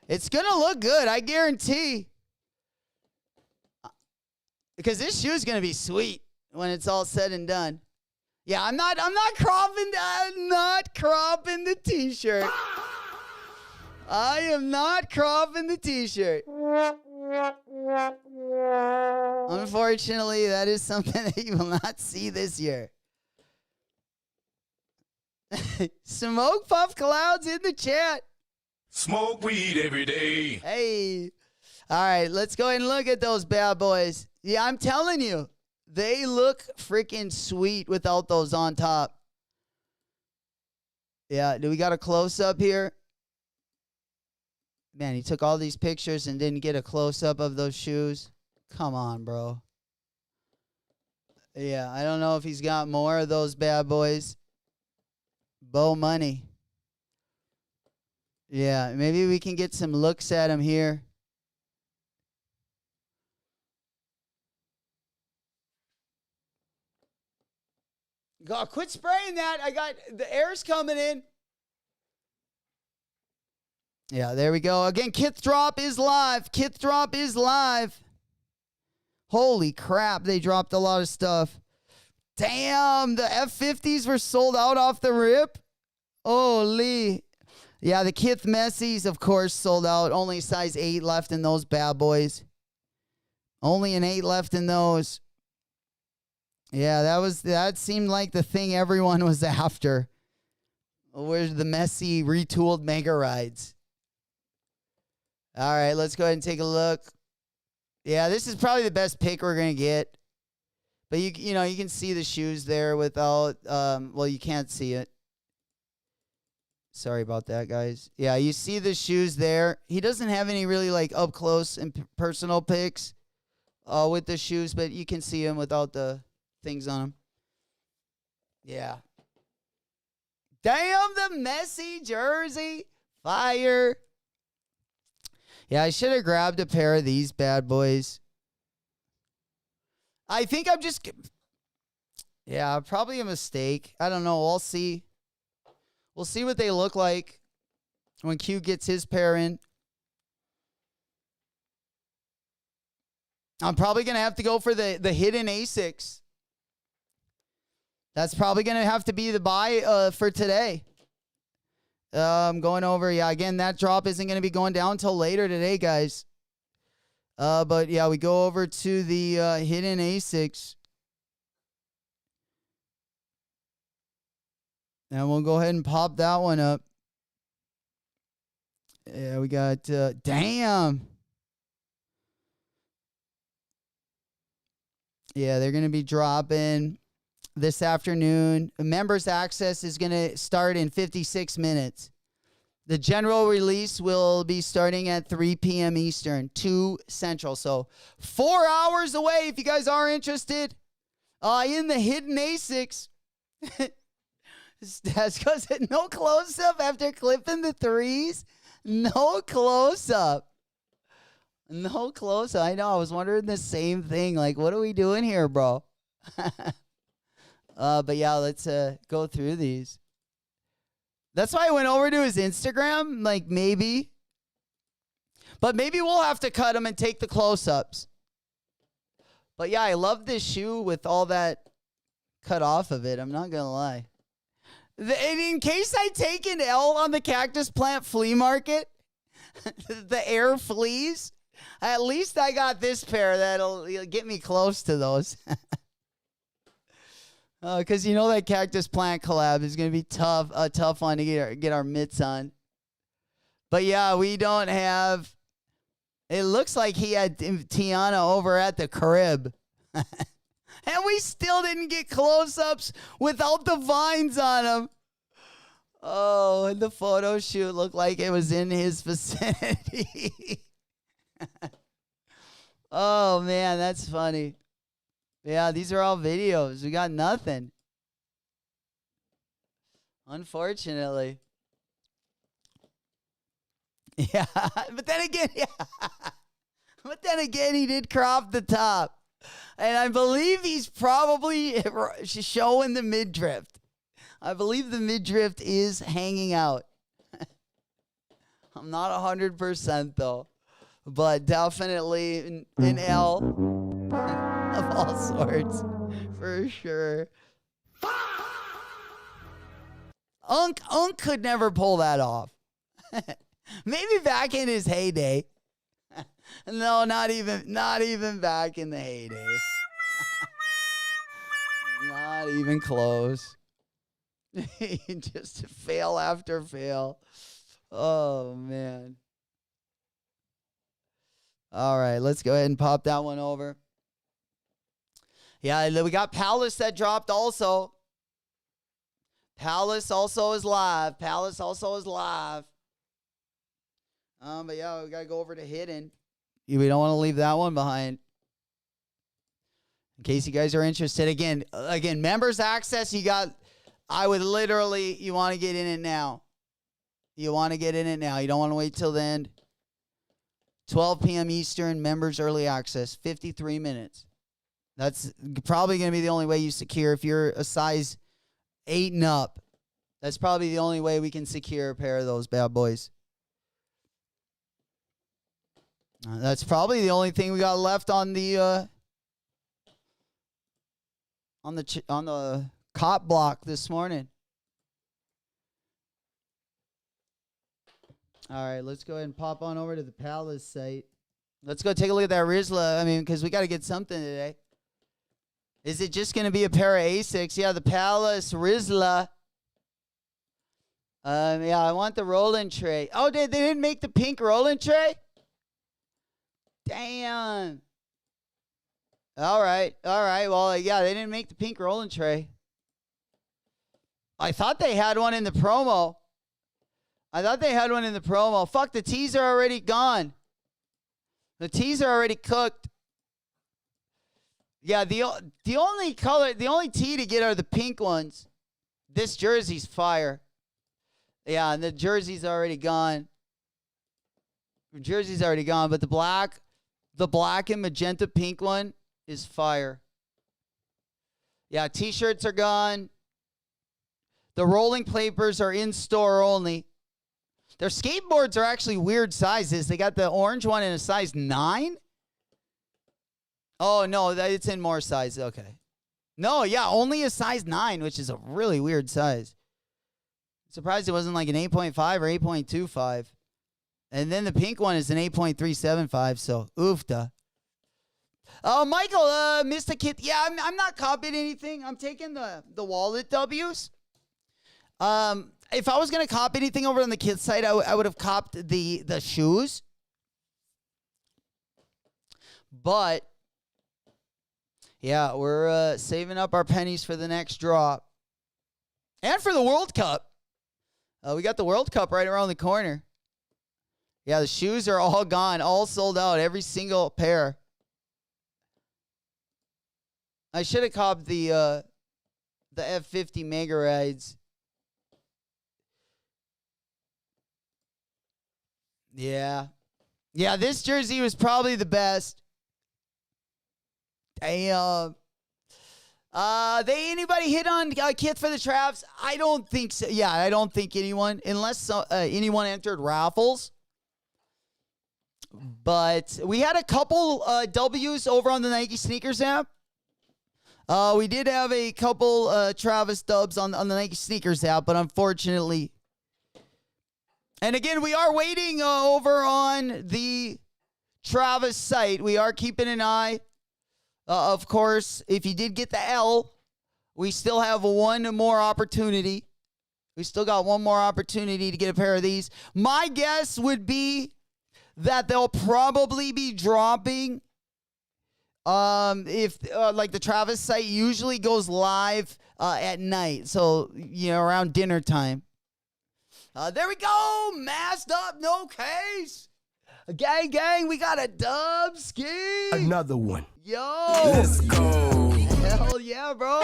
It's going to look good, I guarantee. Because this shoe is going to be sweet when it's all said and done. Yeah, I'm not cropping the t-shirt. I am not cropping the t-shirt. Unfortunately, that is something that you will not see this year. Smoke Puff Clouds in the chat. Smoke weed every day. Hey. All right, let's go ahead and look at those bad boys. Yeah, I'm telling you, they look freaking sweet without those on top. Yeah, do we got a close-up here? Man, he took all these pictures and didn't get a close-up of those shoes. Come on, bro. Yeah, I don't know if he's got more of those bad boys. Bo Money. Yeah, maybe we can get some looks at him here. God, quit spraying that. I got the air's coming in. Yeah, there we go. Again, KITH drop is live. KITH drop is live. Holy crap, they dropped a lot of stuff. Damn, the F50s were sold out off the rip. Holy. Yeah, the KITH Messies, of course, sold out. Only size 8 left in those bad boys. Only an 8 left in those. Yeah, that seemed like the thing everyone was after. Where's the Messi retooled Mega Rides? All right, let's go ahead and take a look. Yeah, this is probably the best pick we're going to get. But you know, you can see the shoes there without well, you can't see it. Sorry about that, guys. Yeah, you see the shoes there. He doesn't have any really like up close and personal pics with the shoes, but you can see him without the things on them. Yeah. Damn, the Messi jersey. Fire. Yeah, I should have grabbed a pair of these bad boys. I think I'm just... Yeah, probably a mistake. I don't know. We'll see. We'll see what they look like when Q gets his pair in. I'm probably going to have to go for the hidden Asics. That's probably going to have to be the buy for today. I'm going over. Yeah, again, that drop isn't going to be going down until later today, guys. But, yeah, we go over to the hidden Asics. And we'll go ahead and pop that one up. Yeah, we got, damn. Yeah, they're going to be dropping this afternoon. Members access is going to start in 56 minutes. The general release will be starting at 3 p.m. Eastern, 2 Central. So 4 hours away if you guys are interested in the hidden ASICs. That's because no close-up after clipping the threes. No close-up. No close-up. I know. I was wondering the same thing. Like, what are we doing here, bro? But yeah, let's go through these. That's why I went over to his Instagram. Like, maybe. But maybe we'll have to cut him and take the close-ups. But yeah, I love this shoe with all that cut off of it. I'm not going to lie. And in case I take an L on the cactus plant flea market, the air fleas, at least I got this pair that'll get me close to those. Because you know that cactus plant collab is going to be tough, a tough one to get our mitts on. But yeah, we don't have. It looks like he had Tiana over at the crib. And we still didn't get close-ups without the vines on him. Oh, and the photo shoot looked like it was in his vicinity. Oh, man, that's funny. Yeah, these are all videos. We got nothing. Unfortunately. Yeah, but then again, he did crop the top. And I believe he's probably showing the midriff. I believe the midriff is hanging out. I'm not 100% though, but definitely an L of all sorts for sure. Unk could never pull that off. Maybe back in his heyday. No, not even back in the heyday. Not even close. Just fail after fail. Oh, man. All right, let's go ahead and pop that one over. Yeah, we got Palace that dropped also. Palace also is live. But yeah, we got to go over to Hidden. We don't want to leave that one behind. In case you guys are interested. Again, members access, you want to get in it now. You don't want to wait till the end. 12 p.m. Eastern, members early access, 53 minutes. That's probably going to be the only way you secure if you're a size 8 and up. That's probably the only way we can secure a pair of those bad boys. That's probably the only thing we got left on the cop block this morning. All right, let's go ahead and pop on over to the Palace site. Let's go take a look at that Rizla. Because we got to get something today. Is it just going to be a pair of Asics? Yeah, the Palace Rizla. Yeah, I want the rolling tray. Oh, they didn't make the pink rolling tray? Damn. All right. Well, yeah, they didn't make the pink rolling tray. I thought they had one in the promo. Fuck, the teas are already gone. The teas are already cooked. Yeah, the only tee to get are the pink ones. This jersey's fire. Yeah, and the jersey's already gone. But the black and magenta pink one is fire. Yeah, t-shirts are gone. The rolling papers are in store only. Their skateboards are actually weird sizes. They got the orange one in a size 9. Oh, no, it's in more size. Okay. No, yeah, only a size 9, which is a really weird size. Surprised it wasn't like an 8.5 or 8.25. And then the pink one is an 8.375, so oofta. Oh, Michael, Mr. KITH. Yeah, I'm not copying anything. I'm taking the wallet W's. If I was going to cop anything over on the KITH site, I would have copped the shoes. Yeah, we're saving up our pennies for the next drop. And for the World Cup. We got the World Cup right around the corner. Yeah, the shoes are all gone, all sold out, every single pair. I should have copped the F50 Mega Rides. Yeah. Yeah, this jersey was probably the best. Damn. Anybody hit on KITH for the Travs? I don't think so. Yeah, I don't think anyone, unless anyone entered raffles. But we had a couple W's over on the Nike Sneakers app. We did have a couple Travis dubs on the Nike Sneakers app, but unfortunately. And again, we are waiting over on the Travis site. We are keeping an eye. Of course, if you did get the L, we still have one more opportunity. We still got one more opportunity to get a pair of these. My guess would be that they'll probably be dropping if like the Travis site usually goes live at night. So, around dinner time. There we go. Masked up, no case. Gang, gang, we got a dub ski. Another one. Yo. Let's go. Hell yeah, bro.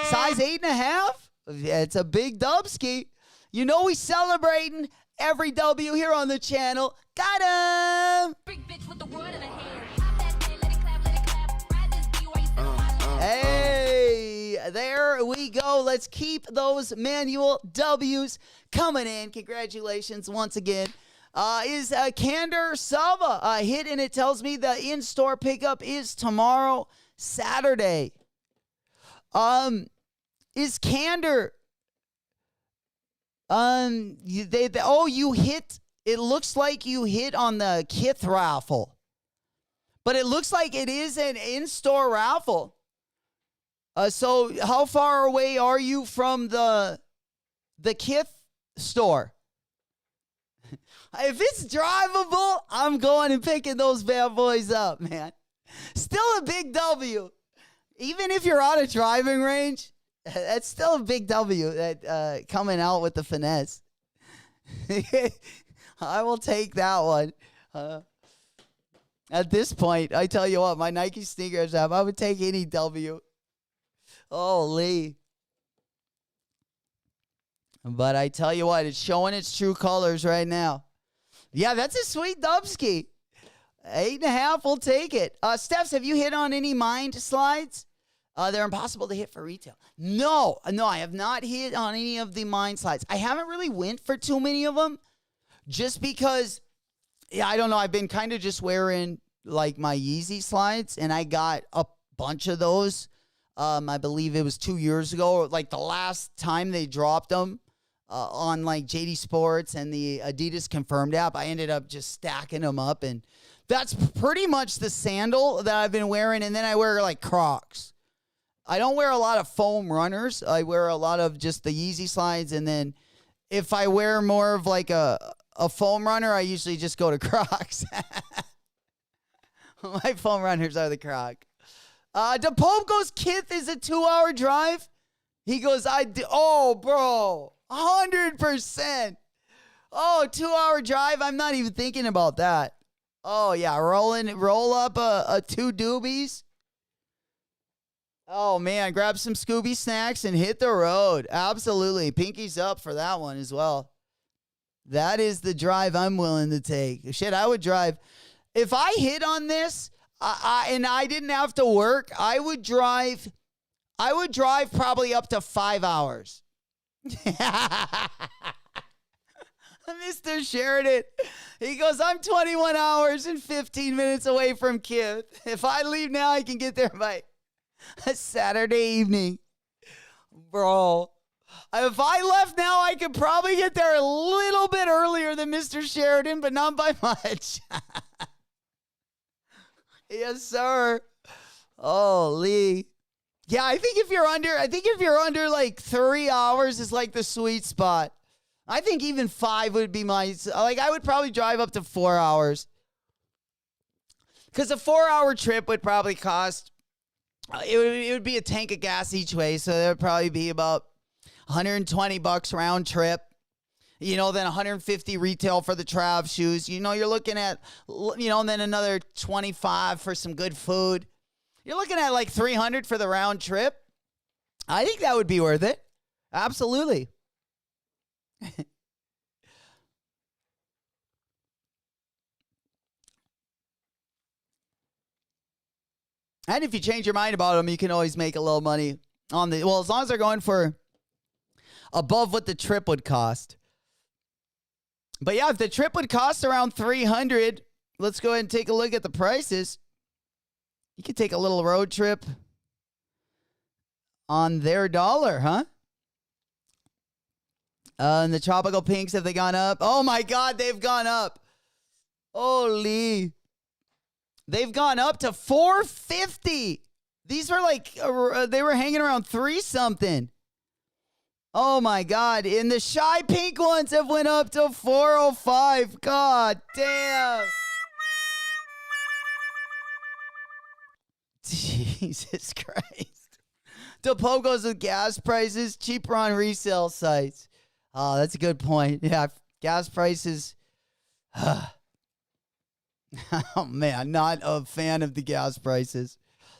Size 8.5. It's a big dub ski. We celebrating every W here on the channel. Got him. Big bitch with the word in her hand. Pop that thing, let it clap, let it clap. Ride this beat while you sit on my lap. Hey, there we go. Let's keep those manual W's coming in. Congratulations once again. Is Candor Salva hit, and it tells me the in-store pickup is tomorrow, Saturday. Is Candor? You hit. It looks like you hit on the KITH raffle, but it looks like it is an in-store raffle. So how far away are you from the KITH store? If it's drivable, I'm going and picking those bad boys up, man. Still a big W. Even if you're out of driving range, that's still a big W that coming out with the finesse. I will take that one. At this point, I tell you what, my Nike sneakers app, I would take any W. Holy. But I tell you what, it's showing its true colors right now. Yeah, that's a sweet dubski. 8.5, we'll take it. Stephs, have you hit on any Mind slides? They're impossible to hit for retail. No, I have not hit on any of the Mind slides. I haven't really went for too many of them just because, I don't know, I've been kind of just wearing like my Yeezy slides, and I got a bunch of those. I believe it was 2 years ago, like the last time they dropped them. On like JD Sports and the Adidas Confirmed app, I ended up just stacking them up, and that's pretty much the sandal that I've been wearing. And then I wear like Crocs. I don't wear a lot of foam runners. I wear a lot of just the Yeezy slides, and then if I wear more of like a foam runner, I usually just go to Crocs. My foam runners are the Croc. DePope goes, KITH is a 2-hour drive. He goes, oh, bro. 100%. Oh, 2-hour drive. I'm not even thinking about that. Oh, yeah. Roll up a 2 doobies. Oh, man. Grab some Scooby snacks and hit the road. Absolutely. Pinkies up for that one as well. That is the drive I'm willing to take. Shit, I would drive. If I hit on this and I didn't have to work, I would drive probably up to 5 hours. Mr. Sheridan, he goes, I'm 21 hours and 15 minutes away from KITH. If I leave now, I can get there by a Saturday evening. Bro, if I left now, I could probably get there a little bit earlier than Mr. Sheridan, but not by much. Yes, sir. Holy. Yeah, I think if you're under like 3 hours is like the sweet spot. I think even 5 would be I would probably drive up to 4 hours. Because a 4-hour trip would probably cost it would be a tank of gas each way, so that would probably be about $120 round trip. Then 150 retail for the Trav shoes. You're looking at, and then another 25 for some good food. You're looking at like 300 for the round trip. I think that would be worth it. Absolutely. And if you change your mind about them, you can always make a little money on as long as they're going for above what the trip would cost. But yeah, if the trip would cost around $300, let's go ahead and take a look at the prices. You could take a little road trip on their dollar, huh? And the tropical pinks, have they gone up? Oh my God, they've gone up. Holy. They've gone up to $450. These were like, they were hanging around $3-something. Oh my God. And the shy pink ones have went up to $405. God damn. Jesus Christ. The Pogos with gas prices cheaper on resale sites. Oh, that's a good point. Yeah, gas prices. Oh man, not a fan of the gas prices.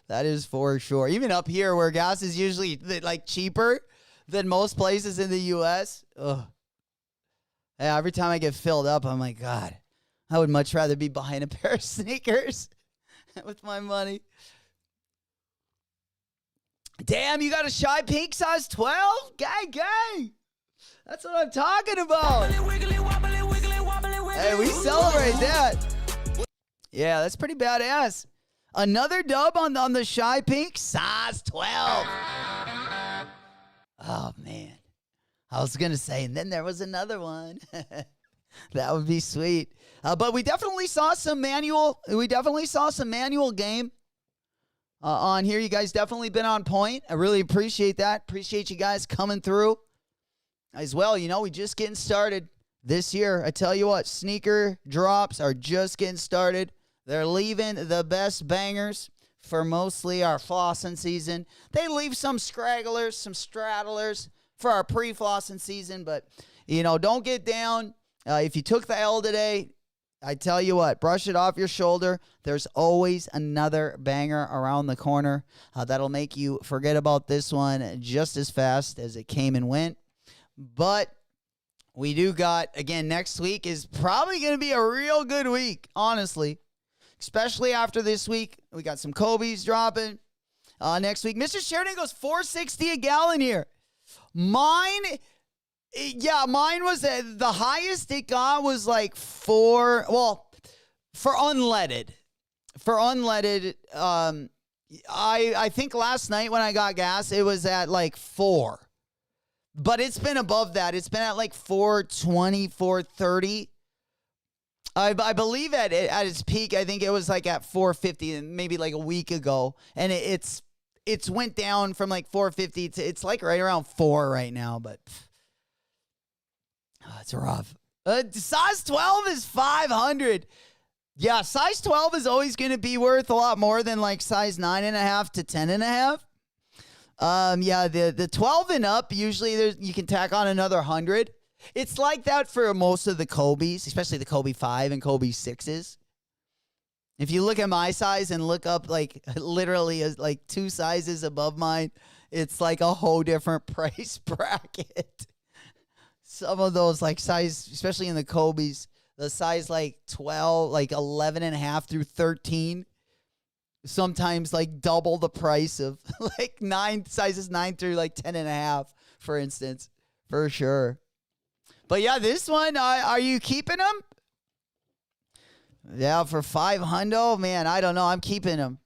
That is for sure. Even up here where gas is usually like cheaper than most places in the U.S. Ugh. Yeah, every time I get filled up, I'm like, God, I would much rather be buying a pair of sneakers with my money. Damn, you got a shy pink size 12? Gang. That's what I'm talking about. Hey, we celebrate that. Yeah, that's pretty badass. Another dub on the shy pink size 12. Oh, man. I was going to say, and then there was another one. That would be sweet. But we definitely saw some manual. Game on here. You guys definitely been on point. I really appreciate that. Appreciate you guys coming through as well. We just getting started this year. I tell you what, sneaker drops are just getting started. They're leaving the best bangers for mostly our flossing season. They leave some scragglers, some straddlers for our pre-flossing season. But, don't get down. If you took the L today, I tell you what, brush it off your shoulder. There's always another banger around the corner that'll make you forget about this one just as fast as it came and went. But we do got, again, next week is probably going to be a real good week, honestly. Especially after this week. We got some Kobe's dropping next week. Mr. Sheridan goes $4.60 a gallon here. Mine was the highest it got was like for unleaded. For unleaded, I think last night when I got gas, it was at like 4. But it's been above that. It's been at like 420, 430. I believe at its peak, I think it was like at 450, maybe like a week ago, and it's went down from like 450 to it's like right around 4 right now. But it's rough. Size 12 is 500. Yeah, size 12 is always going to be worth a lot more than like size 9.5 to 10.5. Yeah, the 12 and up usually you can tack on another 100. It's like that for most of the Kobe's, especially the Kobe 5 and Kobe 6s. If you look at my size and look up like literally like 2 sizes above mine, it's like a whole different price bracket. Some of those like size, especially in the Kobe's, the size like 12, like 11.5 through 13, sometimes like double the price of like sizes 9 through like 10.5, for instance, for sure. But yeah, this one, are you keeping them? Yeah, for $500, man, I don't know. I'm keeping them.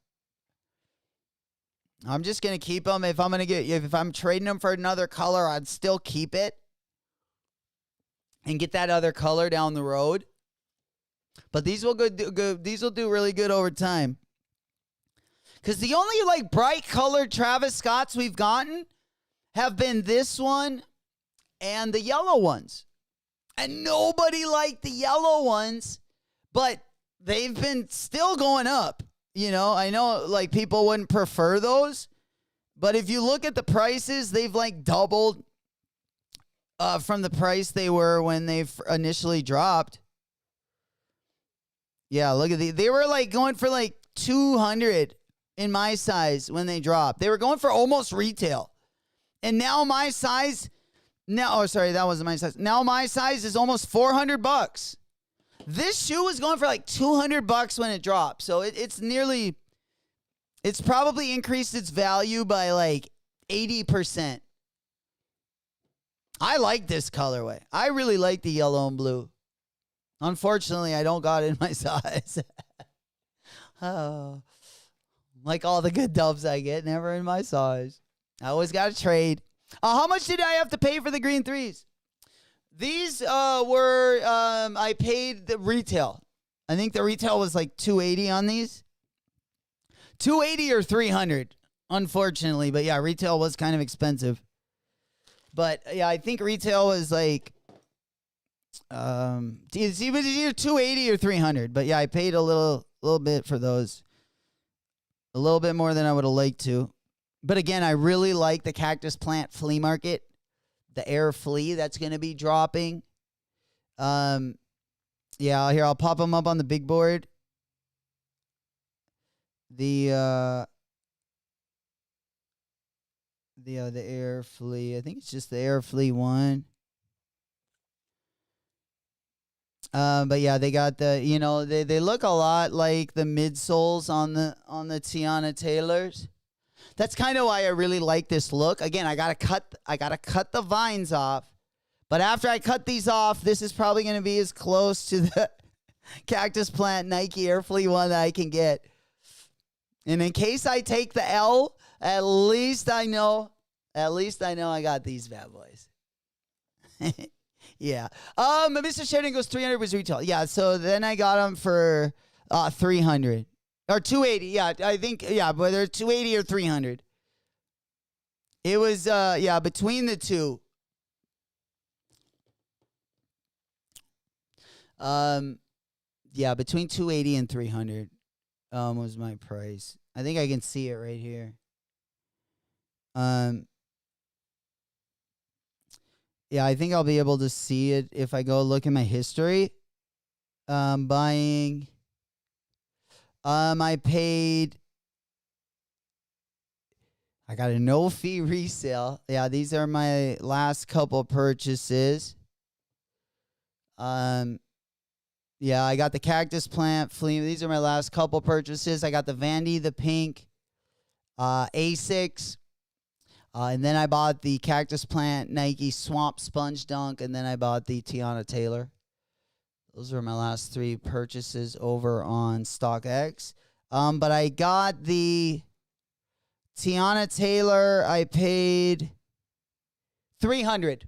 I'm just gonna keep them. If I'm trading them for another color, I'd still keep it and get that other color down the road. But these will These will do really good over time. Because the only like bright colored Travis Scotts we've gotten have been this one and the yellow ones. And nobody liked the yellow ones, but they've been still going up. You know, I know like people wouldn't prefer those, but if you look at the prices, they've like doubled from the price they were when they initially dropped. Yeah, look at they were like going for like 200 in my size when they dropped. They were going for almost retail. And now my size, that wasn't my size. Now my size is almost $400. This shoe was going for like $200 when it dropped. So it's probably increased its value by like 80%. I like this colorway. I really like the yellow and blue. Unfortunately, I don't got it in my size. Oh, like all the good dubs I get, never in my size. I always got to trade. How much did I have to pay for the green threes? These were, I paid the retail. I think the retail was like $280 on these. $280 or $300, unfortunately. But yeah, retail was kind of expensive. But yeah, I think retail was like, it's either $280 or $300. But yeah, I paid a little bit for those. A little bit more than I would have liked to. But again, I really like the cactus plant flea market. The air flea that's going to be dropping. Yeah, here, I'll pop them up on the big board. The air flea. I think it's just the air flea one. But yeah, they got the, you know, they look a lot like the midsoles on the Tiana Taylors. That's kind of why I really like this look. Again, I gotta cut the vines off. But after I cut these off, this is probably gonna be as close to the cactus plant Nike Air Flea one that I can get. And in case I take the L, at least I know I got these bad boys. Yeah. Mr. Sheridan goes 300 was retail. Yeah, so then I got them for 300 or 280. Yeah, I think but they're 280 or 300. It was between the two. Between 280 and 300 was my price. I think I can see it right here. Yeah, I think I'll be able to see it if I go look in my history. Buying. I got a no fee resale. Yeah, these are my last couple purchases. Yeah, I got the cactus plant flea. These are my last couple purchases. I got the Vandy, the pink, Asics. And then I bought the cactus plant Nike Swamp Sponge Dunk. And then I bought the Tiana Taylor. Those were my last three purchases over on StockX. But I got the Tiana Taylor. I paid $300.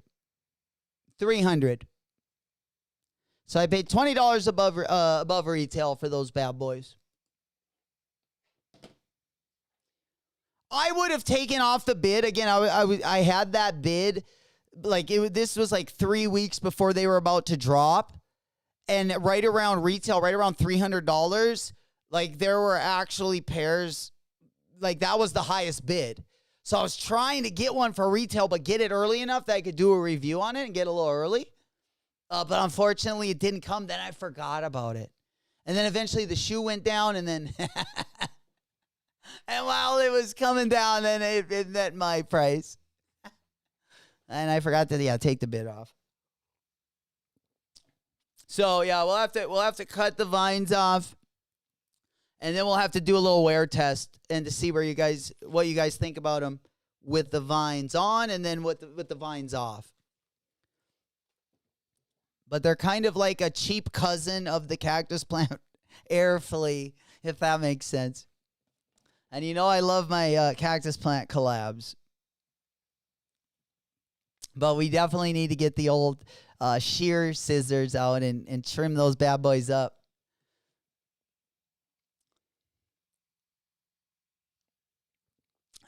So I paid $20 above retail for those bad boys. I would have taken off the bid again. I had that bid like this was like 3 weeks before they were about to drop, and right around retail, right around $300. Like there were actually pairs, like that was the highest bid. So I was trying to get one for retail, but get it early enough that I could do a review on it and get a little early. But unfortunately, it didn't come. Then I forgot about it. And then eventually the shoe went down, and then and while it was coming down, then it met my price. And I forgot to take the bid off. So yeah, we'll have to cut the vines off, and then we'll have to do a little wear test and to see what you guys think about them with the vines on, and then with the vines off. But they're kind of like a cheap cousin of the cactus plant air flea, if that makes sense. And you know I love my cactus plant collabs. But we definitely need to get the old shear scissors out and trim those bad boys up.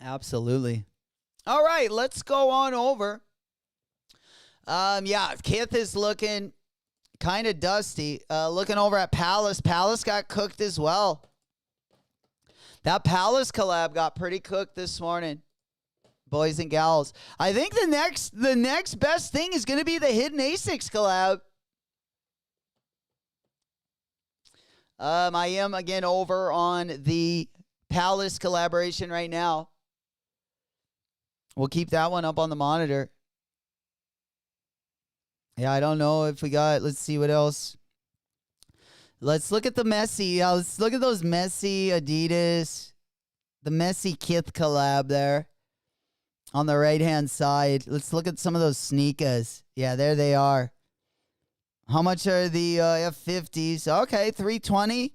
Absolutely. All right, let's go on over. KITH is looking kind of dusty. Looking over at Palace. Palace got cooked as well. That Palace collab got pretty cooked this morning, boys and gals. I think the next best thing is going to be the Hidden Asics collab. I am again over on the Palace collaboration right now. We'll keep that one up on the monitor. Yeah, I don't know if we got, let's see what else. Let's look at the Messi. Let's look at those Messi Adidas, the Messi KITH collab there on the right-hand side. Let's look at some of those sneakers. Yeah, there they are. How much are the F50s? Okay, 320.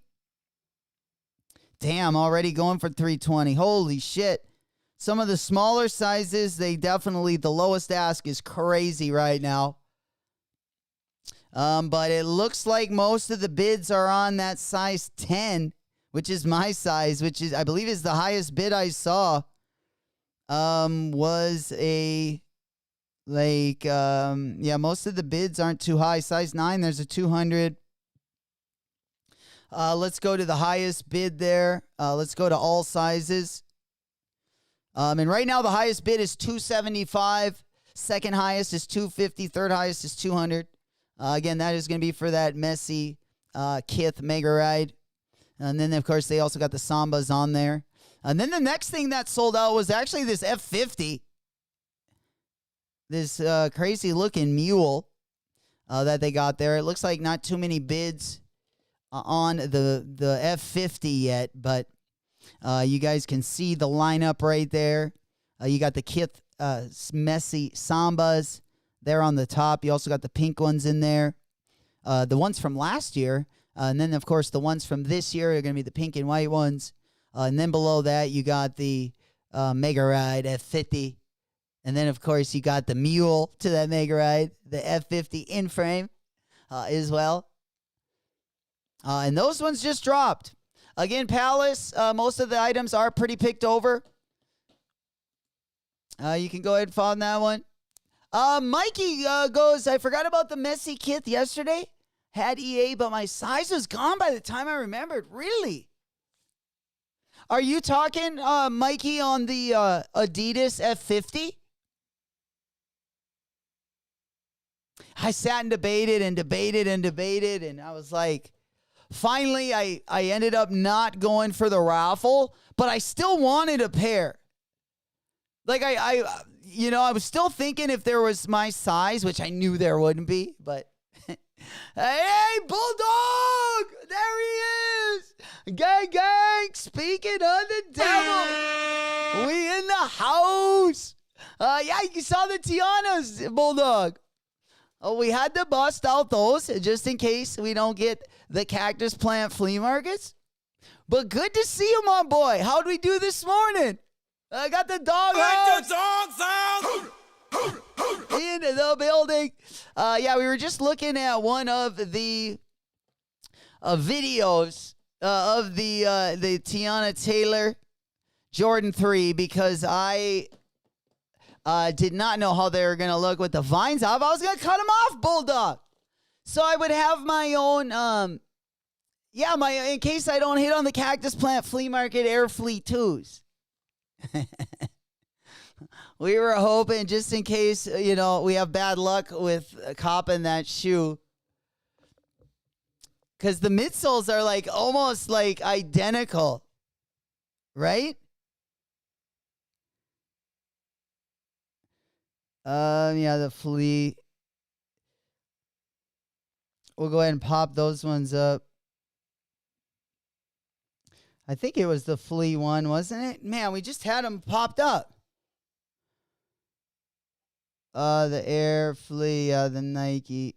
Damn, already going for 320. Holy shit. Some of the smaller sizes, they definitely, the lowest ask is crazy right now. But it looks like most of the bids are on that size 10, which is my size, which is, I believe, is the highest bid I saw. Was a, like, yeah, most of the bids aren't too high. Size 9, there's a 200. Let's go to the highest bid there. Let's go to all sizes. And right now the highest bid is 275. Second highest is 250. Third highest is 200. Again, that is going to be for that Messi KITH Mega Ride. And then, of course, they also got the Sambas on there. And then the next thing that sold out was actually this F50. This crazy-looking mule that they got there. It looks like not too many bids on the F50 yet, but you guys can see the lineup right there. You got the KITH Messi Sambas there on the top. You also got the pink ones in there. The ones from last year. And then, of course, the ones from this year are going to be the pink and white ones. And then below that, you got the Mega Ride F50. And then, of course, you got the mule to that Mega Ride, the F50 in frame as well. And those ones just dropped. Again, Palace, most of the items are pretty picked over. You can go ahead and follow that one. Mikey goes, I forgot about the Messi KITH yesterday. Had EA, but my size was gone by the time I remembered. Really? Are you talking, Mikey, on the Adidas F50? I sat and debated, and I was like, finally, I ended up not going for the raffle, but I still wanted a pair. Like, I was still thinking if there was my size, which I knew there wouldn't be, but hey, Bulldog! There he is! Gang, gang! Speaking of the devil, we in the house! Yeah, you saw the Tianas, Bulldog. Oh, we had to bust out those just in case we don't get the cactus plant flea markets. But good to see you, my boy. How'd we do this morning? I got the dog house. the dog sound! Into the building. Yeah, we were just looking at one of the videos of the Tiana Taylor Jordan 3 because I did not know how they were going to look with the vines off. I was going to cut them off, Bulldog. So I would have my own, in case I don't hit on the cactus plant flea market Air Fleet 2s. We were hoping just in case, we have bad luck with copping that shoe. Because the midsoles are like almost like identical. Right? Yeah, the flea. We'll go ahead and pop those ones up. I think it was the flea one, wasn't it? Man, we just had them popped up. The Air Flea, the Nike.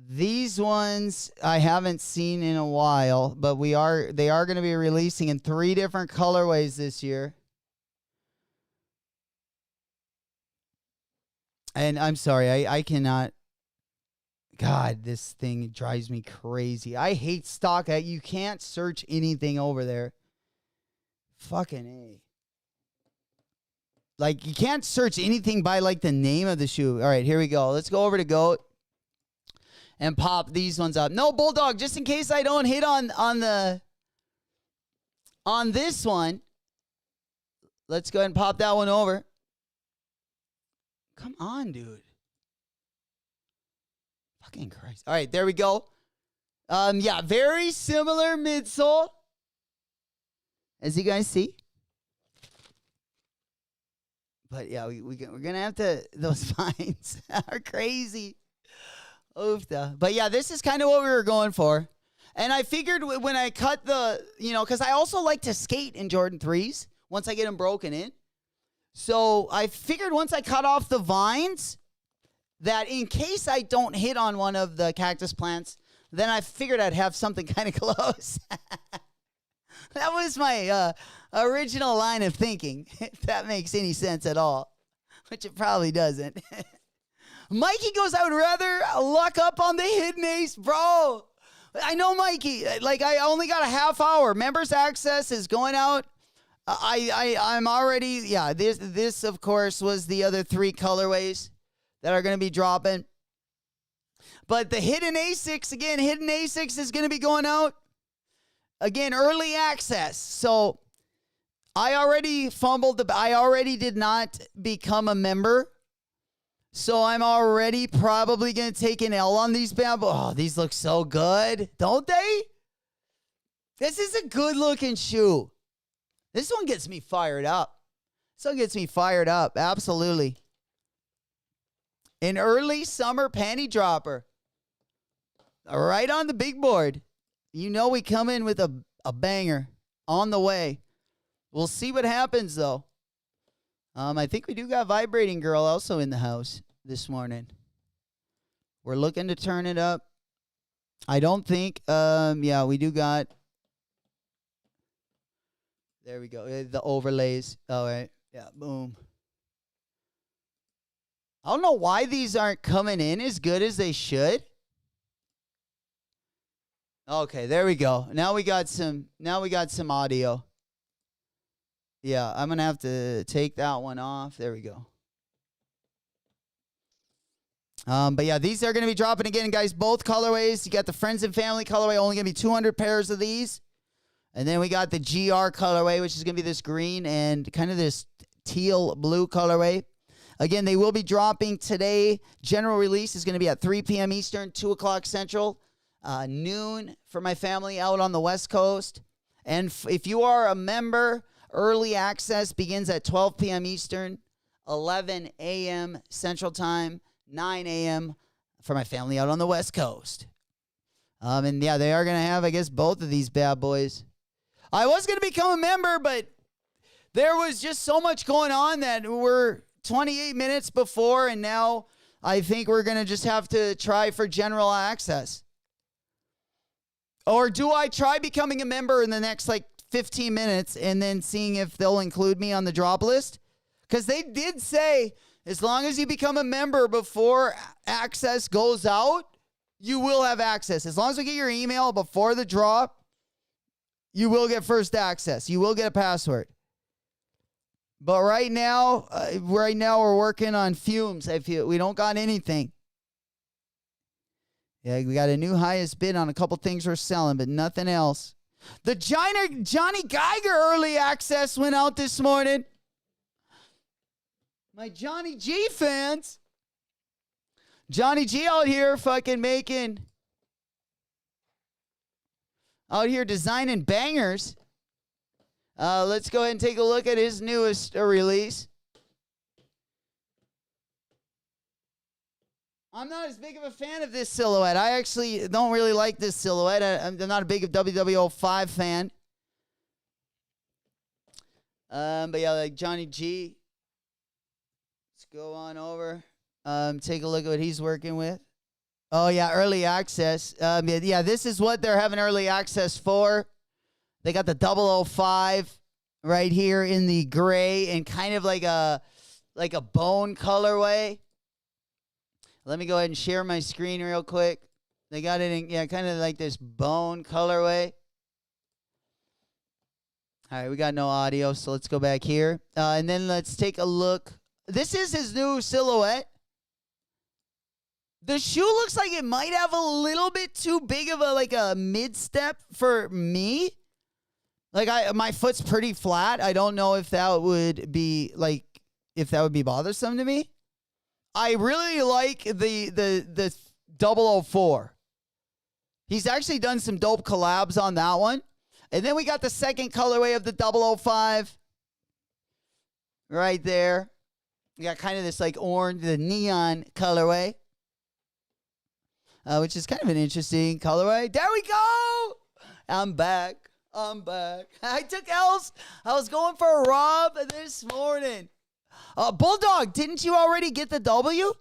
These ones I haven't seen in a while, but they are going to be releasing in 3 different colorways this year. And I'm sorry, I cannot. God, this thing drives me crazy. I hate stock. You can't search anything over there. Fucking A. Like, you can't search anything by, like, the name of the shoe. All right, here we go. Let's go over to GOAT. and pop these ones up. No, Bulldog, just in case I don't hit on this one, let's go ahead and pop that one over. Come on, dude. Fucking Christ. All right, there we go. Yeah, very similar midsole, as you guys see. But yeah, we're going to have to, those vines are crazy. Oofta. But yeah, this is kind of what we were going for. And I figured when I cut the, because I also like to skate in Jordan 3s once I get them broken in. So I figured once I cut off the vines, that in case I don't hit on one of the cactus plants, then I figured I'd have something kind of close. That was my original line of thinking, if that makes any sense at all, which it probably doesn't. Mikey goes, I would rather luck up on the hidden ace, bro. I know, Mikey. Like, I only got a half hour. Members access is going out. I'm already, yeah, this, of course, was the other 3 colorways that are going to be dropping. But the hidden A6, again, hidden A6 is going to be going out. Again, early access. So I already fumbled. I already did not become a member. So I'm already probably going to take an L on these bad boys. Oh, these look so good, don't they? This is a good looking shoe. This one gets me fired up. This one gets me fired up. Absolutely. An early summer panty dropper. Right on the big board. You know we come in with a banger on the way. We'll see what happens, though. I think we do got Vibrating Girl also in the house this morning. We're looking to turn it up. I don't think, yeah, we do got, there we go, the overlays. All right, yeah, boom. I don't know why these aren't coming in as good as they should. Okay, there we go. Now we got some audio. Yeah, I'm going to have to take that one off. There we go. But yeah, these are going to be dropping again, guys. Both colorways. You got the Friends and Family colorway, only going to be 200 pairs of these. And then we got the GR colorway, which is going to be this green and kind of this teal blue colorway. Again, they will be dropping today. General release is going to be at 3 p.m. Eastern, 2 o'clock Central. Noon for my family out on the West Coast. And if you are a member, early access begins at 12 p.m. Eastern, 11 a.m. Central Time, 9 a.m. for my family out on the West Coast. And yeah, they are going to have, I guess, both of these bad boys. I was going to become a member, but there was just so much going on that we're 28 minutes before, and now I think we're going to just have to try for general access. Or do I try becoming a member in the next, 15 minutes and then seeing if they'll include me on the drop list? Because they did say, as long as you become a member before access goes out, you will have access. As long as we get your email before the drop, you will get first access. You will get a password. But right now we're working on fumes. We don't got anything. Yeah, we got a new highest bid on a couple things we're selling, but nothing else. The Johnny Geiger early access went out this morning. My Johnny G fans. Johnny G out here fucking out here designing bangers. Let's go ahead and take a look at his newest release. I'm not as big of a fan of this silhouette. I actually don't really like this silhouette. I'm not a big WW05 fan. But yeah, like Johnny G. Let's go on over. Take a look at what he's working with. Oh, yeah, early access. Yeah, this is what they're having early access for. They got the 005 right here in the gray and kind of like a bone colorway. Let me go ahead and share my screen real quick. They got it in, yeah, kind of like this bone colorway. All right, we got no audio, so let's go back here. And then let's take a look. This is his new silhouette. The shoe looks like it might have a little bit too big of a mid step for me. Like my foot's pretty flat. I don't know if that would be bothersome to me. I really like the 004. He's actually done some dope collabs on that one. And then we got the second colorway of the 005 right there. We got kind of this like orange, the neon colorway, which is kind of an interesting colorway. There we go. I'm back. I took L's. I was going for a Rob this morning. Bulldog, didn't you already get the W?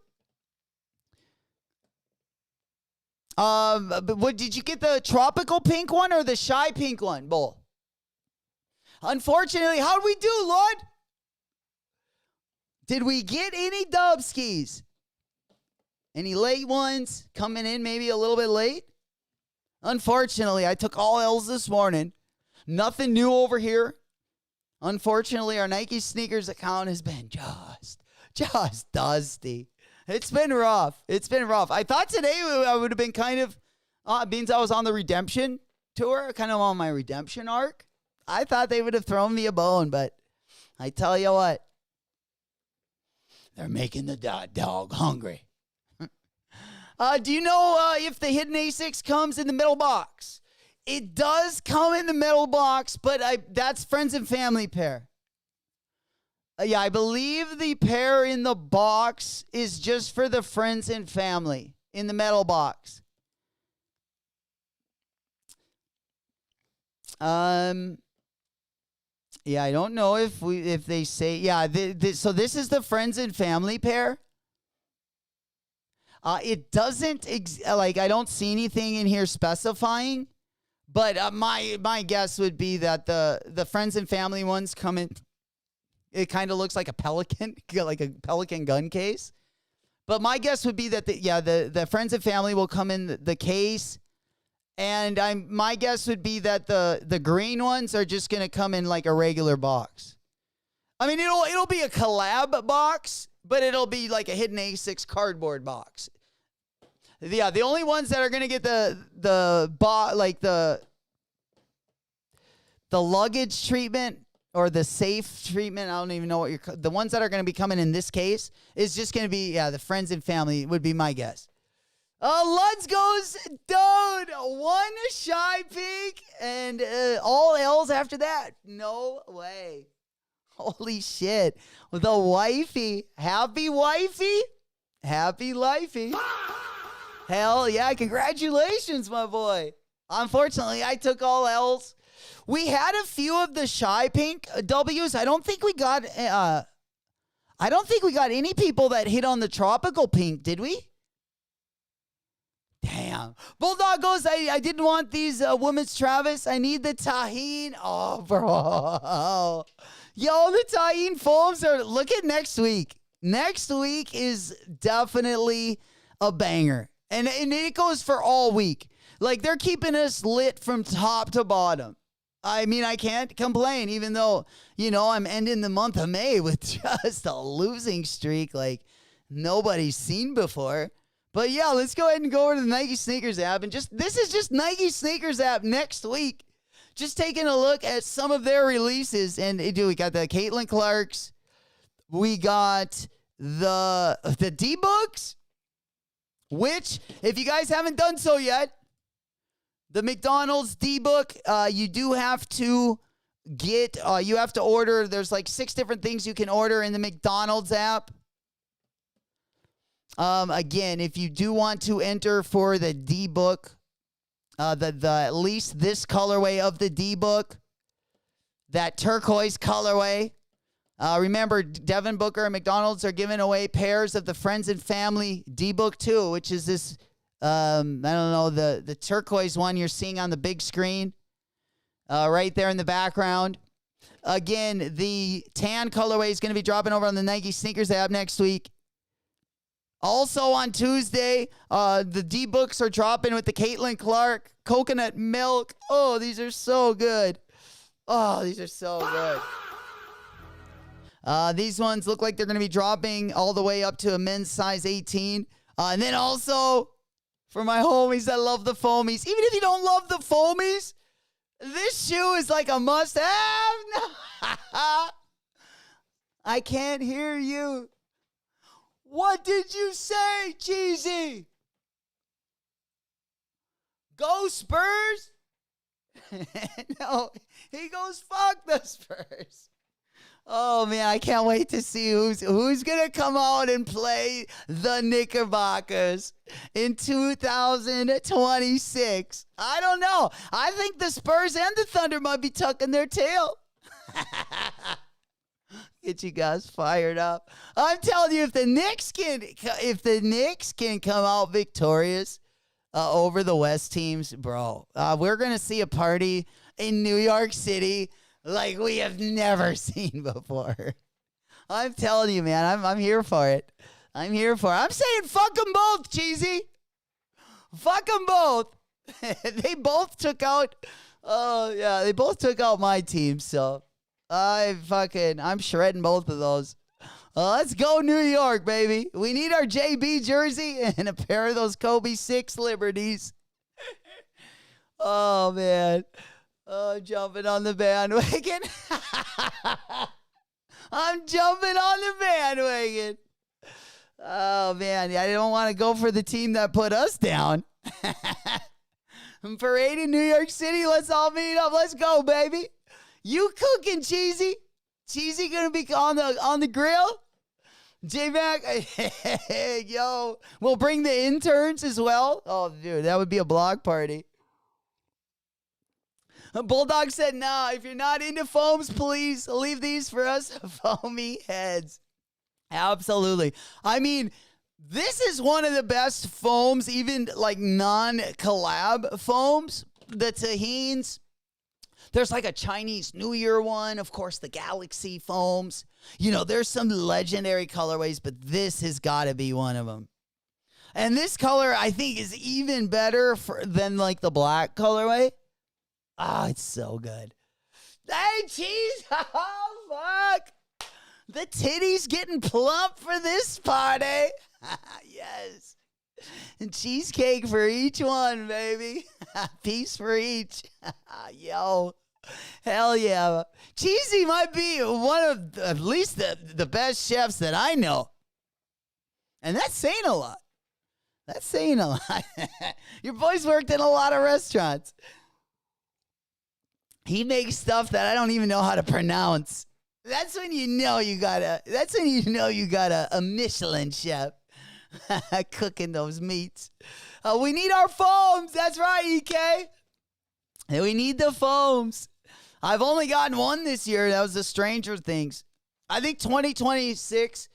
But what did you get, the tropical pink one or the shy pink one, Bull? Unfortunately, how'd we do, Lord? Did we get any dub skis? Any late ones coming in maybe a little bit late? Unfortunately, I took all L's this morning. Nothing new over here. Unfortunately, our Nike sneakers account has been just dusty. It's been rough. I thought today I would have been kind of, means I was on the redemption tour, kind of on my redemption arc. I thought they would have thrown me a bone, but I tell you what, they're making the dog hungry. Do you know if the hidden A6 comes in the middle box? It does come in the middle box, but that's friends and family pair. Yeah, I believe the pair in the box is just for the friends and family in the metal box. Yeah, I don't know if they say, yeah, so this is the friends and family pair. It doesn't, I don't see anything in here specifying, but my guess would be that the friends and family ones come in. It kind of looks like a Pelican, like a Pelican gun case. But my guess would be that the friends and family will come in the case, and my guess would be that the green ones are just gonna come in like a regular box. I mean, it'll be a collab box, but it'll be like a hidden A6 cardboard box. Yeah, the only ones that are gonna get the luggage treatment or the safe treatment, I don't even know what the ones that are going to be coming in this case is just going to be, the friends and family would be my guess. Luds goes down. One shy pink and all L's after that. No way. Holy shit. The wifey. Happy wifey. Happy lifey. Hell yeah. Congratulations, my boy. Unfortunately, I took all L's. We had a few of the shy pink W's. I don't think we got any people that hit on the tropical pink, did we? Damn. Bulldog goes, I didn't want these women's Travis. I need the Tahine. Oh, bro. Yo, the Tahine foams are, look at next week. Next week is definitely a banger. And it goes for all week. Like, they're keeping us lit from top to bottom. I mean, I can't complain, even though, I'm ending the month of May with just a losing streak like nobody's seen before. But yeah, let's go ahead and go over to the Nike Sneakers app. And this is just Nike Sneakers app next week. Just taking a look at some of their releases. And we got the Caitlin Clarks. We got the D-Books, which, if you guys haven't done so yet, the McDonald's D-Book, you do have to get, you have to order. There's like 6 different things you can order in the McDonald's app. Again, if you do want to enter for the D-Book, the at least this colorway of the D-Book, that turquoise colorway. Remember, Devin Booker and McDonald's are giving away pairs of the Friends and Family D-Book 2, which is this, I don't know, the turquoise one you're seeing on the big screen right there in the background. Again, the tan colorway is going to be dropping over on the Nike Sneakers app next week. Also on Tuesday, the D-Books are dropping with the Caitlin Clark coconut milk. Oh, these are so good. Oh, these are so good. These ones look like they're going to be dropping all the way up to a men's size 18. And then also for my homies that love the foamies. Even if you don't love the foamies, this shoe is like a must-have. I can't hear you. What did you say, Cheesy? Go Spurs? No, he goes, fuck the Spurs. Oh, man, I can't wait to see who's going to come out and play the Knickerbockers in 2026. I don't know. I think the Spurs and the Thunder might be tucking their tail. Get you guys fired up. I'm telling you, if the Knicks can come out victorious over the West teams, bro, we're going to see a party in New York City like we have never seen before. I'm telling you, man, I'm here for it. I'm here for it. I'm saying fuck them both, Cheesy. Fuck them both. They both took out, they both took out my team, so I'm shredding both of those. Let's go New York, baby. We need our JB jersey and a pair of those Kobe 6 Liberties. Oh, man. Oh, jumping on the bandwagon. I'm jumping on the bandwagon. Oh, man. I don't want to go for the team that put us down. Parade in New York City. Let's all meet up. Let's go, baby. You cooking, Cheesy? Cheesy gonna be on the grill? J-Mac, yo, we'll bring the interns as well. Oh, dude, that would be a block party. Bulldog said, nah, if you're not into foams, please leave these for us foamy heads. Absolutely. I mean, this is one of the best foams, even like non-collab foams. The Tahines. There's like a Chinese New Year one. Of course, the Galaxy foams. You know, there's some legendary colorways, but this has got to be one of them. And this color, I think, is even better than like the black colorway. Oh, it's so good. Hey, cheese. Oh, fuck. The titties getting plump for this party. Yes. And cheesecake for each one, baby. Piece for each. Yo. Hell yeah. Cheesy might be one of at least the best chefs that I know. And that's saying a lot. That's saying a lot. Your boy's worked in a lot of restaurants. He makes stuff that I don't even know how to pronounce. That's when you know you got a Michelin chef cooking those meats. We need our foams. That's right, EK. And we need the foams. I've only gotten one this year. That was the Stranger Things. I think 2026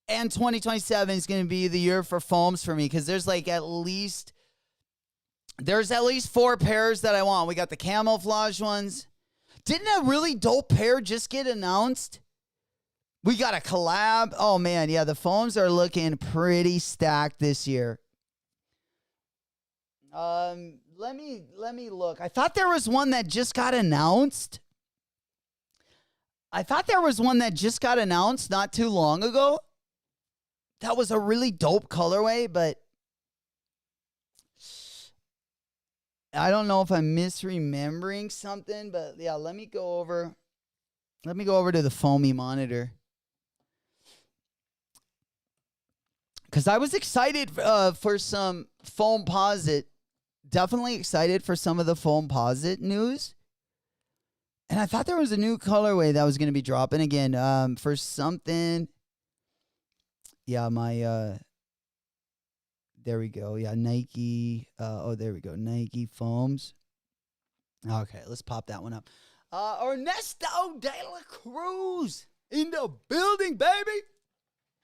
and 2027 is going to be the year for foams for me because there's at least 4 pairs that I want. We got the camouflage ones. Didn't a really dope pair just get announced? We got a collab. Oh, man. Yeah, the foams are looking pretty stacked this year. Let me look. I thought there was one that just got announced. Not too long ago. That was a really dope colorway, but I don't know if I'm misremembering something, but yeah, let me go over to the foamy monitor. Because I was excited for some Foamposite. Definitely excited for some of the Foamposite news. And I thought there was a new colorway that was going to be dropping again for something. Yeah, there we go. Yeah, Nike. There we go. Nike foams. Okay, let's pop that one up. Ernesto de la Cruz in the building, baby.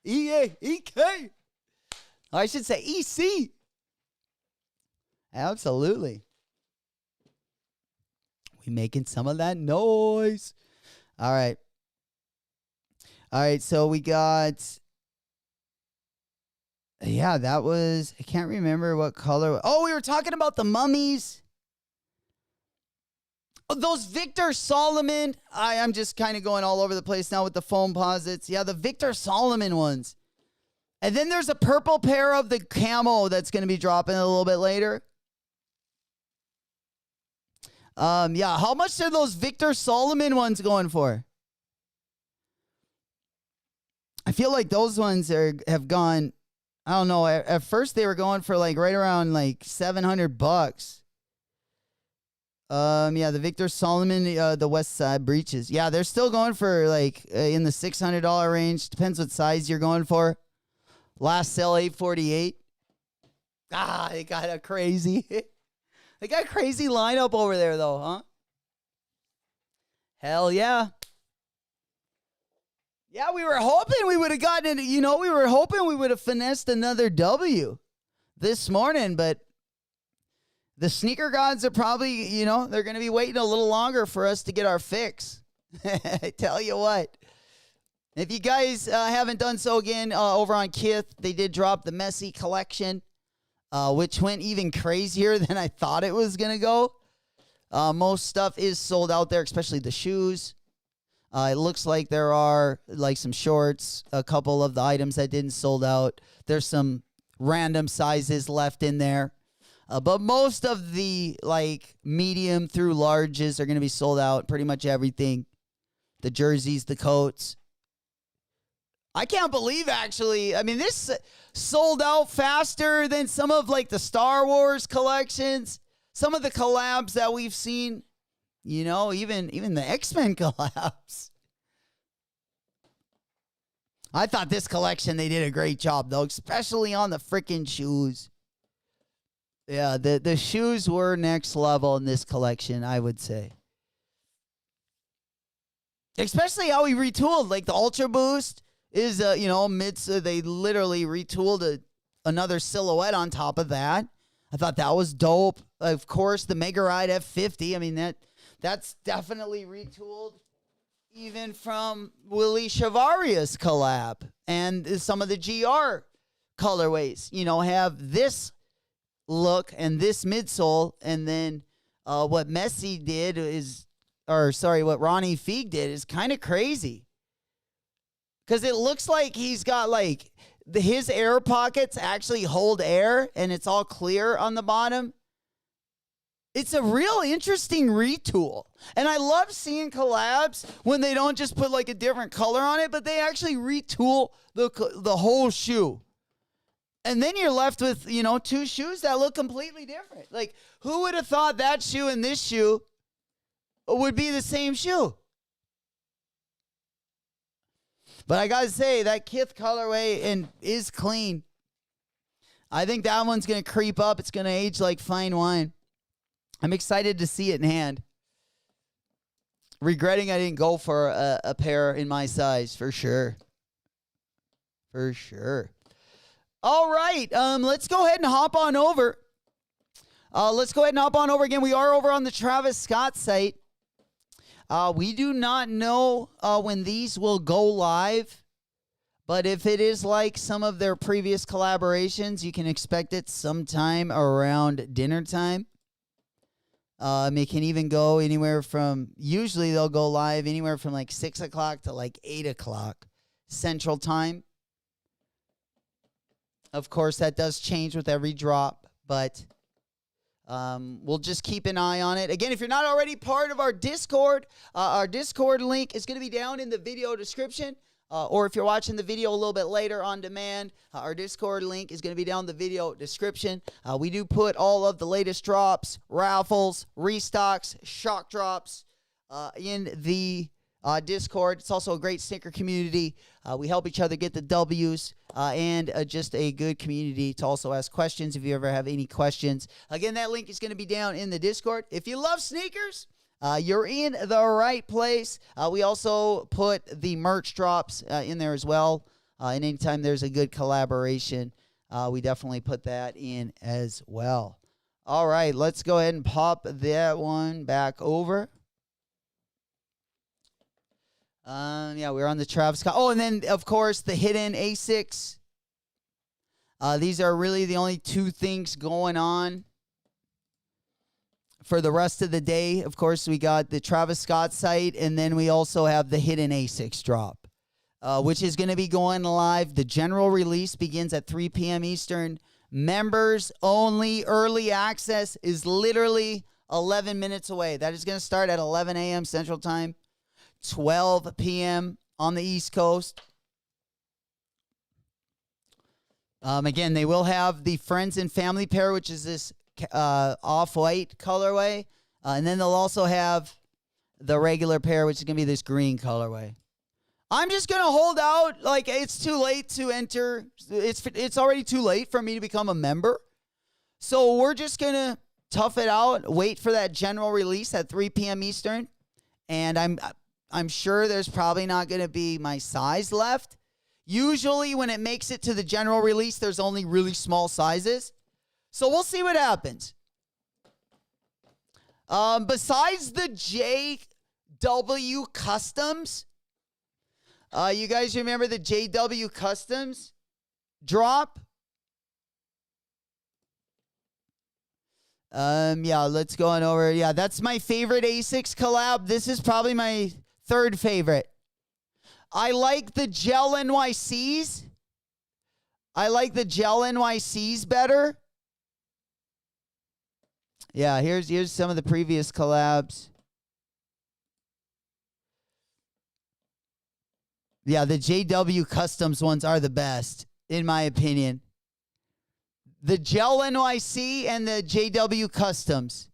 EK. I should say EC. Absolutely. We making some of that noise. All right, so we got... Yeah, that was... I can't remember what color... Oh, we were talking about the mummies. Oh, those Victor Solomon... I'm just kind of going all over the place now with the Foamposites. Yeah, the Victor Solomon ones. And then there's a purple pair of the camo that's going to be dropping a little bit later. Yeah, how much are those Victor Solomon ones going for? I feel like those ones have gone, I don't know. At first they were going for like right around like $700. Yeah, the Victor Solomon, the West Side breeches. Yeah, they're still going for like in the $600 range. Depends what size you're going for. Last sale $848. They got a crazy. They got a crazy lineup over there though, huh? Hell yeah. Yeah, we were hoping we would have gotten it. You know, we were hoping we would have finessed another W this morning, but the sneaker gods are probably, you know, they're going to be waiting a little longer for us to get our fix. I tell you what. If you guys haven't done so again, over on KITH, they did drop the Messi collection, which went even crazier than I thought it was going to go. Most stuff is sold out there, especially the shoes. It looks like there are like some shorts, a couple of the items that didn't sold out. There's some random sizes left in there. But most of the like medium through larges are going to be sold out. Pretty much everything. The jerseys, the coats. I can't believe actually. I mean, this sold out faster than some of like the Star Wars collections. Some of the collabs that we've seen. You know, even the X-Men collabs. I thought this collection, they did a great job, though, especially on the freaking shoes. Yeah, the shoes were next level in this collection, I would say. Especially how he retooled. Like, the Ultra Boost is, they literally retooled another silhouette on top of that. I thought that was dope. Of course, the Mega Ride F50, I mean, that's definitely retooled even from Willie Chavaria's collab. And some of the GR colorways, you know, have this look and this midsole. And then what Messi did what Ronnie Feig did is kind of crazy. Because it looks like he's got like his air pockets actually hold air and it's all clear on the bottom. It's a real interesting retool. And I love seeing collabs when they don't just put like a different color on it, but they actually retool the whole shoe. And then you're left with, you know, two shoes that look completely different. Like, who would have thought that shoe and this shoe would be the same shoe? But I got to say, that KITH colorway is clean. I think that one's going to creep up. It's going to age like fine wine. I'm excited to see it in hand. Regretting I didn't go for a pair in my size, for sure. For sure. All right, let's go ahead and hop on over. Again. We are over on the Travis Scott site. We do not know when these will go live, but if it is like some of their previous collaborations, you can expect it sometime around dinner time. It can even go anywhere from, usually they'll go live anywhere from like 6 o'clock to like 8 o'clock Central Time. Of course, that does change with every drop, but we'll just keep an eye on it. Again, if you're not already part of our Discord link is going to be down in the video description. Or if you're watching the video a little bit later on demand, our Discord link is going to be down in the video description. We do put all of the latest drops, raffles, restocks, shock drops in the Discord. It's also a great sneaker community. We help each other get the W's and just a good community to also ask questions if you ever have any questions. Again, that link is going to be down in the Discord. If you love sneakers, you're in the right place. We also put the merch drops in there as well. And anytime there's a good collaboration, we definitely put that in as well. All right, let's go ahead and pop that one back over. We're on the Travis Scott. Oh, and then, of course, the hidden Asics. These are really the only two things going on for the rest of the day. Of course, we got the Travis Scott site, and then we also have the hidden Asics drop. which is going to be going live. The general release begins at 3 p.m. Eastern. Members only. Early access is literally 11 minutes away. That is going to start at 11 a.m. Central Time, 12 p.m. on the East Coast. Again, they will have the Friends and Family pair, which is this off-white colorway. And then they'll also have the regular pair, which is going to be this green colorway. I'm just going to hold out. Like, it's too late to enter. It's already too late for me to become a member. So we're just going to tough it out, wait for that general release at 3 p.m. Eastern. And I'm sure there's probably not going to be my size left. Usually when it makes it to the general release, there's only really small sizes. So we'll see what happens. Besides the JW Customs, you guys remember the JW Customs drop? Yeah, let's go on over. Yeah, that's my favorite ASICS collab. This is probably my third favorite. I like the Gel NYCs. I like the Gel NYCs better. Yeah, here's some of the previous collabs. Yeah, the JW Customs ones are the best, in my opinion. The Gel NYC and the JW Customs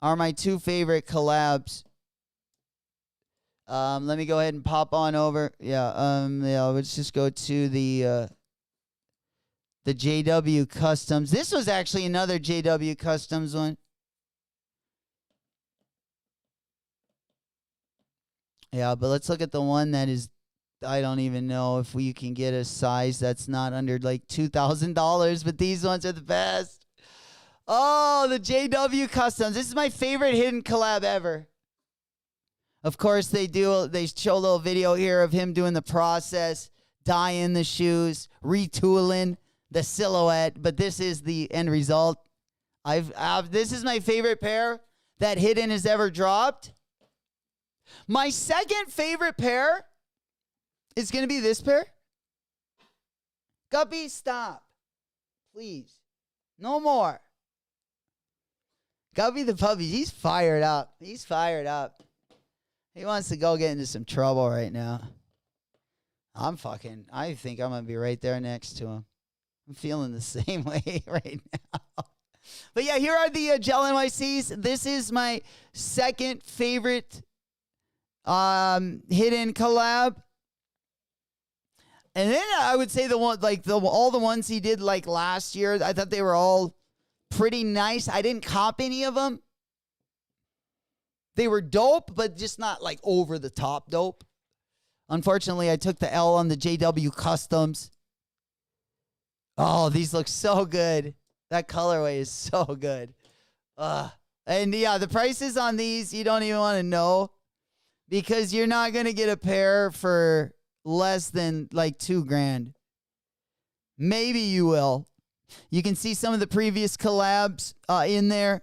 are my two favorite collabs. Let me go ahead and pop on over. Yeah, let's just go to the JW Customs. This was actually another JW Customs one. Yeah, but let's look at the one that is, I don't even know if we can get a size that's not under like $2,000, but these ones are the best. Oh, the JW Customs. This is my favorite hidden collab ever. Of course, they show a little video here of him doing the process, dyeing the shoes, retooling the silhouette, but this is the end result. This is my favorite pair that Hidden has ever dropped. My second favorite pair is going to be this pair. Guppy, stop. Please. No more. Guppy the puppy, he's fired up. He's fired up. He wants to go get into some trouble right now. I think I'm going to be right there next to him. I'm feeling the same way right now. But yeah, here are the Gel NYCs. This is my second favorite hidden collab. And then I would say all the ones he did like last year, I thought they were all pretty nice. I didn't cop any of them. They were dope, but just not like over the top dope. Unfortunately, I took the L on the JW Customs. Oh, these look so good. That colorway is so good. And yeah, the prices on these, you don't even want to know, because you're not going to get a pair for less than like $2,000. Maybe you will. You can see some of the previous collabs in there.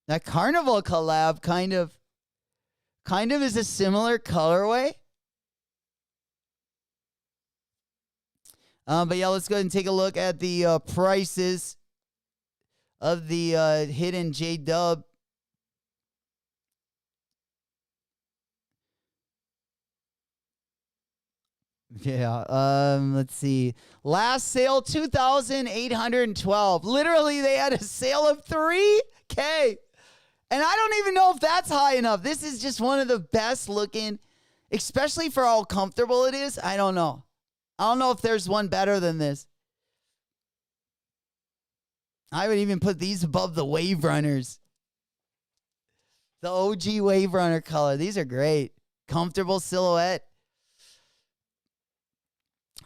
That Carnival collab kind of is a similar colorway. But yeah, let's go ahead and take a look at the prices of the hidden J-Dub. Yeah, let's see. Last sale, $2,812. Literally, they had a sale of $3,000. And I don't even know if that's high enough. This is just one of the best looking, especially for how comfortable it is. I don't know. I don't know if there's one better than this. I would even put these above the Wave Runners. The OG Wave Runner color. These are great. Comfortable silhouette.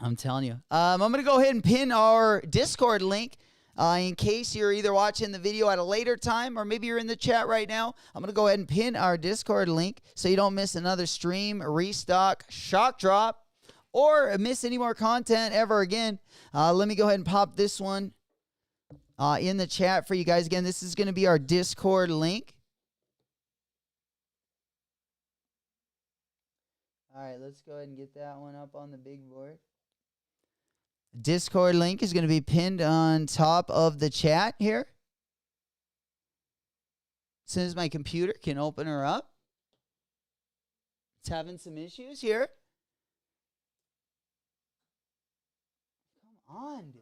I'm telling you. I'm going to go ahead and pin our Discord link in case you're either watching the video at a later time or maybe you're in the chat right now. I'm going to go ahead and pin our Discord link so you don't miss another stream, restock, shock drop, or miss any more content ever again. Let me go ahead and pop this one in the chat for you guys. Again, this is going to be our Discord link. All right, let's go ahead and get that one up on the big board. Discord link is going to be pinned on top of the chat here. As soon as my computer can open her up. It's having some issues here. Come on, dude.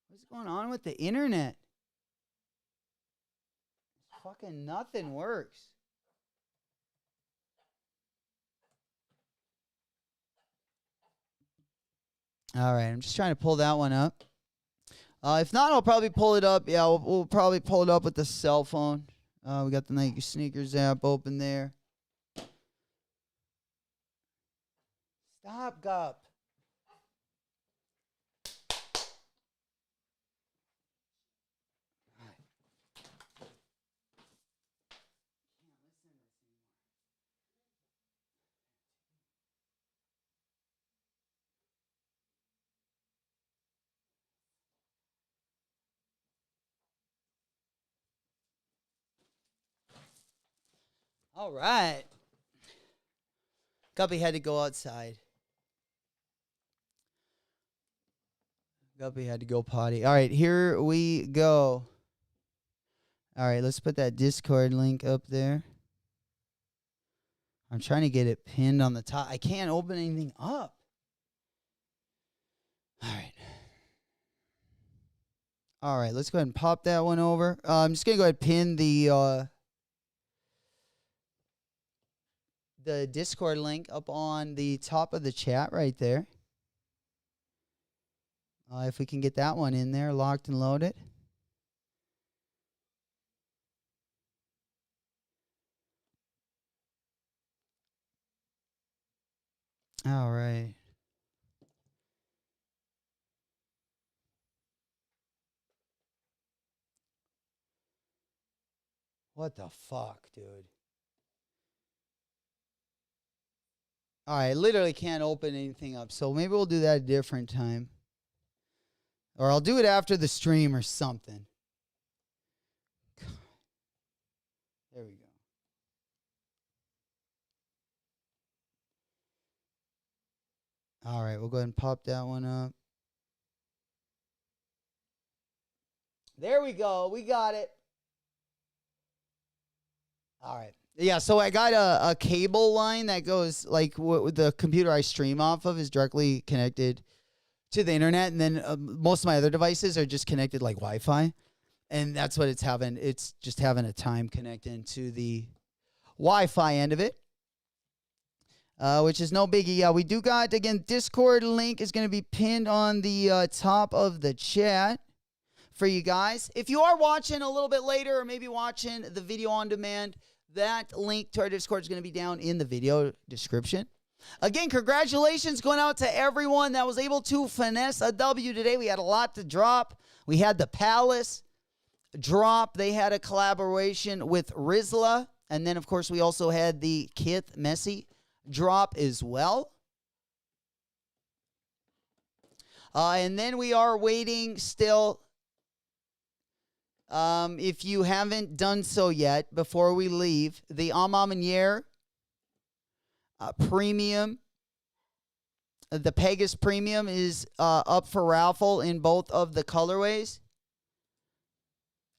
What's going on with the internet? Fucking nothing works. All right, I'm just trying to pull that one up. If not, I'll probably pull it up. Yeah, we'll probably pull it up with the cell phone. We got the Nike Sneakers app open there. Stop, Gup. All right. Guppy had to go outside. Guppy had to go potty. All right, here we go. All right, let's put that Discord link up there. I'm trying to get it pinned on the top. I can't open anything up. All right. All right, let's go ahead and pop that one over. I'm just going to go ahead and pin the Discord link up on the top of the chat right there. If we can get that one in there, locked and loaded. All right. What the fuck, dude? All right, literally can't open anything up. So maybe we'll do that a different time. Or I'll do it after the stream or something. There we go. All right, we'll go ahead and pop that one up. There we go. We got it. All right. Yeah, so I got a cable line that goes, like, the computer I stream off of is directly connected to the internet, and then most of my other devices are just connected like Wi-Fi, and that's what it's having. It's just having a time connecting to the Wi-Fi end of it, which is no biggie. Yeah, we do got, again, Discord link is going to be pinned on the top of the chat for you guys. If you are watching a little bit later or maybe watching the video on demand, that link to our Discord is going to be down in the video description. Again, congratulations going out to everyone that was able to finesse a W today. We had a lot to drop. We had the Palace drop. They had a collaboration with Rizla. And then, of course, we also had the KITH Messi drop as well. And then we are waiting still. If you haven't done so yet, before we leave, the Amamanier Premium, the Pegasus Premium is up for raffle in both of the colorways.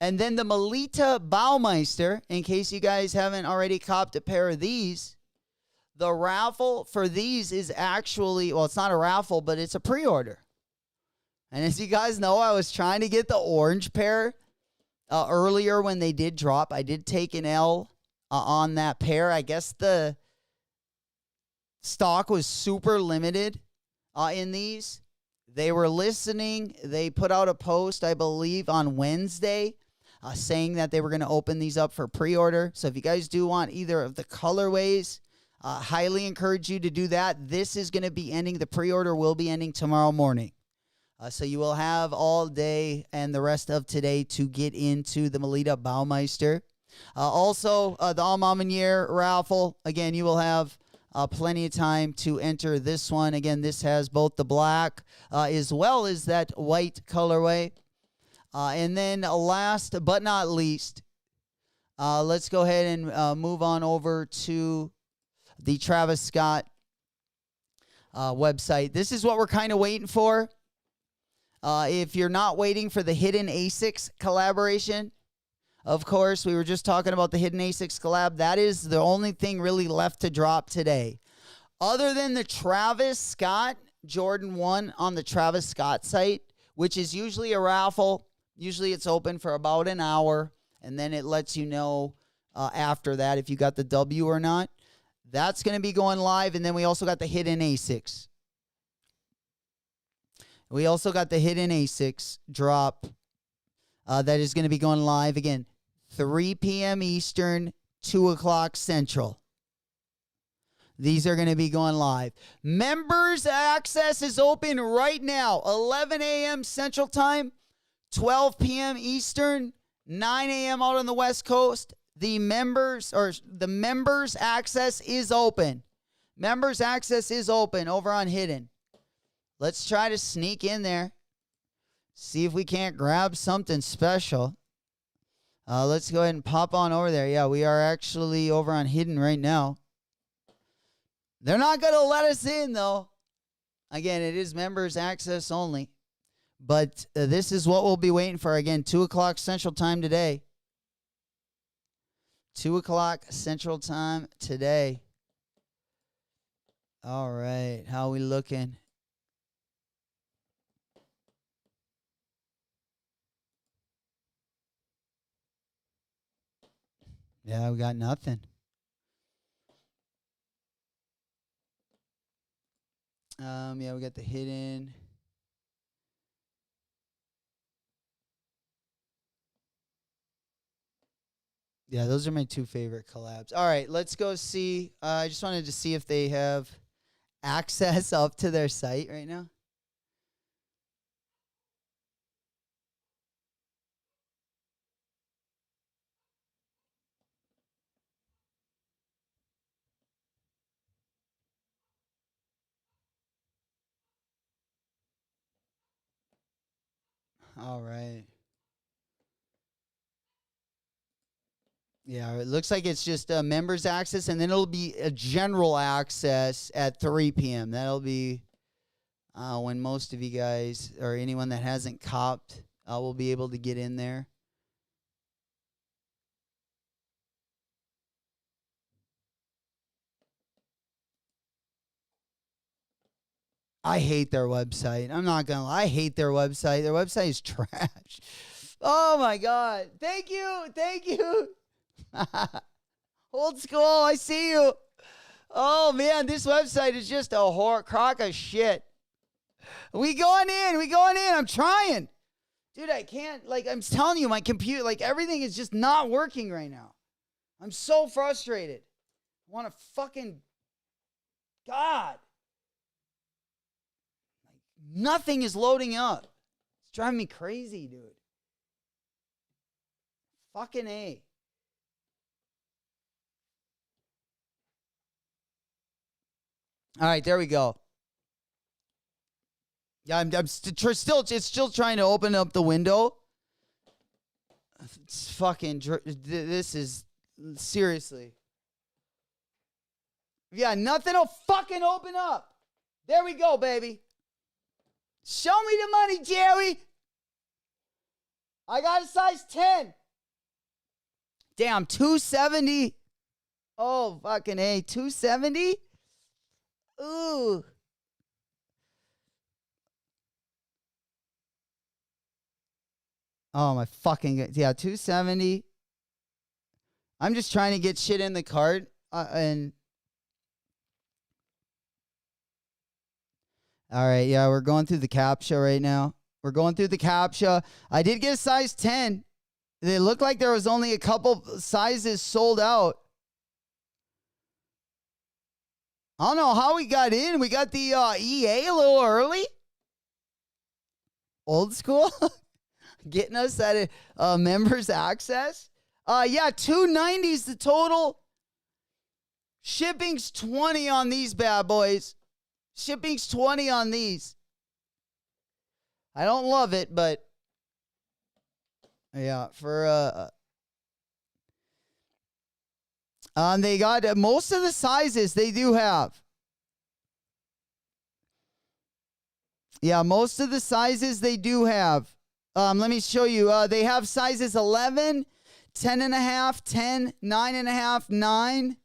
And then the Melita Baumeister, in case you guys haven't already copped a pair of these, the raffle for these is actually, well, it's not a raffle, but it's a pre-order. And as you guys know, I was trying to get the orange pair earlier when they did drop. I did take an L on that pair. I guess the stock was super limited in these. They were listening. They put out a post, I believe, on Wednesday saying that they were going to open these up for pre-order. So if you guys do want either of the colorways, highly encourage you to do that. This is going to be ending. The pre-order will be ending tomorrow morning. So you will have all day and the rest of today to get into the Melita Baumeister. Also, the Almamanier raffle. Again, you will have plenty of time to enter this one. Again, this has both the black as well as that white colorway. And then last but not least, let's go ahead and move on over to the Travis Scott website. This is what we're kind of waiting for. If you're not waiting for the Hidden Asics collaboration, of course, we were just talking about the Hidden Asics collab. That is the only thing really left to drop today. Other than the Travis Scott Jordan 1 on the Travis Scott site, which is usually a raffle. Usually it's open for about an hour, and then it lets you know after that if you got the W or not. That's going to be going live, and then we also got the Hidden Asics. We also got the Hidden Asics drop that is going to be going live again, 3 p.m. Eastern, 2 o'clock Central. These are going to be going live. Members access is open right now, 11 a.m. Central Time, 12 p.m. Eastern, 9 a.m. out on the West Coast. The members access is open. Members access is open over on Hidden. Let's try to sneak in there. See if we can't grab something special. Let's go ahead and pop on over there. Yeah, we are actually over on Hidden right now. They're not going to let us in, though. Again, it is members access only. But this is what we'll be waiting for. Again, 2 o'clock Central Time today. 2 o'clock Central Time today. All right. How we looking? Yeah, we got nothing. Yeah, we got the Hidden. Yeah, those are my two favorite collabs. All right, let's go see. I just wanted to see if they have access up to their site right now. All right. Yeah, it looks like it's just members access, and then it'll be a general access at 3 p.m. That'll be when most of you guys, or anyone that hasn't copped, will be able to get in there. I hate their website. I'm not going to lie. I hate their website. Their website is trash. Oh, my God. Thank you. Thank you. Old school, I see you. Oh, man, this website is just a crock of shit. We going in. I'm trying. Dude, I can't, I'm telling you, my computer, everything is just not working right now. I'm so frustrated. I want to fucking, God. Nothing is loading up. It's driving me crazy, dude. Fucking A. All right, there we go. Yeah, I'm still trying to open up the window. It's fucking, this is, seriously. Yeah, nothing will fucking open up. There we go, baby. Show me the money, Jerry. I got a size 10. Damn, 270. Oh, fucking A, 270? Ooh. Oh, my fucking, yeah, 270. I'm just trying to get shit in the cart, and all right, yeah, we're going through the CAPTCHA right now. We're going through the CAPTCHA. I did get a size 10. It looked like there was only a couple sizes sold out. I don't know how we got in. We got the EA a little early. Old school. Getting us that members access. Yeah, $290 is the total. Shipping's $20 on these bad boys. Shipping's $20 on these. I don't love it, but yeah, for They got most of the sizes they do have. Yeah, most of the sizes they do have. Let me show you. They have sizes 11, 10.5, 10, 9.5, 9,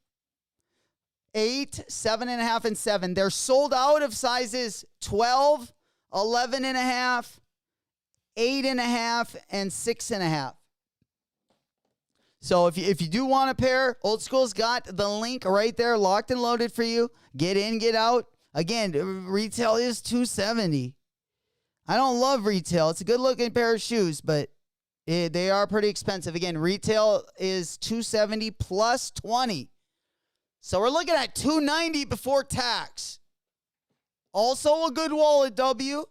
8, 7.5, and 7. They're sold out of sizes 12, 11.5, 8.5, and 6.5. So if you do want a pair, Old School's got the link right there, locked and loaded for you. Get in, get out. Again, retail is $270. I don't love retail. It's a good-looking pair of shoes, but they are pretty expensive. Again, retail is $270 plus $20. So we're looking at $290 before tax. Also a good wallet W.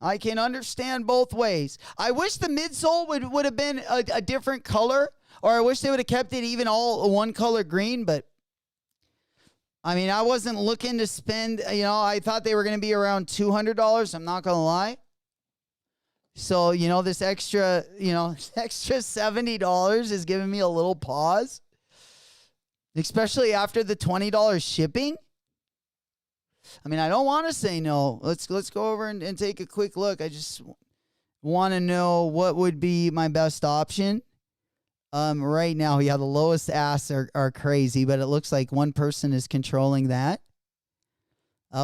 I can understand both ways. I wish the midsole would have been a different color, or I wish they would have kept it even all one color green, but I mean, I wasn't looking to spend, I thought they were going to be around $200. I'm not going to lie. So, this extra, extra $70 is giving me a little pause, especially after the $20 shipping. I mean, I don't want to say no. Let's go over and take a quick look. I just want to know what would be my best option. Right now, yeah, the lowest asks are crazy, but it looks like one person is controlling that.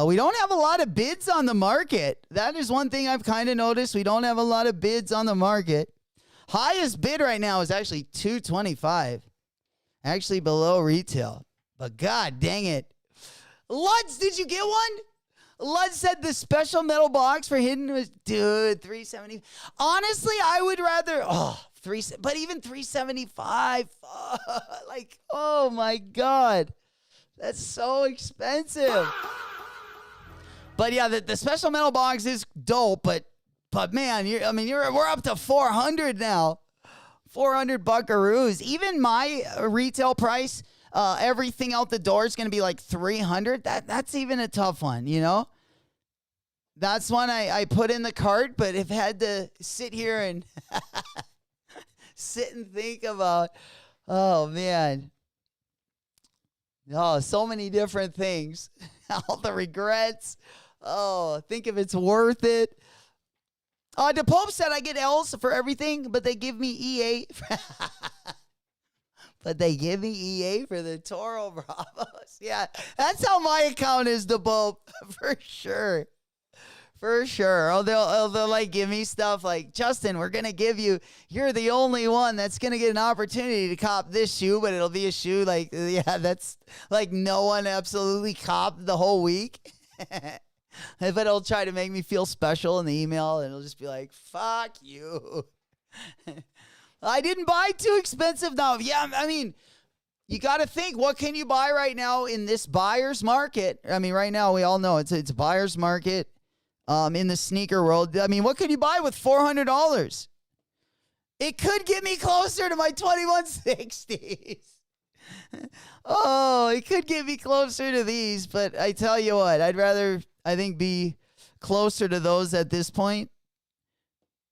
We don't have a lot of bids on the market. That is one thing I've kind of noticed. We don't have a lot of bids on the market. Highest bid right now is actually $225, actually below retail. But God dang it. Luds, did you get one? Lud said the special metal box for hidden was, dude, $370. Honestly, I would rather, but even $375. Like, oh my God. That's so expensive. But yeah, the special metal box is dope, but man, we're up to 400 now. 400 buckaroos. Even my retail price, everything out the door is going to be like 300. That's even a tough one, That's one I put in the cart, but if I had to sit here and sit and think about, oh man. Oh, so many different things. All the regrets. Oh, think if it's worth it. The Pope said I get L's for everything, but they give me EA. But they give me EA for the Toro Bravos. Yeah, that's how my account is, the Pope. For sure. For sure. Oh, they'll like give me stuff like, Justin, we're going to give you're the only one that's going to get an opportunity to cop this shoe, but it'll be a shoe like, yeah, that's like no one absolutely copped the whole week. But it'll try to make me feel special in the email, and it'll just be like, fuck you. I didn't buy too expensive now. Yeah, I mean, you got to think, what can you buy right now in this buyer's market? I mean, right now we all know it's a buyer's market. In the sneaker world, I mean, what could you buy with $400? It could get me closer to my 2160s. Oh, it could get me closer to these, but I tell you what, I'd rather, I think, be closer to those at this point.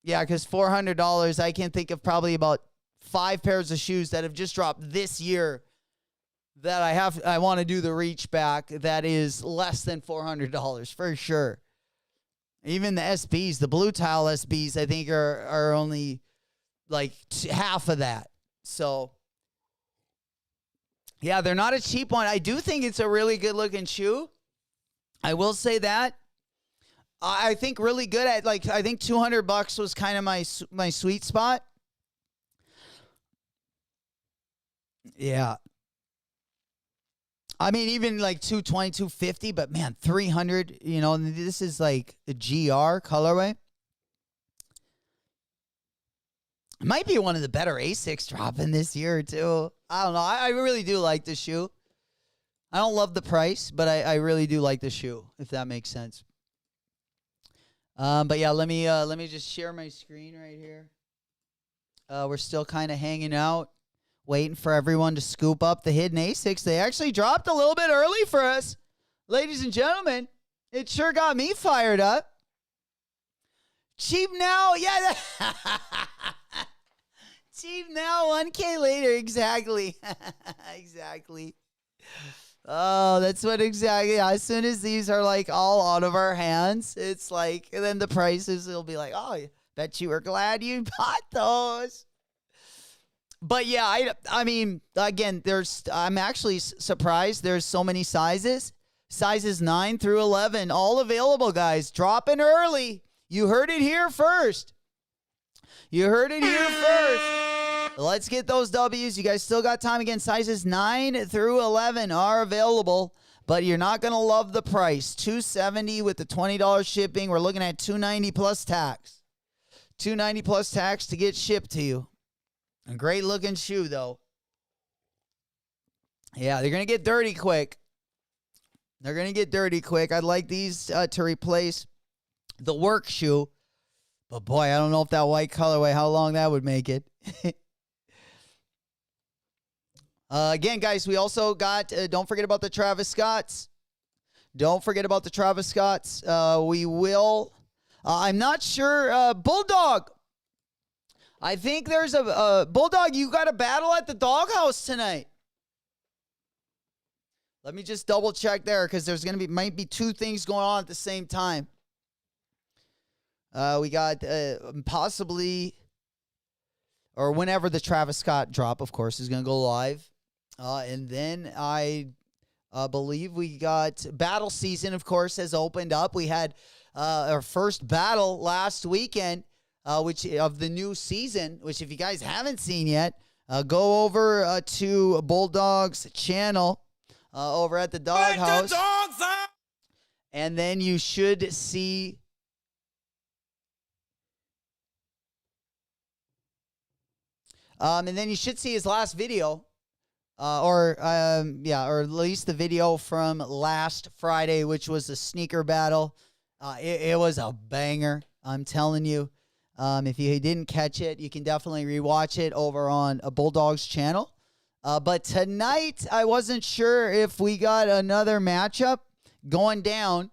Yeah, because $400, I can think of probably about 5 pairs of shoes that have just dropped this year that I want to do the reach back that is less than $400 for sure. Even the SBs, the blue tile SBs, I think are only like half of that. So, yeah, they're not a cheap one. I do think it's a really good looking shoe. I will say that. I think really good at, like, I think $200 was kind of my sweet spot. Yeah. I mean, even like 220, 250, but man, 300, this is like the GR colorway. It might be one of the better Asics dropping this year, too. I don't know. I really do like the shoe. I don't love the price, but I really do like the shoe, if that makes sense. But yeah, let me just share my screen right here. We're still kind of hanging out, waiting for everyone to scoop up the hidden Asics. They actually dropped a little bit early for us. Ladies and gentlemen, it sure got me fired up. Cheap now, yeah. cheap now, 1K later. Exactly. Exactly. Oh, that's what exactly. As soon as these are like all out of our hands, it's like, and then the prices will be like, oh, bet you were glad you bought those. But yeah, I mean, again, I'm actually surprised there's so many sizes. Sizes 9 through 11, all available, guys. Dropping early. You heard it here first. You heard it here first. Let's get those W's. You guys still got time. Again, sizes 9 through 11 are available, but you're not going to love the price. $270 with the $20 shipping. We're looking at $290 plus tax. $290 plus tax to get shipped to you. A great looking shoe, though. Yeah, they're going to get dirty quick. They're going to get dirty quick. I'd like these to replace the work shoe. But boy, I don't know if that white colorway, how long that would make it. Again, guys, we also got, don't forget about the Travis Scotts. Don't forget about the Travis Scotts. We will, I'm not sure, Bulldog. I think there's a Bulldog, you got a battle at the doghouse tonight. Let me just double check there because there's going to be, might be two things going on at the same time. We got possibly, or whenever the Travis Scott drop, of course, is going to go live. And then I believe we got battle season, of course, has opened up. We had our first battle last weekend, which of the new season, which if you guys haven't seen yet, go over to Bulldog's channel over at the Doghouse. And then you should see and then you should see his last video, or at least the video from last Friday, which was the sneaker battle. It was a banger, I'm telling you. If you didn't catch it, you can definitely rewatch it over on a Bulldog's channel. But tonight, I wasn't sure if we got another matchup going down.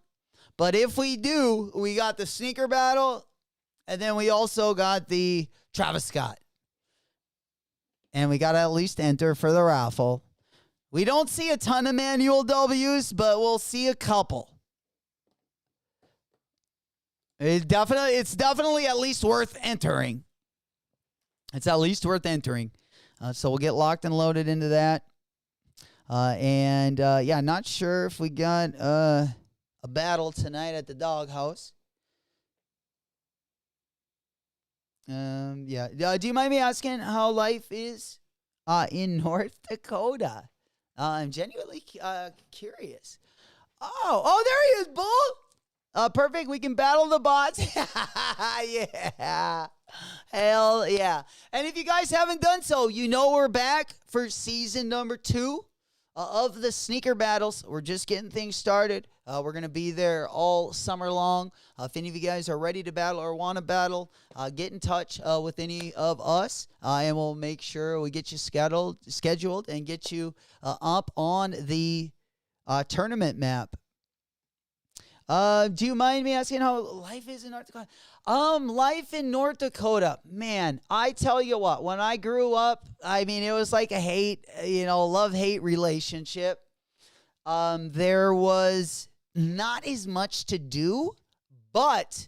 But if we do, we got the sneaker battle, and then we also got the Travis Scott. And we got to at least enter for the raffle. We don't see a ton of manual W's, but we'll see a couple. It's definitely at least worth entering. It's at least worth entering. So we'll get locked and loaded into that. Not sure if we got a battle tonight at the Doghouse. Do you mind me asking how life is in North Dakota? I'm genuinely curious. Oh, there he is, Bull. Perfect. We can battle the bots. Yeah. Hell yeah. And if you guys haven't done so, you know we're back for season number 2 of the sneaker battles. We're just getting things started. We're going to be there all summer long. If any of you guys are ready to battle or want to battle, get in touch with any of us, and we'll make sure we get you scheduled and get you up on the tournament map. Do you mind me asking how life is in North Dakota? Life in North Dakota, man, I tell you what, when I grew up, I mean, it was like a love-hate relationship. There was not as much to do, but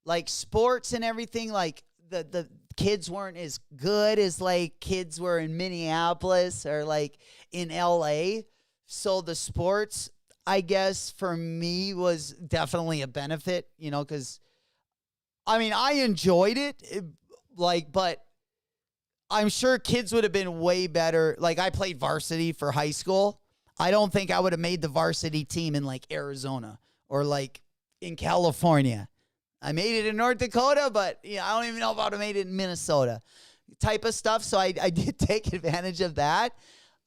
like sports and everything, like the kids weren't as good as like kids were in Minneapolis or like in LA. So the sports, I guess, for me was definitely a benefit, because I mean, I enjoyed it, but I'm sure kids would have been way better. Like, I played varsity for high school. I don't think I would have made the varsity team in like Arizona or like in California. I made it in North Dakota, but I don't even know if I would have made it in Minnesota type of stuff. So I did take advantage of that.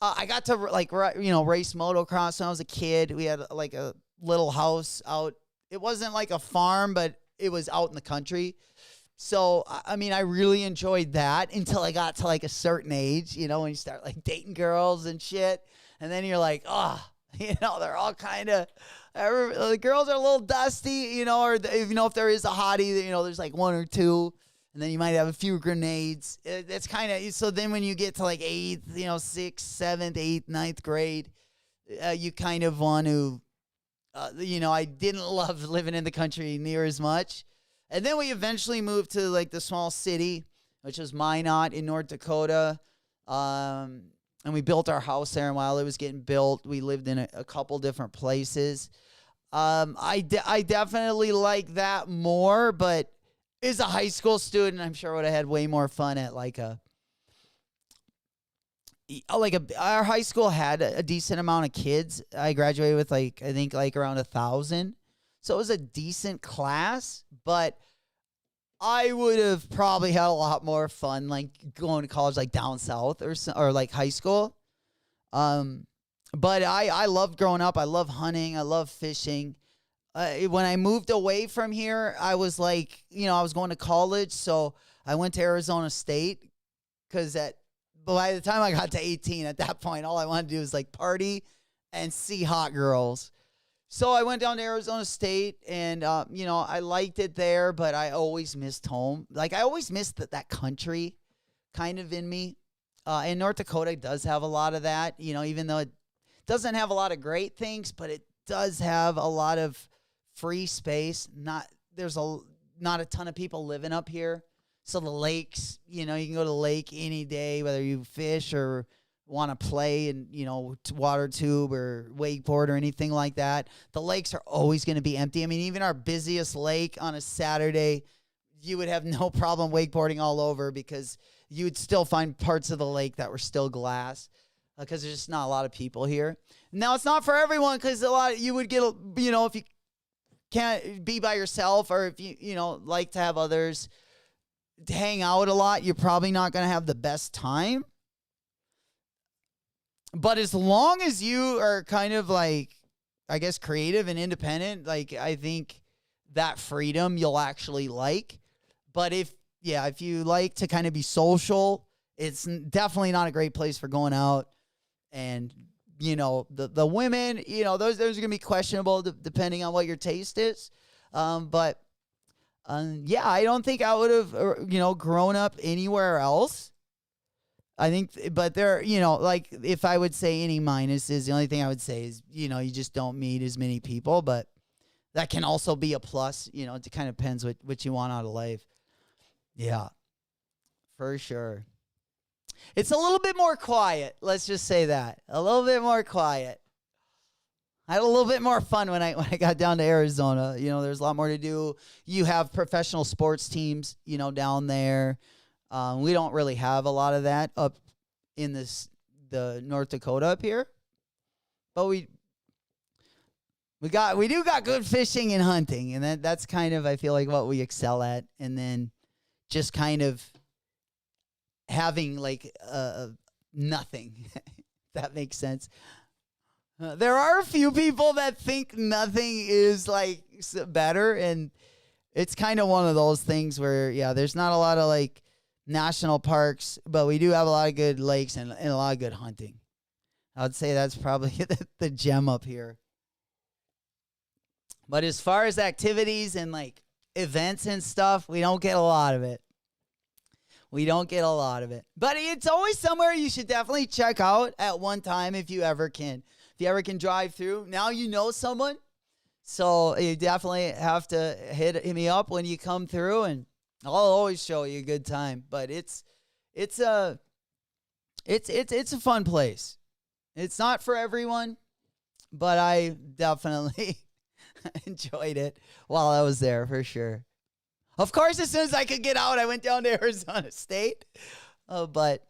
I got to race motocross when I was a kid. We had like a little house out. It wasn't like a farm, but it was out in the country. So, I mean, I really enjoyed that until I got to like a certain age, when you start like dating girls and shit. And then you're like, they're all kind of, the girls are a little dusty, or if there is a hottie, there's like one or two. And then you might have a few grenades. It's kind of, so then when you get to like 8th, 6th, 7th, 8th, 9th grade, you kind of want to, I didn't love living in the country near as much. And then we eventually moved to like the small city, which was Minot in North Dakota. And we built our house there. And while it was getting built, we lived in a couple different places. I definitely like that more, but as a high school student, I'm sure I would have had way more fun at our high school had a decent amount of kids. I graduated with I think around 1,000. So it was a decent class, but I would have probably had a lot more fun going to college down south or high school. But I loved growing up. I love hunting. I love fishing. When I moved away from here, I was I was going to college, so I went to Arizona State because by the time I got to 18, at that point, all I wanted to do was party and see hot girls. So I went down to Arizona State, and I liked it there, but I always missed home. I always missed that country kind of in me. And North Dakota does have a lot of that, even though it doesn't have a lot of great things, but it does have a lot of free space. There's not a ton of people living up here. So the lakes, you can go to the lake any day, whether you fish or want to play and, water tube or wakeboard or anything like that. The lakes are always going to be empty. I mean, even our busiest lake on a Saturday, you would have no problem wakeboarding all over because you would still find parts of the lake that were still glass because there's just not a lot of people here. Now, it's not for everyone because you would get, if you can't be by yourself or if you like to have others to hang out a lot, you're probably not going to have the best time. But as long as you are kind of creative and independent, I think that freedom you'll actually like. But if you like to kind of be social, it's definitely not a great place for going out. And, the women, those are going to be questionable depending on what your taste is. But I don't think I would have, grown up anywhere else. I think, but there, if I would say any minuses, the only thing I would say is, you just don't meet as many people, but that can also be a plus. It kind of depends what you want out of life. Yeah, for sure. It's a little bit more quiet. Let's just say that. A little bit more quiet. I had a little bit more fun when I got down to Arizona. There's a lot more to do. You have professional sports teams, down there. We don't really have a lot of that up in the North Dakota up here. But we do got good fishing and hunting, and that's kind of, I feel like, what we excel at. And then just kind of having nothing. If that makes sense. There are a few people that think nothing is better, and it's kind of one of those things where there's not a lot of national parks, but we do have a lot of good lakes and a lot of good hunting. I would say that's probably the gem up here. But as far as activities and events and stuff, we don't get a lot of it. But it's always somewhere you should definitely check out at one time if you ever can. If you ever can drive through. Now you know someone. So you definitely have to hit me up when you come through, and I'll always show you a good time. But it's a fun place. It's not for everyone, but I definitely enjoyed it while I was there for sure. Of course, as soon as I could get out, I went down to Arizona State. But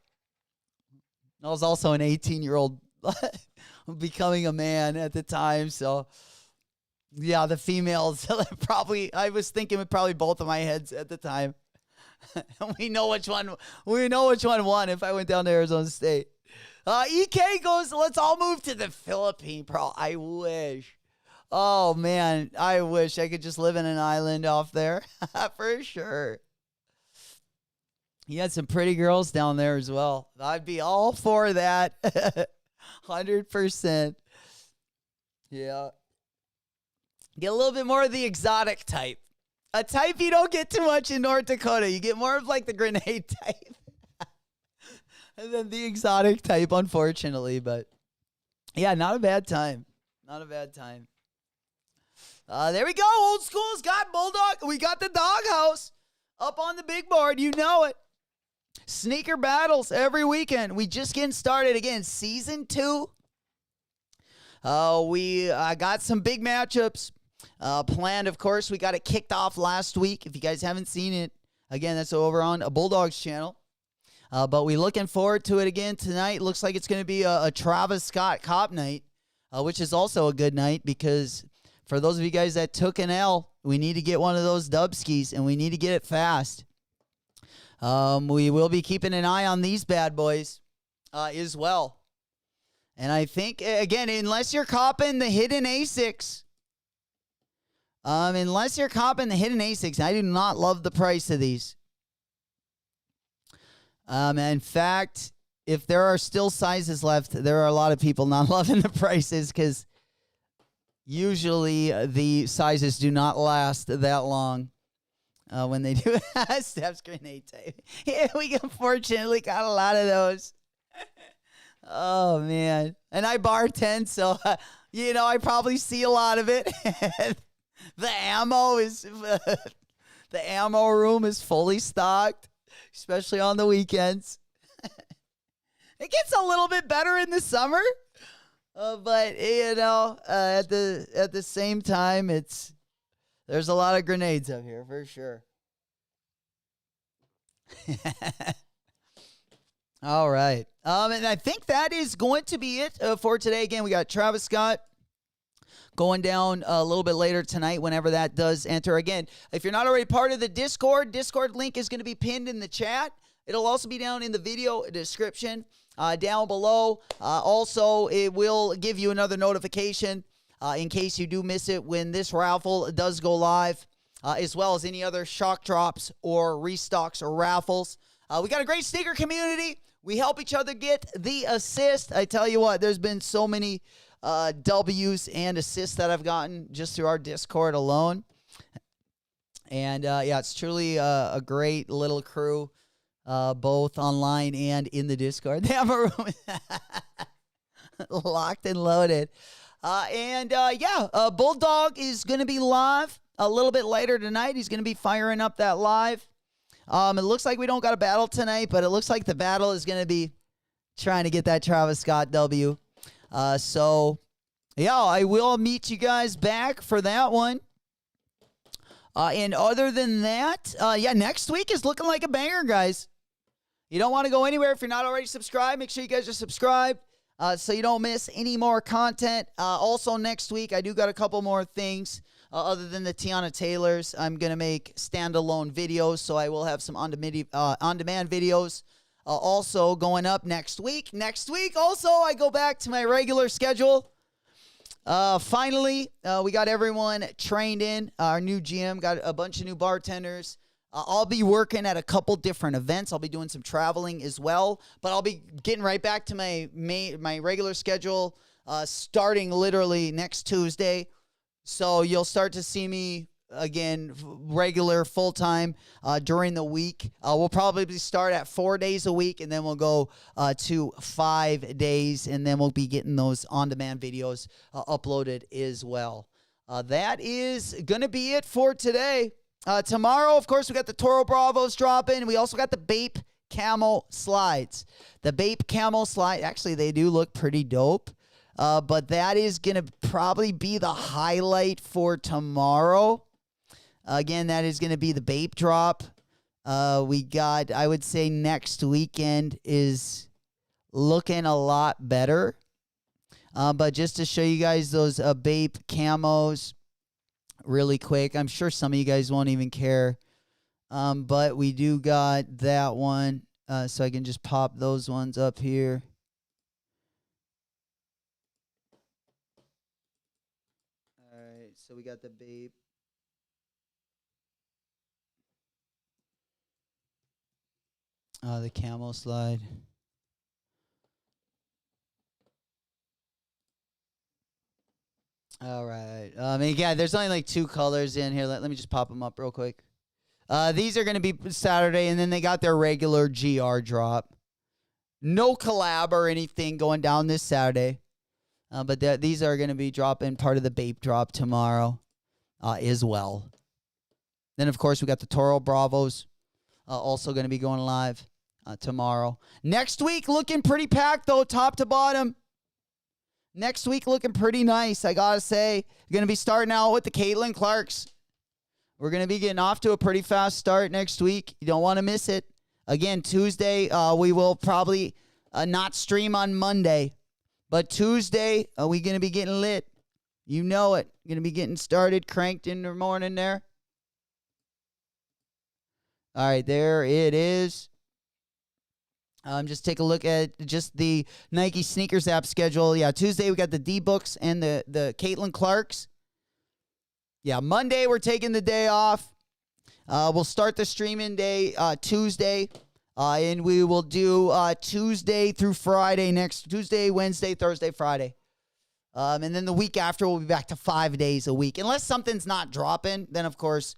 I was also an 18-year-old becoming a man at the time. So, yeah, the females I was thinking with probably both of my heads at the time. we know which one won if I went down to Arizona State. EK goes, let's all move to the Philippines, bro. I wish. Oh, man, I wish I could just live in an island off there. For sure. He had some pretty girls down there as well. I'd be all for that. 100%. Yeah. Get a little bit more of the exotic type. A type you don't get too much in North Dakota. You get more of like the grenade type. And then the exotic type, unfortunately. But yeah, not a bad time. Not a bad time. There we go. Old School's got Bulldog. We got the Doghouse up on the big board. You know it. Sneaker battles every weekend. We just getting started again. Season 2. We got some big matchups planned, of course. We got it kicked off last week. If you guys haven't seen it, again, that's over on a Bulldogs channel. But we're looking forward to it again tonight. Looks like it's going to be a Travis Scott Cop night, which is also a good night because for those of you guys that took an L, we need to get one of those dub skis, and we need to get it fast. We will be keeping an eye on these bad boys as well. And I think, again, unless you're copping the hidden Asics, I do not love the price of these. In fact, if there are still sizes left, there are a lot of people not loving the prices because usually the sizes do not last that long when they do. Steph's grenade type. Yeah, we unfortunately got a lot of those. Oh, man. And I bartend, so, I probably see a lot of it. The ammo room is fully stocked, especially on the weekends. It gets a little bit better in the summer, but, at the same time, there's a lot of grenades up here for sure. All right. And I think that is going to be it for today. Again, we got Travis Scott going down a little bit later tonight whenever that does enter. Again, if you're not already part of the Discord link is going to be pinned in the chat. It'll also be down in the video description down below. Also, it will give you another notification in case you do miss it when this raffle does go live, as well as any other shock drops or restocks or raffles. We got a great sneaker community. We help each other get the assist. I tell you what, there's been so many W's and assists that I've gotten just through our Discord alone. And, it's truly a great little crew, both online and in the Discord. They have a room locked and loaded. Bulldog is going to be live a little bit later tonight. He's going to be firing up that live. It looks like we don't got a battle tonight, but it looks like the battle is going to be trying to get that Travis Scott W. I will meet you guys back for that one. And other than that, next week is looking like a banger, guys. You don't want to go anywhere if you're not already subscribed. Make sure you guys are subscribed so you don't miss any more content. Also, next week, I do got a couple more things. Other than the Tiana Taylors, I'm going to make standalone videos, so I will have some on-demand videos also going up next week. Next week, also, I go back to my regular schedule. Finally, we got everyone trained in. Our new GM got a bunch of new bartenders. I'll be working at a couple different events. I'll be doing some traveling as well, but I'll be getting right back to my regular schedule starting literally next Tuesday. So you'll start to see me again, regular full-time during the week. We'll probably start at 4 days a week, and then we'll go to 5 days, and then we'll be getting those on-demand videos uploaded as well. That is going to be it for today. Tomorrow, of course, we got the Toro Bravos dropping. We also got the Bape Camo Slides. The Bape Camo Slide, actually, they do look pretty dope. But that is going to probably be the highlight for tomorrow. Again, that is going to be the Bape drop. We got, I would say next weekend is looking a lot better. But just to show you guys those Bape camos really quick. I'm sure some of you guys won't even care. But we do got that one. So I can just pop those ones up here. So we got the Bape. The camo slide. All right. Yeah, there's only like 2 colors in here. Let me just pop them up real quick. These are going to be Saturday, and then they got their regular GR drop. No collab or anything going down this Saturday. But these are going to be dropping part of the Bape drop tomorrow as well. Then, of course, we got the Toro Bravos also going to be going live tomorrow. Next week, looking pretty packed, though, top to bottom. Next week looking pretty nice, I got to say. Going to be starting out with the Caitlin Clarks. We're going to be getting off to a pretty fast start next week. You don't want to miss it. Again, Tuesday, we will probably not stream on Monday. But Tuesday, we're going to be getting lit. You know it. Going to be getting started, cranked in the morning there. All right, there it is. Just take a look at just the Nike Sneakers app schedule. Yeah, Tuesday we got the D-Books and the Caitlin Clarks. Yeah, Monday we're taking the day off. We'll start the streaming day Tuesday. And we will do Tuesday through Friday next Tuesday, Wednesday, Thursday, Friday. And then the week after we'll be back to 5 days a week. Unless something's not dropping, then of course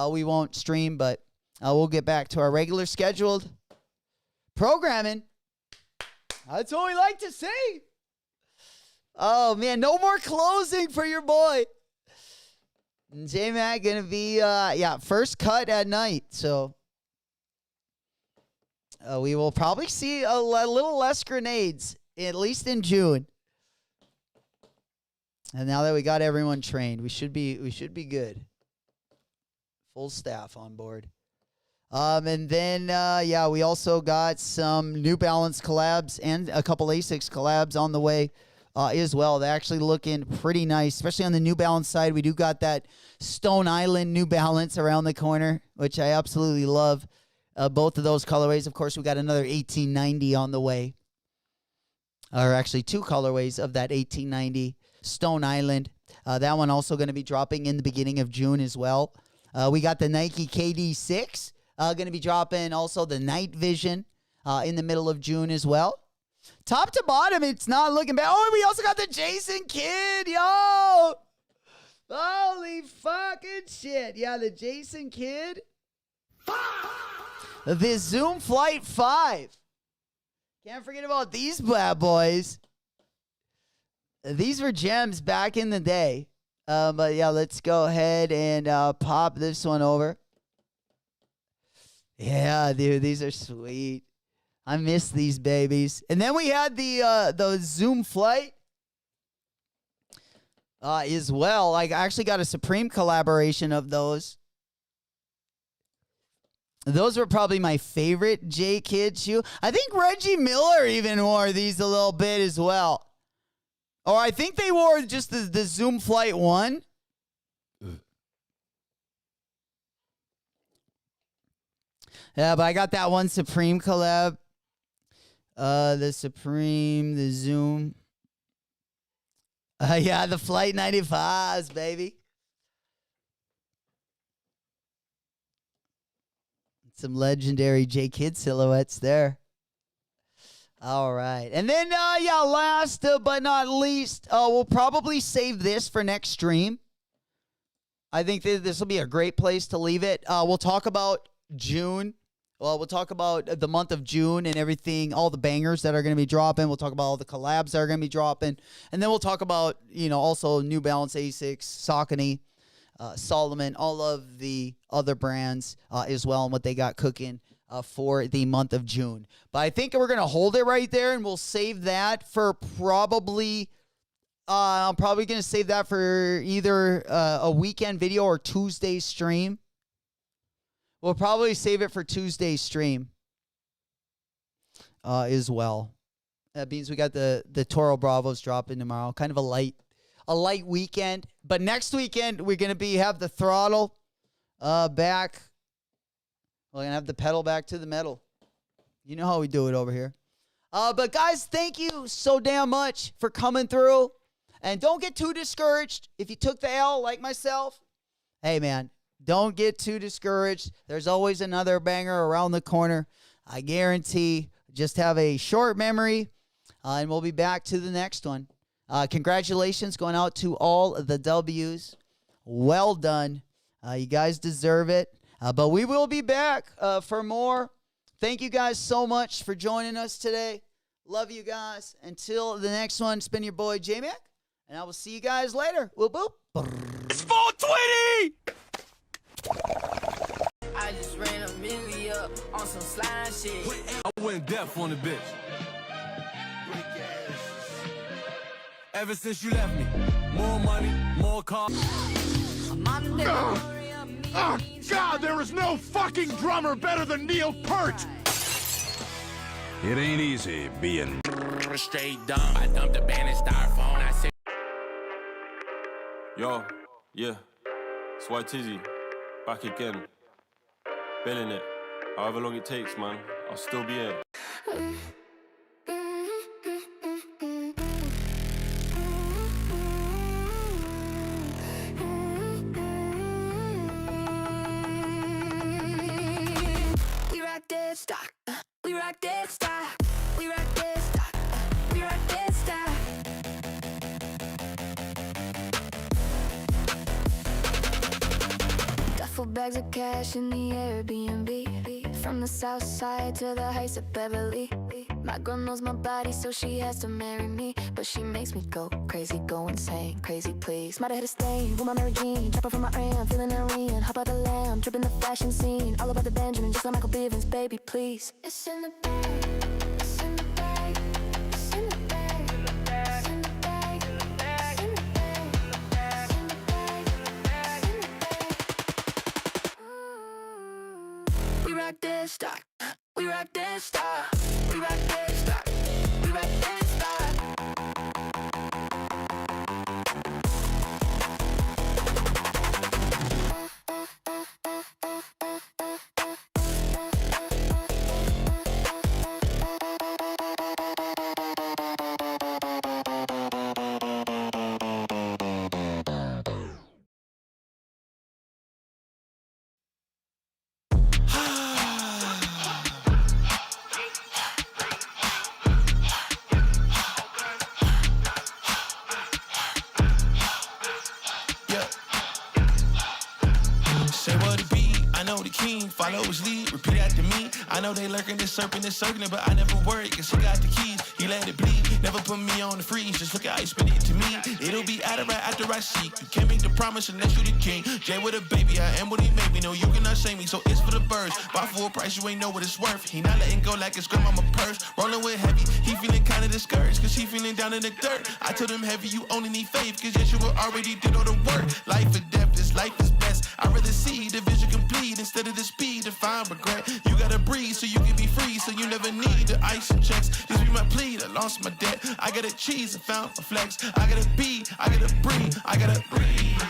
we won't stream. But we'll get back to our regular scheduled programming. That's what we like to see. Oh, man, no more closing for your boy. J-Mac going to be, first cut at night. So we will probably see a little less grenades, at least in June. And now that we got everyone trained, we should be good. Full staff on board. And then, we also got some New Balance collabs and a couple ASICS collabs on the way as well. They're actually looking pretty nice, especially on the New Balance side. We do got that Stone Island New Balance around the corner, which I absolutely love. Both of those colorways. Of course, we got another 1890 on the way. Or actually 2 colorways of that 1890 Stone Island. That one also going to be dropping in the beginning of June as well. We got the Nike KD6. Going to be dropping also the Night Vision in the middle of June as well. Top to bottom, it's not looking bad. Oh, and we also got the Jason Kidd, yo! Holy fucking shit. Yeah, the Jason Kidd. The Zoom Flight 5. Can't forget about these bad boys. These were gems back in the day. But yeah, let's go ahead and pop this one over. Yeah, dude, these are sweet. I miss these babies. And then we had the Zoom Flight as well. I actually got a Supreme collaboration of those. Those were probably my favorite J Kidd shoe. I think Reggie Miller even wore these a little bit as well. Or I think they wore just the Zoom Flight 1. Yeah, but I got that one Supreme collab. The Supreme, the Zoom. Yeah, the Flight 95s, baby. Some legendary J Kidd silhouettes there. All right. And then, last but not least, we'll probably save this for next stream. I think this will be a great place to leave it. We'll talk about June. Well, we'll talk about the month of June and everything, all the bangers that are going to be dropping. We'll talk about all the collabs that are going to be dropping. And then we'll talk about, also New Balance A6, Saucony, Solomon, all of the other brands as well and what they got cooking for the month of June. But I think we're going to hold it right there, and we'll save that for probably I'm probably going to save that for either a weekend video or Tuesday's stream. We'll probably save it for Tuesday's stream as well. That means we got the Toro Bravos dropping tomorrow. Kind of a light weekend. But next weekend, we're going to have the throttle back. We're going to have the pedal back to the metal. You know how we do it over here. But guys, thank you so damn much for coming through. And don't get too discouraged if you took the L like myself. Hey, man, don't get too discouraged. There's always another banger around the corner. I guarantee. Just have a short memory, and we'll be back to the next one. Congratulations going out to all the W's. Well done. You guys deserve it. But we will be back for more. Thank you guys so much for joining us today. Love you guys. Until the next one, it's been your boy J-Mac, and I will see you guys later. Whoop, whoop. It's 420! I just ran a milli up on some slime shit. I went deaf on the bitch. Ever since you left me, more money, more cars. Oh, God, there is no fucking drummer better than Neil Peart! It ain't easy being Straight dumb. I dumped the band and styrofoam. I said, Yo, yeah, it's White Tizzy, back again. Billing it, however long it takes, man, I'll still be here. We rock dead stock. We rock dead stock. We rock dead stock. We rock dead stock. Duffel bags of cash in the Airbnb. From the south side to the heights of Beverly. My girl knows my body, so she has to marry me. But she makes me go crazy, go insane, crazy please. Might have hit a stain with my Mary Jean. Chopper from my ram, feeling Irene. Hop out the lamb, dripping the fashion scene. All about the Benjamin, just like Michael Bivins, baby, please. It's in the bag, it's in the bag, it's in the bag, it's in the bag, it's in the bag, it's in the bag, it's in the bag, it's in the bag, it's in the bag. We rock dead stock. We rock dead stock. We rock dead stock. We rock dead stock. Say what it be, I know the king, follow his lead, repeat after me. I know they lurking, this serpent is circling, but I never worry, cause he got the keys, he let it bleed. Never put me on the freeze, just look at how you spit it to me. It'll be out of right after I seek. You can't make the promise unless you the king. Jay with a baby, I am what he made me. No, you cannot shame me, so it's for the birds. Buy for a price, you ain't know what it's worth. He not letting go like it's grandmama purse. Rolling with heavy, he feeling kinda discouraged, cause he feeling down in the dirt. I told him heavy, you only need faith, cause yes, you already did all the work. Life or death, this life is best. I'd rather see the vision complete instead of the speed to find regret. You gotta breathe so you can be free, so you never need the ice and checks. This be my plea, I lost my debt. I gotta cheese, I found a flex. I gotta be, I gotta breathe, I gotta breathe.